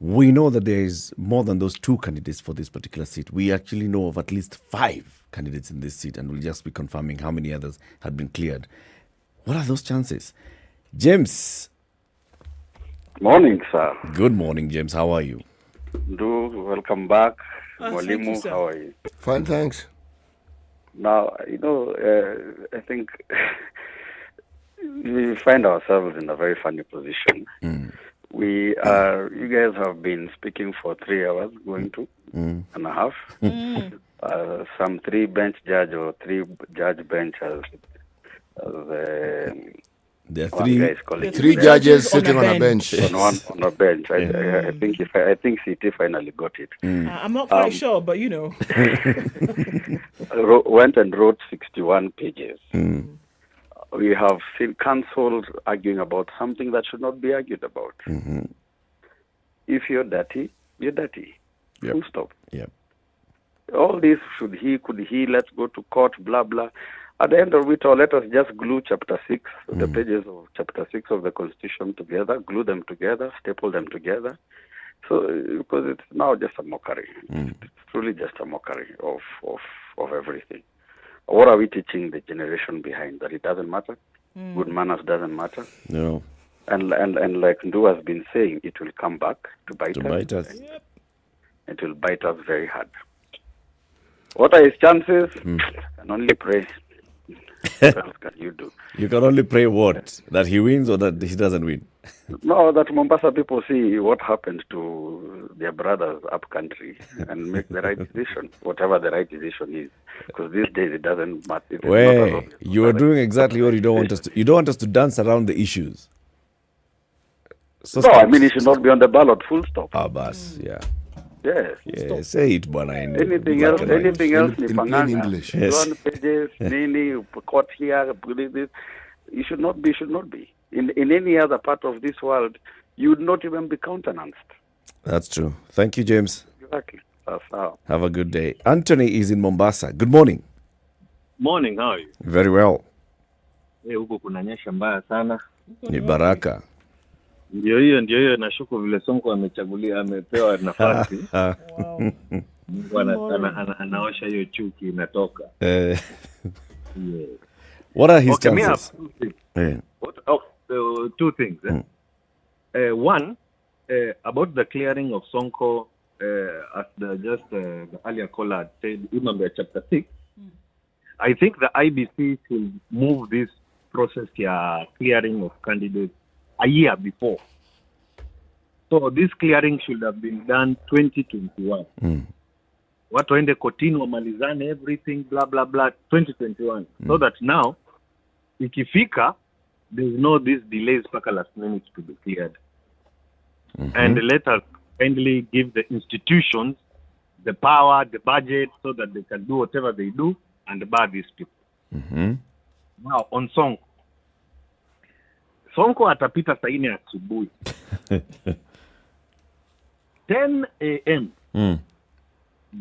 We know that there is more than those two candidates for this particular seat. We actually know of at least 5 candidates in this seat, and we'll just be confirming how many others had been cleared. What are those chances? James. Morning, sir. Good morning, James. How are you? Welcome back. Mwalimu, how are you? Fine, thanks. Now, I think we find ourselves in a very funny position. You guys have been speaking for 3 hours, going to and a half. Some 3 bench judge or 3 judge bench as there are 3 judges sitting on a bench. on a bench. I think CT finally got it. I'm not quite sure, but you know. Went and wrote 61 pages. We have seen counsel arguing about something that should not be argued about. If you're dirty, you're dirty. Yep. Full stop. Yep. All this, could he, let's go to court, blah, blah. At the end of it all, let us just glue chapter 6, the pages of chapter 6 of the Constitution together, glue them together, staple them together. So, because it's now just a mockery. It's truly just a mockery of everything. What are we teaching the generation behind? That it doesn't matter? Good manners doesn't matter? No. And like Ndu has been saying, it will come back to bite us. It will bite us very hard. What are his chances? Can only pray. What else can you do? You can only pray what? That he wins or that he doesn't win? No, that Mombasa people see what happened to their brothers up country and make the right decision, whatever the right decision is. Because these days it doesn't matter. You are doing exactly what you don't want us to. You don't want us to dance around the issues. So no, I mean it should not be on the ballot. Full stop. Bas, yeah. Yes. Yeah, say it, Bwana. Anything else? In English. Yes. Pages, court here. You should not be. In any other part of this world, you would not even be countenanced. That's true. Thank you, James. Exactly. That's how. Have a good day. Anthony is in Mombasa. Good morning. Morning, how are you? Very well. Huko kunanyesha mbaya sana. Ni baraka. Ndio hiyo nashuku vile Sonko amepewa nafasi. Mungu anaosha hiyo chuki inatoka. Yeah. What are his Okay, me chances? have two things. Yeah. Two things. One, about the clearing of Sonko, as the earlier caller had said, remember chapter 6, I think the IBC should move this process here, clearing of candidates a year before. So this clearing should have been done 2021. Watu waende kotini wamalizane everything blah blah blah 2021. So that now ikifika there's no these delays mpaka last minute to be cleared. And let us kindly give the institutions the power, the budget, so that they can do whatever they do and bar these people. Now on Sonko atapita saa 4 asubuhi 10 a.m.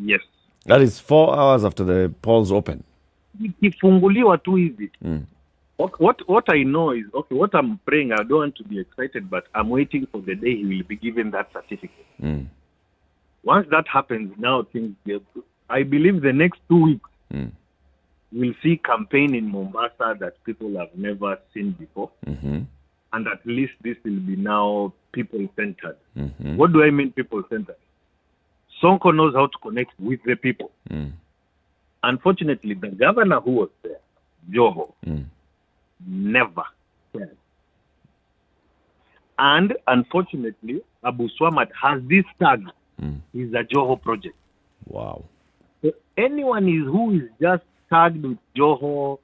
Yes. That is 4 hours after the polls open. Ikifunguliwa tu hivi. What I know is, okay, what I'm praying, I don't want to be excited, but I'm waiting for the day he will be given that certificate. Once that happens, now things get good. I believe the next 2 weeks, we'll see campaign in Mombasa that people have never seen before. And at least this will be now people-centered. What do I mean people-centered? Sonko knows how to connect with the people. Unfortunately, the governor who was there, Joho, never cared. And unfortunately, Abu Swamad has this tag. Is a Joho project. Wow. So anyone who is just tagged with Joho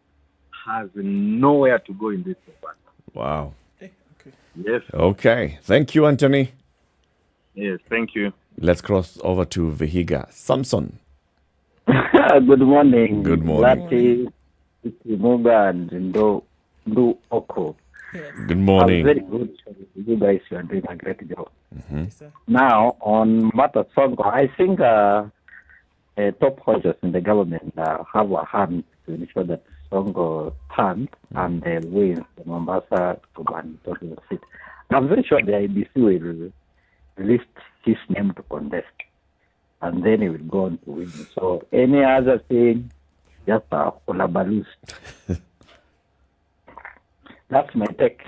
has nowhere to go in this program. Wow. Yes. Okay. Thank you, Anthony. Yes, thank you. Let's cross over to Vihiga. Samson. Good morning. Good morning. Latiff, Muga, and Ndu Okoh. Good morning. I'm very good. You guys are doing a great job. Now, on Mata Sonko, I think top hodgers in the government have a hand to ensure that Sonko turns and wins the Mombasa gubernatorial seat. I'm very sure the IBC will list his name to contest, and then he will go on to win. So any other thing, just a collabalus. That's my take.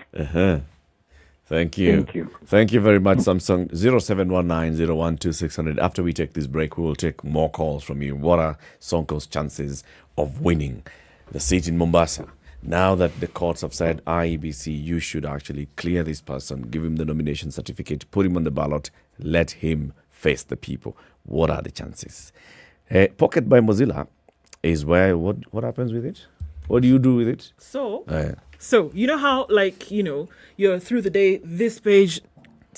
Thank you. Thank you. Thank you very much, Samsung. 0719-012-600. After we take this break, we will take more calls from you. What are Sonko's chances of winning the seat in Mombasa? Now that the courts have said, IEBC, you should actually clear this person, give him the nomination certificate, put him on the ballot, let him face the people. What are the chances? Pocket by Mozilla is where, what happens with it? What do you do with it? So, you know how, you're through the day, this page,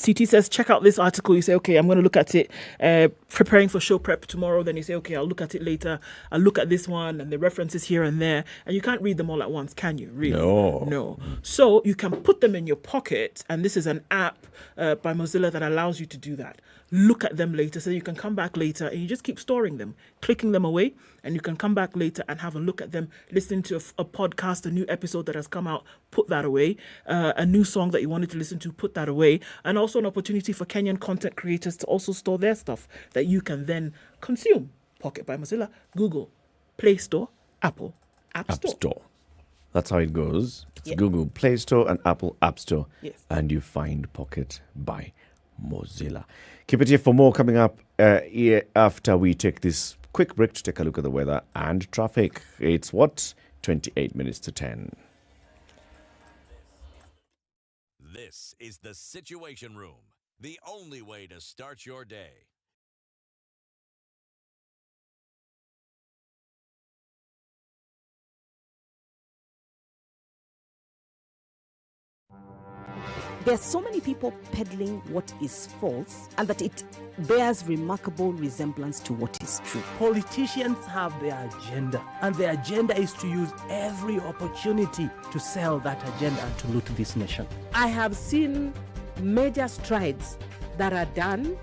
CT says, check out this article. You say, okay, I'm going to look at it, preparing for show prep tomorrow. Then you say, okay, I'll look at it later. I'll look at this one and the references here and there. And you can't read them all at once, can you? Really? No. So you can put them in your pocket. And this is an app by Mozilla that allows you to do that. Look at them later so you can come back later and you just keep storing them, clicking them away, and you can come back later and have a look at them, listening to a podcast, a new episode that has come out, put that away, a new song that you wanted to listen to, put that away, and also an opportunity for Kenyan content creators to also store their stuff that you can then consume. Pocket by Mozilla, Google, Play Store, Apple, App Store. That's how it goes. It's Google Play Store and Apple App Store. Yes. And you find Pocket by Mozilla. Keep it here for more coming up after we take this quick break to take a look at the weather and traffic. It's 28 minutes to 10. This is the Situation Room, the only way to start your day. There's so many people peddling what is false and that it bears remarkable resemblance to what is true. Politicians have their agenda, and their agenda is to use every opportunity to sell that agenda and to loot this nation. I have seen major strides that are done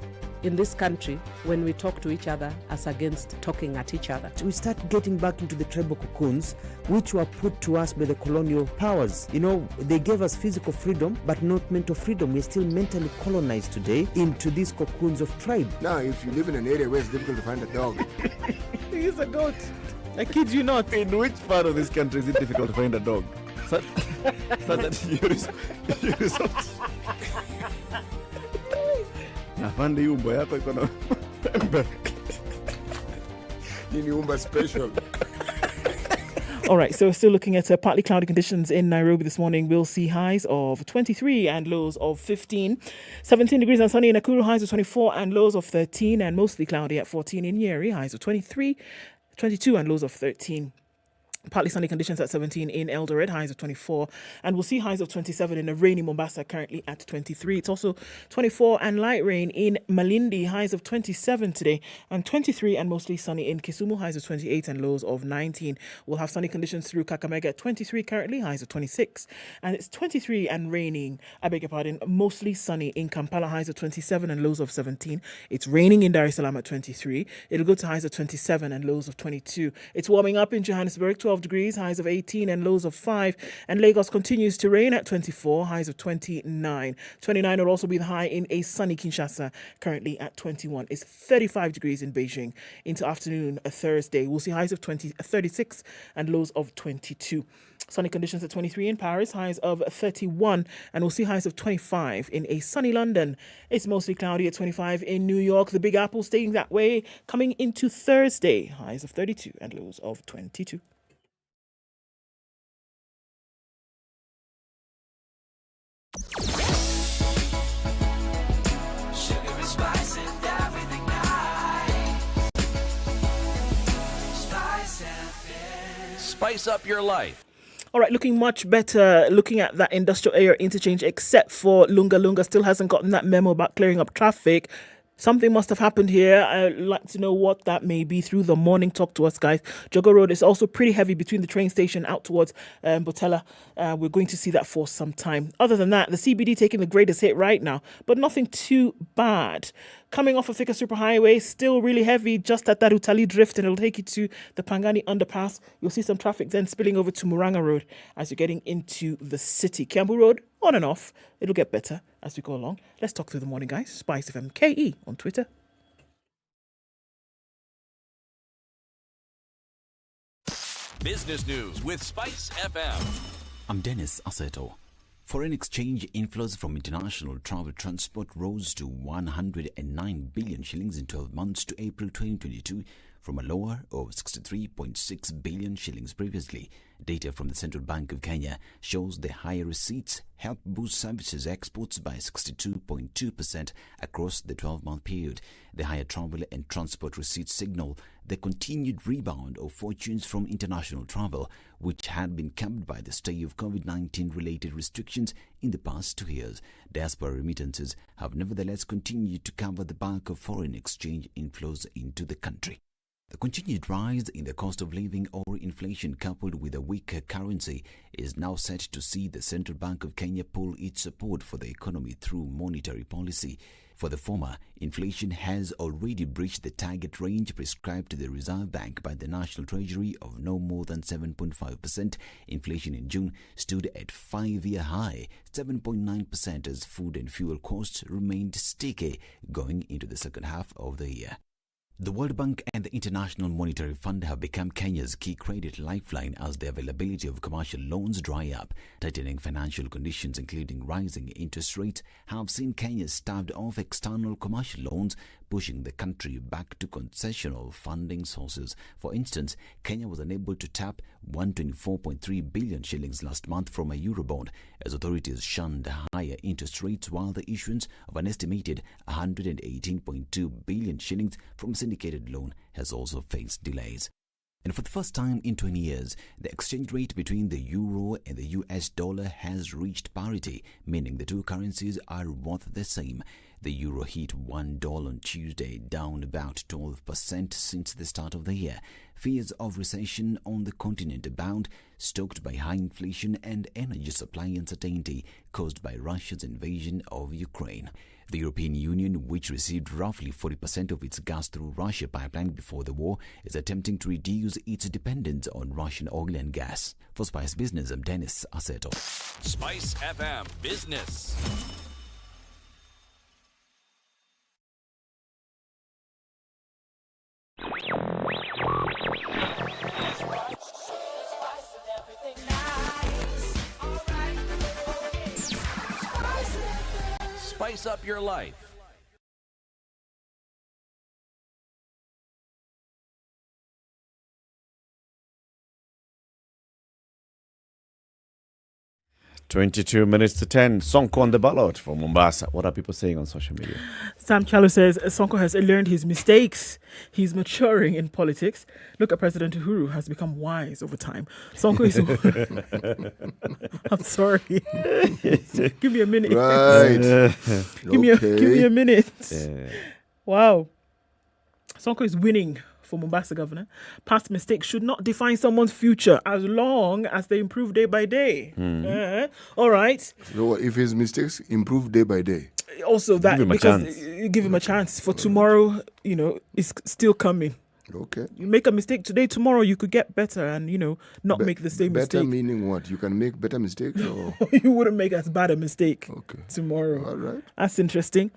in this country when we talk to each other as against talking at each other. We start getting back into the tribal cocoons which were put to us by the colonial powers. You know, they gave us physical freedom but not mental freedom. We're still mentally colonized today into these cocoons of tribe. Now, if you live in an area where it's difficult to find a dog, use a goat. I kid you not. In which part of this country is it difficult to find a dog? So that you resort. Nafandi hii umbo yako iko na Nini umba special. All right, so we're still looking at partly cloudy conditions in Nairobi this morning. We'll see highs of 23 and lows of 15. 17 degrees and sunny in Nakuru, highs of 24 and lows of 13, and mostly cloudy at 14 in Nyeri, highs of 23, 22 and lows of 13. Partly sunny conditions at 17 in Eldoret, highs of 24. And we'll see highs of 27 in a rainy Mombasa, currently at 23. It's also 24 and light rain in Malindi, highs of 27 today. And 23 and mostly sunny in Kisumu, highs of 28 and lows of 19. We'll have sunny conditions through Kakamega at 23 currently, highs of 26. And it's 23 and raining, mostly sunny in Kampala, highs of 27 and lows of 17. It's raining in Dar es Salaam at 23. It'll go to highs of 27 and lows of 22. It's warming up in Johannesburg, 12 degrees, highs of 18 and lows of 5. And Lagos continues to rain at 24, highs of 29. 29 will also be the high in a sunny Kinshasa, currently at 21. It's 35 degrees in Beijing. Into afternoon, a Thursday, we'll see highs of 36 and lows of 22. Sunny conditions at 23 in Paris, highs of 31, and we'll see highs of 25 in a sunny London. It's mostly cloudy at 25 in New York. The Big Apple staying that way coming into Thursday, highs of 32 and lows of 22. Sugar and spice and everything nice. SpiceFM. Spice up your life. All right, looking much better, looking at that industrial area interchange, except for Lunga Lunga still hasn't gotten that memo about clearing up traffic. Something must have happened here. I'd like to know what that may be through the morning. Talk to us, guys. Jogo Road is also pretty heavy between the train station out towards Botella. We're going to see that for some time. Other than that, the CBD taking the greatest hit right now, but nothing too bad. Coming off of Thika Superhighway, still really heavy just at that Utali Drift, and it'll take you to the Pangani Underpass. You'll see some traffic then spilling over to Muranga Road as you're getting into the city. Kiambu Road, on and off. It'll get better as we go along. Let's talk through the morning, guys. SpiceFM KE on Twitter. Business news with Spice FM. I'm Dennis Aseto. Foreign exchange inflows from international travel transport rose to 109 billion shillings in 12 months to April 2022 from a lower of 63.6 billion shillings previously. Data from the Central Bank of Kenya shows the higher receipts helped boost services exports by 62.2% across the 12-month period. The higher travel and transport receipts signal the continued rebound of fortunes from international travel, which had been capped by the stay of COVID-19 related restrictions in the past 2 years. Diaspora remittances have nevertheless continued to cover the bulk of foreign exchange inflows into the country. The continued rise in the cost of living or inflation coupled with a weaker currency is now set to see the Central Bank of Kenya pull its support for the economy through monetary policy. For the former, inflation has already breached the target range prescribed to the Reserve Bank by the National Treasury of no more than 7.5%. Inflation in June stood at 5-year high, 7.9%, as food and fuel costs remained sticky going into the second half of the year. The World Bank and the International Monetary Fund have become Kenya's key credit lifeline as the availability of commercial loans dry up. Tightening financial conditions, including rising interest rates, have seen Kenya staved off external commercial loans, pushing the country back to concessional funding sources. For instance, Kenya was unable to tap 124.3 billion shillings last month from a Eurobond as authorities shunned higher interest rates, while the issuance of an estimated 118.2 billion shillings from a syndicated loan has also faced delays. And for the first time in 20 years, the exchange rate between the euro and the US dollar has reached parity, meaning the two currencies are worth the same. The euro hit $1 on Tuesday, down about 12% since the start of the year. Fears of recession on the continent abound, stoked by high inflation and energy supply uncertainty caused by Russia's invasion of Ukraine. The European Union, which received roughly 40% of its gas through Russia pipeline before the war, is attempting to reduce its dependence on Russian oil and gas. For Spice Business, I'm Dennis Aseto. Spice FM Business. mess up your life. Twenty-two minutes to 10. Sonko on the ballot for Mombasa. What are people saying on social media? Sam Chalo says Sonko has learned his mistakes. He's maturing in politics. Look at President Uhuru has become wise over time. Sonko is... I'm sorry. Give me a minute. Right. Give me a minute. Wow. Sonko is winning for Mombasa governor. Past mistakes should not define someone's future as long as they improve day by day. All right. So if his mistakes improve day by day? Also that, Give him a because chance. you give him a chance for tomorrow, it's still coming. Okay. You make a mistake today, tomorrow you could get better and, not make the same better mistake. Meaning what? You can make better mistakes? Or? You wouldn't make as bad a mistake tomorrow. All right. That's interesting.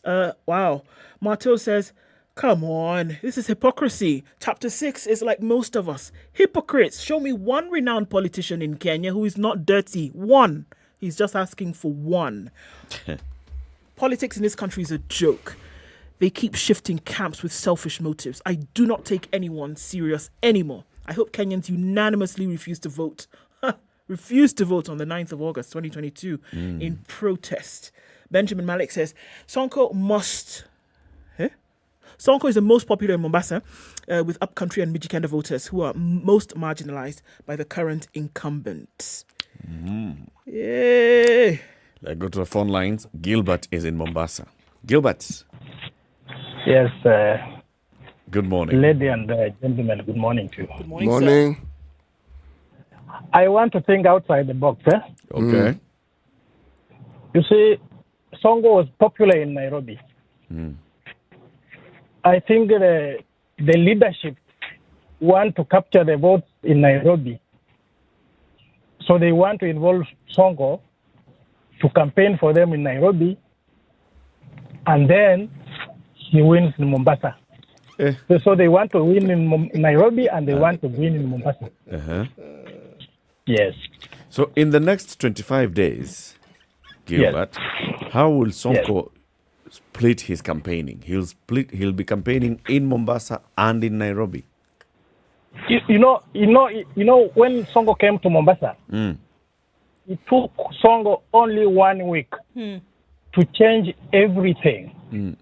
Wow. Marteau says, come on, this is hypocrisy. Chapter 6 is like most of us. Hypocrites. Show me one renowned politician in Kenya who is not dirty. One. He's just asking for one. Politics in this country is a joke. They keep shifting camps with selfish motives. I do not take anyone serious anymore. I hope Kenyans unanimously refuse to vote. Refuse to vote on the 9th of August, 2022 in protest. Benjamin Malik says, Sonko is the most popular in Mombasa with upcountry and Mijikenda voters who are most marginalized by the current incumbent. Yay! Let's go to the phone lines. Gilbert is in Mombasa. Gilbert. Yes. Good morning. Lady and gentlemen, good morning to you. Good morning. Sir. I want to think outside the box. Okay. You see, Sonko was popular in Nairobi. I think the leadership want to capture the votes in Nairobi. So they want to involve Sonko to campaign for them in Nairobi, and then he wins in Mombasa. So they want to win in Nairobi and they want to win in Mombasa. Yes. So in the next 25 days, Gilbert, how will Sonko split his campaigning? He'll be campaigning in Mombasa and in Nairobi. You know when Sonko came to Mombasa, it took Sonko only 1 week to change everything.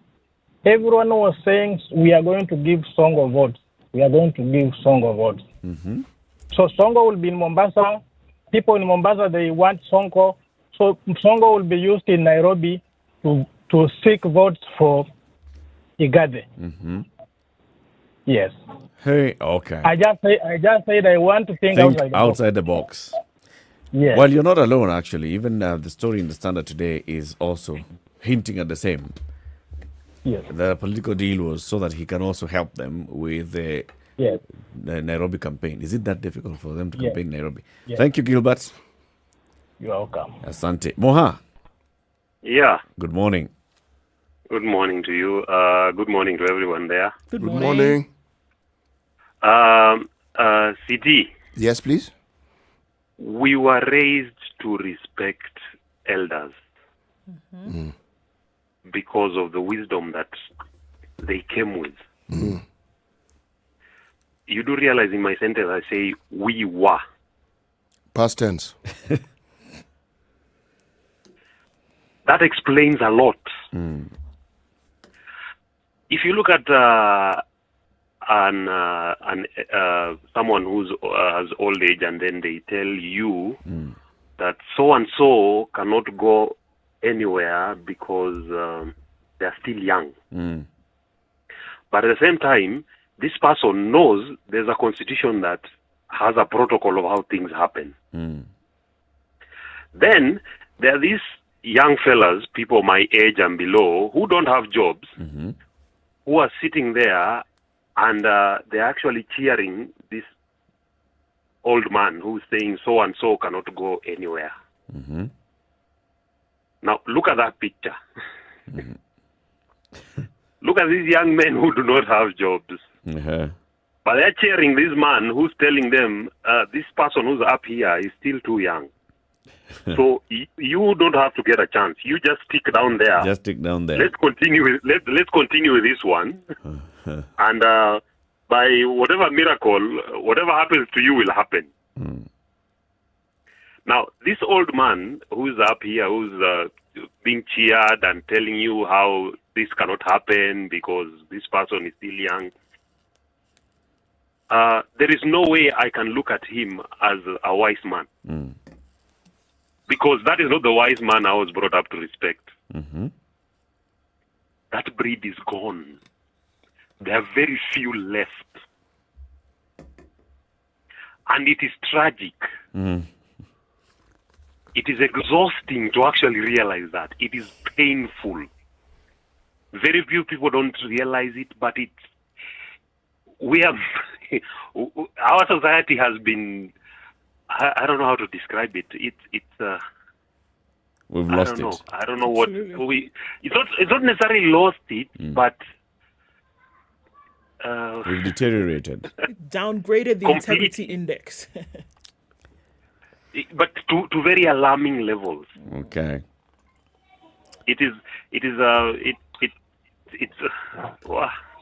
Everyone was saying, we are going to give Sonko votes. We are going to give Sonko votes. So Sonko will be in Mombasa. People in Mombasa, they want Sonko. So Sonko will be used in Nairobi to seek votes for Igade. Yes. Hey, okay. I just said I want to think outside the box. Yes. Well, you're not alone, actually. Even the story in the Standard today is also hinting at the same. Yes. The political deal was so that he can also help them with the Nairobi campaign. Is it that difficult for them to campaign in Nairobi? Yes. Thank you, Gilbert. You're welcome. Asante. Moha. Yeah. Good morning. Good morning to you. Good morning to everyone there. Good morning. CD. Yes, please. We were raised to respect elders because of the wisdom that they came with. You do realize in my sentence I say we were. Past tense. That explains a lot. If you look at someone who's has old age, and then they tell you that so and so cannot go anywhere because they're still young. But at the same time, this person knows there's a constitution that has a protocol of how things happen. Then there are these young fellas, people my age and below, who don't have jobs, who are sitting there and they're actually cheering this old man who's saying so and so cannot go anywhere. Now look at that picture. Look at these young men who do not have jobs. But they're cheering this man who's telling them this person who's up here is still too young. So you don't have to get a chance. You just stick down there. Just stick down there. Let's continue with this one. And by whatever miracle, whatever happens to you will happen. Now, this old man who's up here, who's being cheered and telling you how this cannot happen because this person is still young, there is no way I can look at him as a wise man. Because that is not the wise man I was brought up to respect. That breed is gone. There are very few left. And it is tragic. It is exhausting to actually realize that. It is painful. Very few people don't realize it, but our society has been, I don't know how to describe it. We've lost it. I don't know what it's not necessarily lost it, but we've deteriorated. Downgraded the integrity index. But to very alarming levels. Okay. It's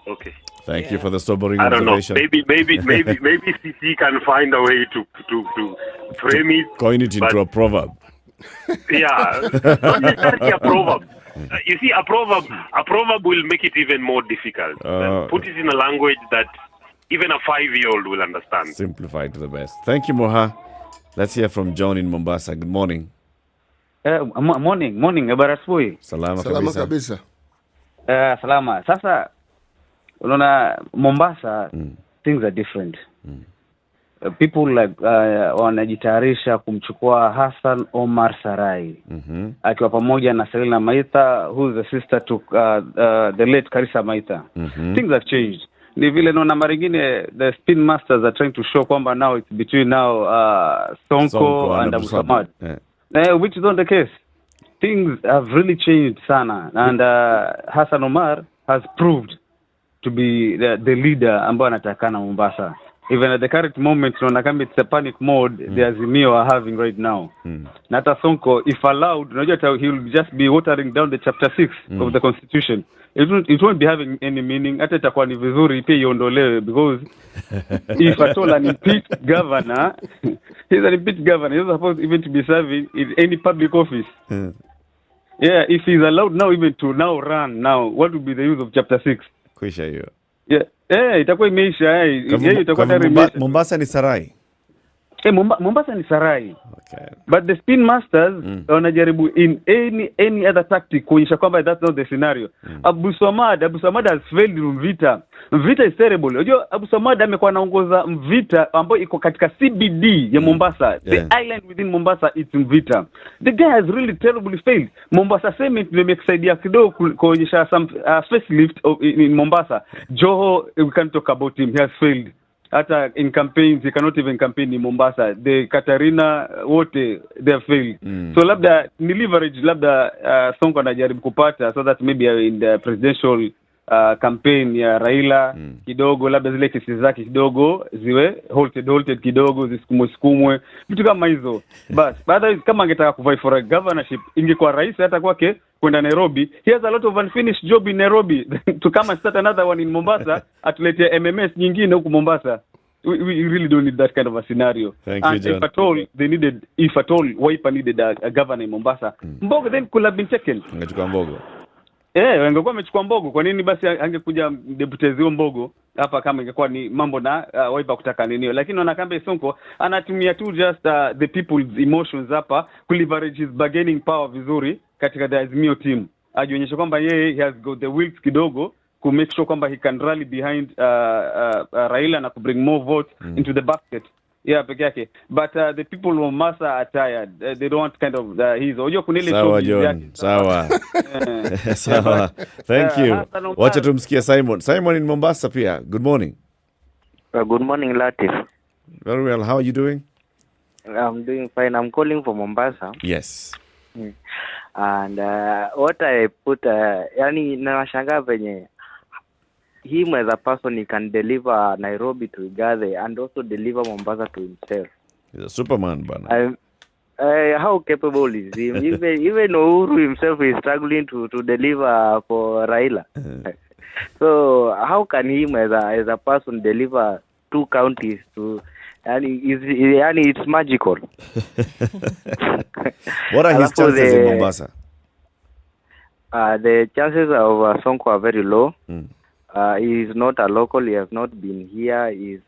okay. Thank you for the sobering I don't know. observation. Maybe CC can find a way to frame it. Coin it into a proverb. Yeah, not necessarily a proverb. You see, a proverb will make it even more difficult. Put it in a language that even a 5-year-old will understand. Simplified to the best. Thank you, Moha. Let's hear from John in Mombasa. Good morning. Morning. Habari asubuhi. Salama kabisa. Salama. Sasa unaona Mombasa, things are different. People like wanajitayarisha kumchukua Hassan Omar Sarai akiwa pamoja na Selina Maitha, who is the sister to the late Karisa Maitha. Things have changed. Ni vile naona maringine the spin masters are trying to show kwamba now it's between now Sonko and Abu Samad. Which is not the case. Things have really changed sana, and Hassan Omar has proved to be the leader ambaye anatakana Mombasa. Even at the current moment, it's a panic mode the Azimio are having right now. Nata Sonko, if allowed, he will just be watering down the chapter 6 of the constitution. It won't be having any meaning. Hata itakuwa ni vizuri pia iondolewe, because if at all an impeached governor, he's an impeached governor, he's not supposed even to be serving in any public office. Yeah, if he's allowed now even to now run now, what would be the use of chapter 6? Kwisha hiyo. Yeah, itakuwa imeisha. Mombasa ni Sarai. Mombasa ni Sarai. Okay. But the spin masters wanajaribu in any other tactic kuonyesha kwamba that's not the scenario. Abu Samad has failed in Mvita. Mvita is terrible. Unajua Abu Samad amekuwa anaongoza Mvita ambayo iko katika CBD ya Mombasa. The island within Mombasa is Mvita. The guy has really terribly failed. Mombasa Cement imesaidia kidogo kuonyesha some facelift in Mombasa. Joho, we can't talk about him. He has failed. Hata in campaigns, he cannot even campaign in Mombasa. The Katarina, wote, they have failed. So labda, ni leverage, labda Sonko anajaribu kupata, so that maybe in the presidential campaign ya Raila, kidogo, labda zile kesi zake kidogo, ziwe halted kidogo, zisukumwe, vitu kama hizo. But otherwise, kama angetaka kuvai for a governorship, ingekuwa rahisi hata kwake kwenda Nairobi. He has a lot of unfinished job in Nairobi. To come and start another one in Mombasa, atulete MMS nyingine huku Mombasa. We really don't need that kind of a scenario. Thank you, John. If at all, Wiper needed a governor in Mombasa, Mbogo then could have been taken. Angechukua Mbogo. Angekuwa amechukua Mbogo. Kwa nini basi angekuja deputezi wa Mbogo hapa kama ingekuwa ni mambo na Wiper kutaka ninio? Lakini wanakambe Sonko anatumia tu just the people's emotions hapa ku leverage his bargaining power vizuri katika the Azimio team. Ajionyesha kwamba yeye he has got the will kidogo to make sure kwamba he can rally behind Raila na to bring more votes into the basket. Yeah, peke yake. But the people of Mombasa are tired. They don't want kind of his. Ojo kunile Sawa John. Sawa. Sawa. Thank you. Wacha tumsikia Simon. Simon in Mombasa pia. Good morning. Good morning, Latiff. Very well. How are you doing? I'm doing fine. I'm calling from Mombasa. Yes. And what I put, yani nawashangaa venye him as a person, he can deliver Nairobi to Uganda and also deliver Mombasa to himself. He's a superman, bana. How capable is he? Even Uhuru himself is struggling to deliver for Raila. So how can him as a person deliver 2 counties to? And it's magical. What are his chances in Mombasa? The chances of Sonko are very low. He is not a local. He has not been here. He's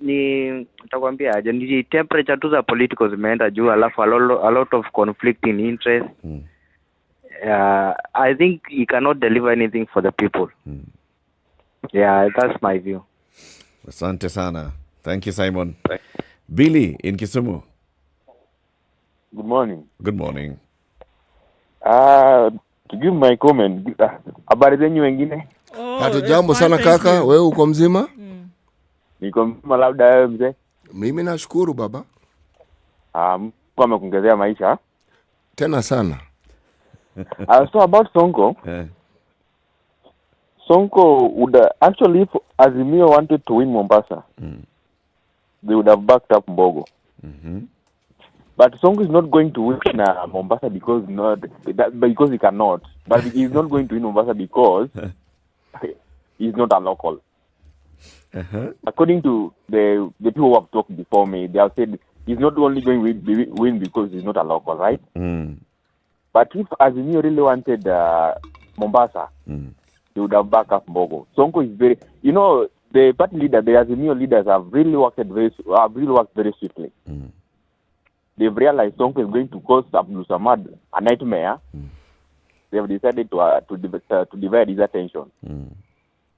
nitakwambia aje, ni temperature tu za political zimeenda juu, alafu a lot of conflicting interest. I think he cannot deliver anything for the people. Yeah, that's my view. Asante sana. Thank you, Simon. Billy in Kisumu. Good morning. Good morning. To give my comment, habari zenyu wengine? Hatujambo sana kaka, wewe uko mzima? Niko mzima, labda wewe mzee? Mimi nashukuru baba. Mungu amekuongezea maisha. Tena sana. So about Sonko. Sonko would actually, if Azimio wanted to win Mombasa, they would have backed up Mbogo. But Sonko is not going to win Mombasa because he cannot. But he's not going to win Mombasa because he's not a local. According to the people who have talked before me, they have said he's not only going to win because he's not a local, right? But if Azimio really wanted Mombasa, they would have backed up Mbogo. Sonko is very, the party leader, the Azimio leaders have really worked very swiftly. They've realized Sonko is going to cause Abdul Samad a nightmare. They have decided to divide his attention.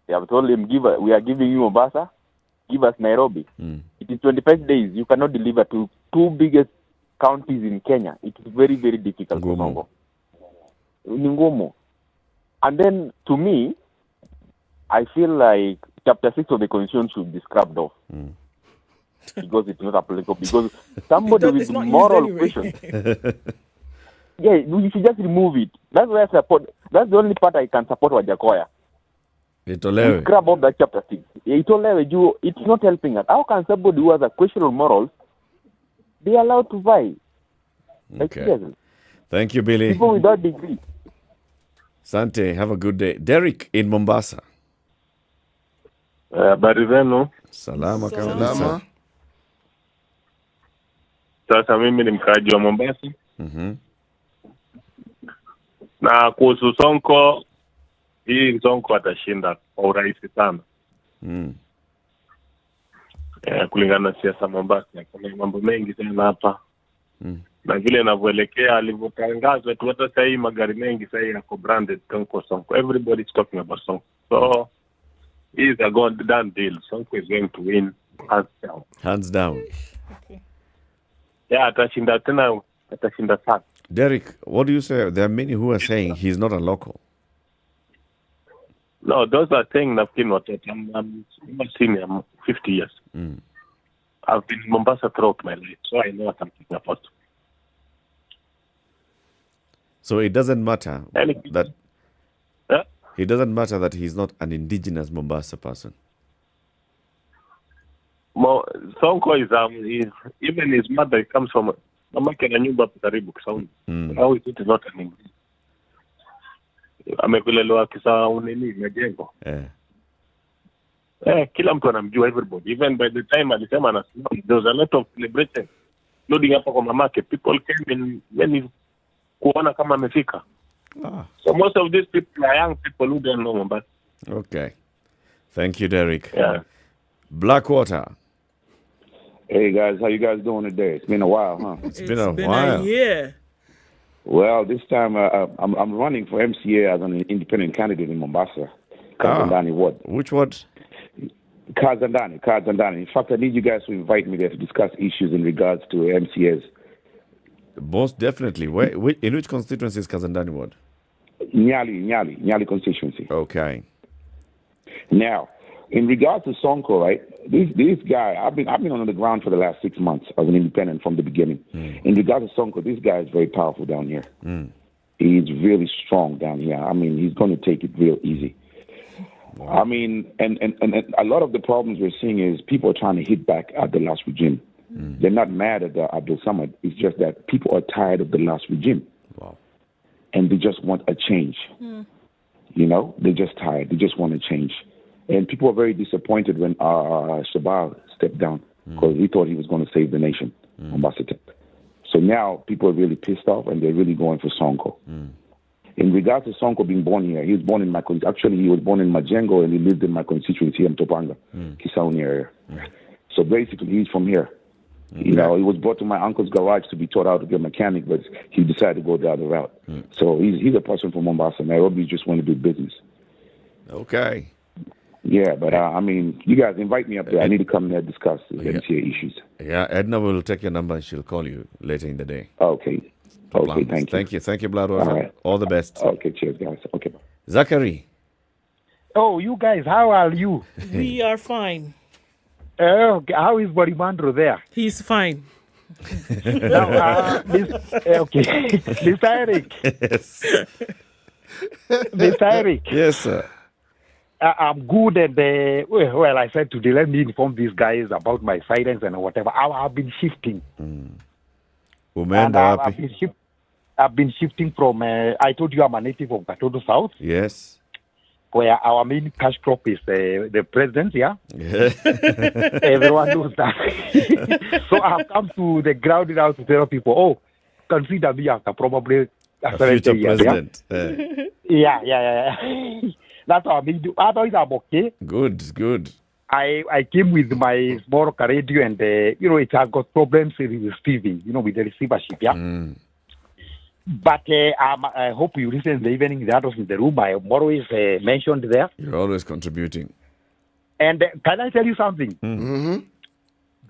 They have told him, we are giving you Mombasa, give us Nairobi. It is 25 days. You cannot deliver to 2 biggest counties in Kenya. It is very, very difficult for Sonko. Ngumu. And then, to me, I feel like Chapter 6 of the Constitution should be scrubbed off. Because it's not applicable. Because somebody with moral questions. Yeah, you should just remove it. That's why I support. That's the only part I can support Wajakoya. Itolewe. Scrub off that Chapter 6. Itolewe, it's not helping us. How can somebody who has a questionable morals be allowed to vie? Okay. Thank you, Billy. People without degree. Sante, have a good day. Derek in Mombasa. Habari zenu? Salama kabisa. Sasa mimi ni mkaaji wa Mombasa. Na kuhusu Sonko, hii Sonko atashinda kwa urahisi sana. Kulingana na siasa Mombasa, kuna mambo mengi sana hapa. Na vile inavyoelekea alivyotangazwa tu, hata sasa hii magari mengi sasa yako branded Sonko. Everybody is talking about Sonko. So it's a done deal. Sonko is going to win hands down. Okay. Yeah, atashinda sana. Derek, what do you say? There are many who are saying he's not a local. No, those are saying nothing. I'm senior, I'm 50 years. I've been in Mombasa throughout my life, so I know what I'm talking about. So it doesn't matter that it doesn't matter that he's not an indigenous Mombasa person. Sonko is even his mother comes from mamake na nyumba karibu Kisauni. How is it not an English? Amekulelewa Kisauni majengo. Kila mtu anamjua, everybody. Even by the time alisema anasimama, there was a lot of celebration loading hapa kwa mamake. People came in many kuona kama amefika. So most of these people are young people who don't know Mombasa. Okay. Thank you, Derek. Yeah. Blackwater. Hey guys, how you guys doing today? It's been a while, huh? It's been a while. Yeah. Well, this time I'm running for MCA as an independent candidate in Mombasa. Kazandani ward. Which ward? Kazandani. In fact, I need you guys to invite me there to discuss issues in regards to MCAs. Most definitely. In which constituency is Kazandani ward? Nyali constituency. Okay. Now, in regards to Sonko, right? This guy, I've been on the ground for the last 6 months as an independent from the beginning. In regards to Sonko, this guy is very powerful down here. He's really strong down here. I mean, he's going to take it real easy. Wow. I mean, and a lot of the problems we're seeing is people are trying to hit back at the last regime. They're not mad at Abdul Samad. It's just that people are tired of the last regime. Wow. And they just want a change. You know, they're just tired. They just want to change. And people are very disappointed when Shabar stepped down because he thought he was going to save the nation, Mombasa. So now people are really pissed off and they're really going for Sonko. In regards to Sonko being born here, he was born in my actually he was born in Majengo and he lived in my constituency in Topanga, Kisauni area. So basically he's from here. You know, he was brought to my uncle's garage to be taught how to be a mechanic, but he decided to go the other route. So he's a person from Mombasa. Nairobi just want to do business. Okay. Yeah, but I mean, you guys invite me up there. I need to come there and discuss the issues. Yeah, Ednah will take your number and she'll call you later in the day. Okay. Okay, thank you. Thank you, Blood. All the best. Okay, cheers, guys. Okay. Zachary. Oh, you guys, how are you? We are fine. How is Borimandro there? He's fine. Now, Mr. Eric. Yes. Mr. Eric. Yes, sir. I'm good, and well, I said today, let me inform these guys about my silence and whatever. I've been shifting. And I've been shifting from, I told you I'm a native of Katodo South. Yes. Where our main cash crop is the president, yeah? Everyone knows that. So I've come to the ground now to tell people, consider me as probably a future president. Yeah. That's how I mean. Otherwise, I'm okay. Good. I came with my small radio and, it has got problems with receiving, with the receivership, yeah? But I hope you listen in the evening. That was in the room. I'm always mentioned there. You're always contributing. And can I tell you something?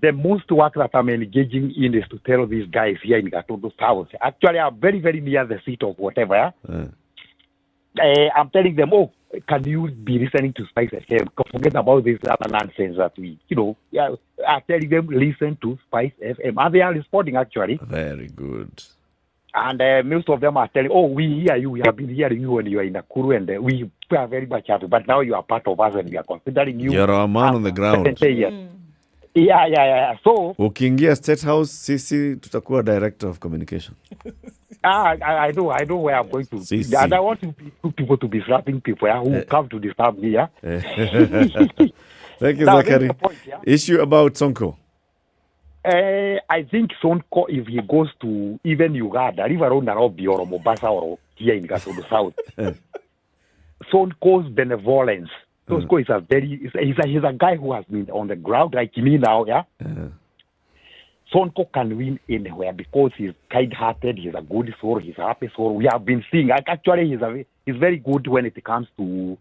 The most work that I'm engaging in is to tell these guys here in Katodo South. Actually, I'm very, very near the seat of whatever. I'm telling them, can you be listening to SpiceFM? Forget about this other nonsense that we, I'm telling them, listen to SpiceFM. And they are responding, actually. Very good. And most of them are telling, we hear you. We have been hearing you when you are in Nakuru, and we are very much happy. But now you are part of us, and we are considering you. You're our man on the ground. Yeah. So, ukiingia State House, sisi tutakuwa director of communication. I know where I'm going to. And I want people to be slapping people who come to disturb me. Thank you, Zachary. Issue about Sonko. I think Sonko, if he goes to even Uganda, even around Nairobi or Mombasa or here in Katodo South, Sonko's benevolence. Sonko is he's a guy who has been on the ground like me now, yeah? Sonko can win anywhere because he's kind-hearted, he's a good soul, he's a happy soul. We have been seeing, actually, he's very good when it comes to,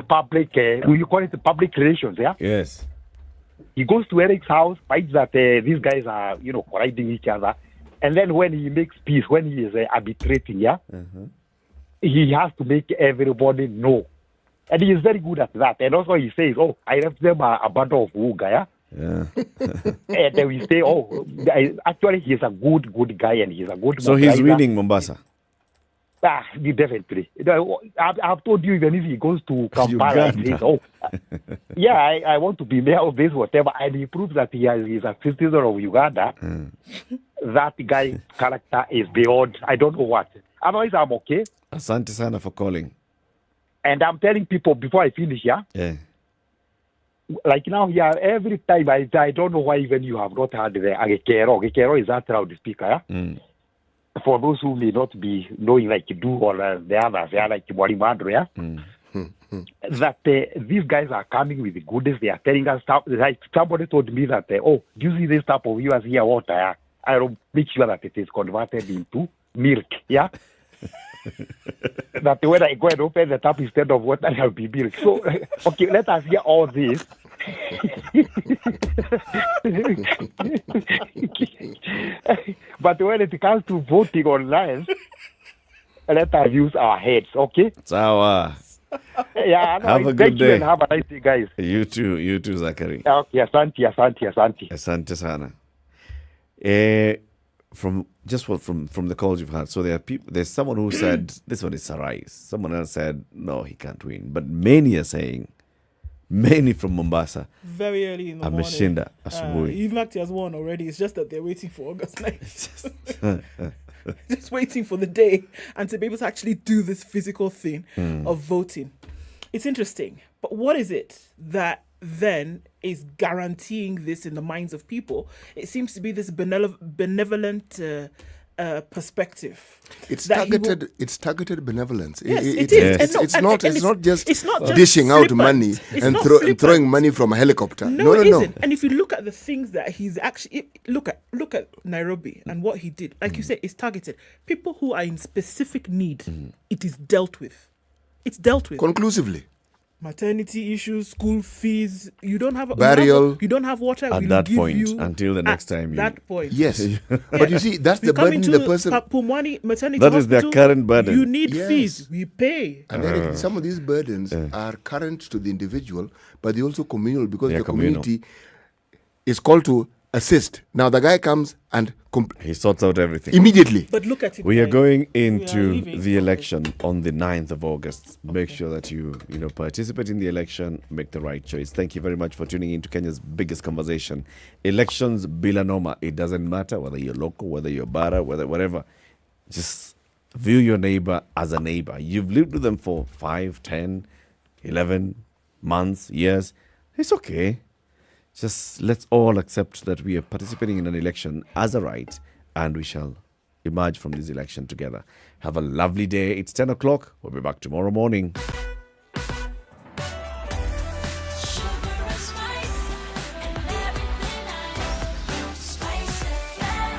public, you call it public relations, yeah? Yes. He goes to Eric's house, finds that these guys are, colliding each other. And then when he makes peace, when he is arbitrating, yeah, he has to make everybody know. And he is very good at that. And also he says, I left them a bundle of Muga, yeah? And then we say, actually he is a good guy and he's a good So he's winning Mombasa? Definitely. I've told you, even if he goes to Kampala and says, I want to be mayor of this, whatever, and he proves that he is a citizen of Uganda, that guy's character is beyond, I don't know what. Otherwise, I'm okay. Asante sana for calling. And I'm telling people before I finish, yeah? Like now, every time, I don't know why even you have not heard the Agekero. Agekero is that loudspeaker, yeah? For those who may not be knowing like you do or the others, like Borimandro, yeah? That these guys are coming with the goodies. They are telling us stuff. Like somebody told me that, do you see this type of viewers here water? Yeah? I will make sure that it is converted into milk, yeah? That when I go and open the tap instead of water, I'll be milk. So, okay, let us hear all this. But when it comes to voting online, let us use our heads, okay? Sawa. Yeah, have a good day. And have a nice day, guys. You too, Zachary. Okay, asante. Asante sana. From the calls you've had, so there are people. There's someone who said this one is Sarai. Someone else said no, he can't win. But many are saying Many from Mombasa. Very early in the morning. Ameshinda asubuhi. Even actually has won already. It's just that they're waiting for August 9th. Just waiting for the day and to be able to actually do this physical thing of voting. It's interesting. But what is it that then is guaranteeing this in the minds of people? It seems to be this benevolent perspective. It's that he targeted. It's targeted benevolence. Yes, it is. It's, And no, it's and- not. and It's not just it's not just dishing out flippant. money It's and not throwing flippant. money from a helicopter. No, it no. isn't. And if you look at the things that he's actually look at Nairobi and what he did, like you say, it's targeted. People who are in specific need, it is dealt with. It's dealt with Conclusively. Maternity issues, school fees. You don't have Burial. You don't have water. At we'll that give point, you until the next time. that point. Yes. But you see, that's You the come burden into the person. Pumwani Maternity That is their Hospital, current burden. You need Yes. fees. We pay. And then some of these burdens are current to the individual, but they're also communal because They're the communal. community is called to assist. Now the guy comes and he sorts out everything immediately. But look at it. We are guys. going We are into leaving. the election on the 9th of August. Make sure that you participate in the election, make the right choice. Thank you very much for tuning in to Kenya's biggest conversation. Elections bila noma. It doesn't matter whether you're local, whether you're bara, whatever. Just view your neighbor as a neighbor. You've lived with them for 5, 10, 11 months, years. It's okay. Just let's all accept that we are participating in an election as a right, and we shall emerge from this election together. Have a lovely day. It's 10 o'clock. We'll be back tomorrow morning.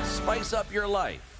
Spice up your life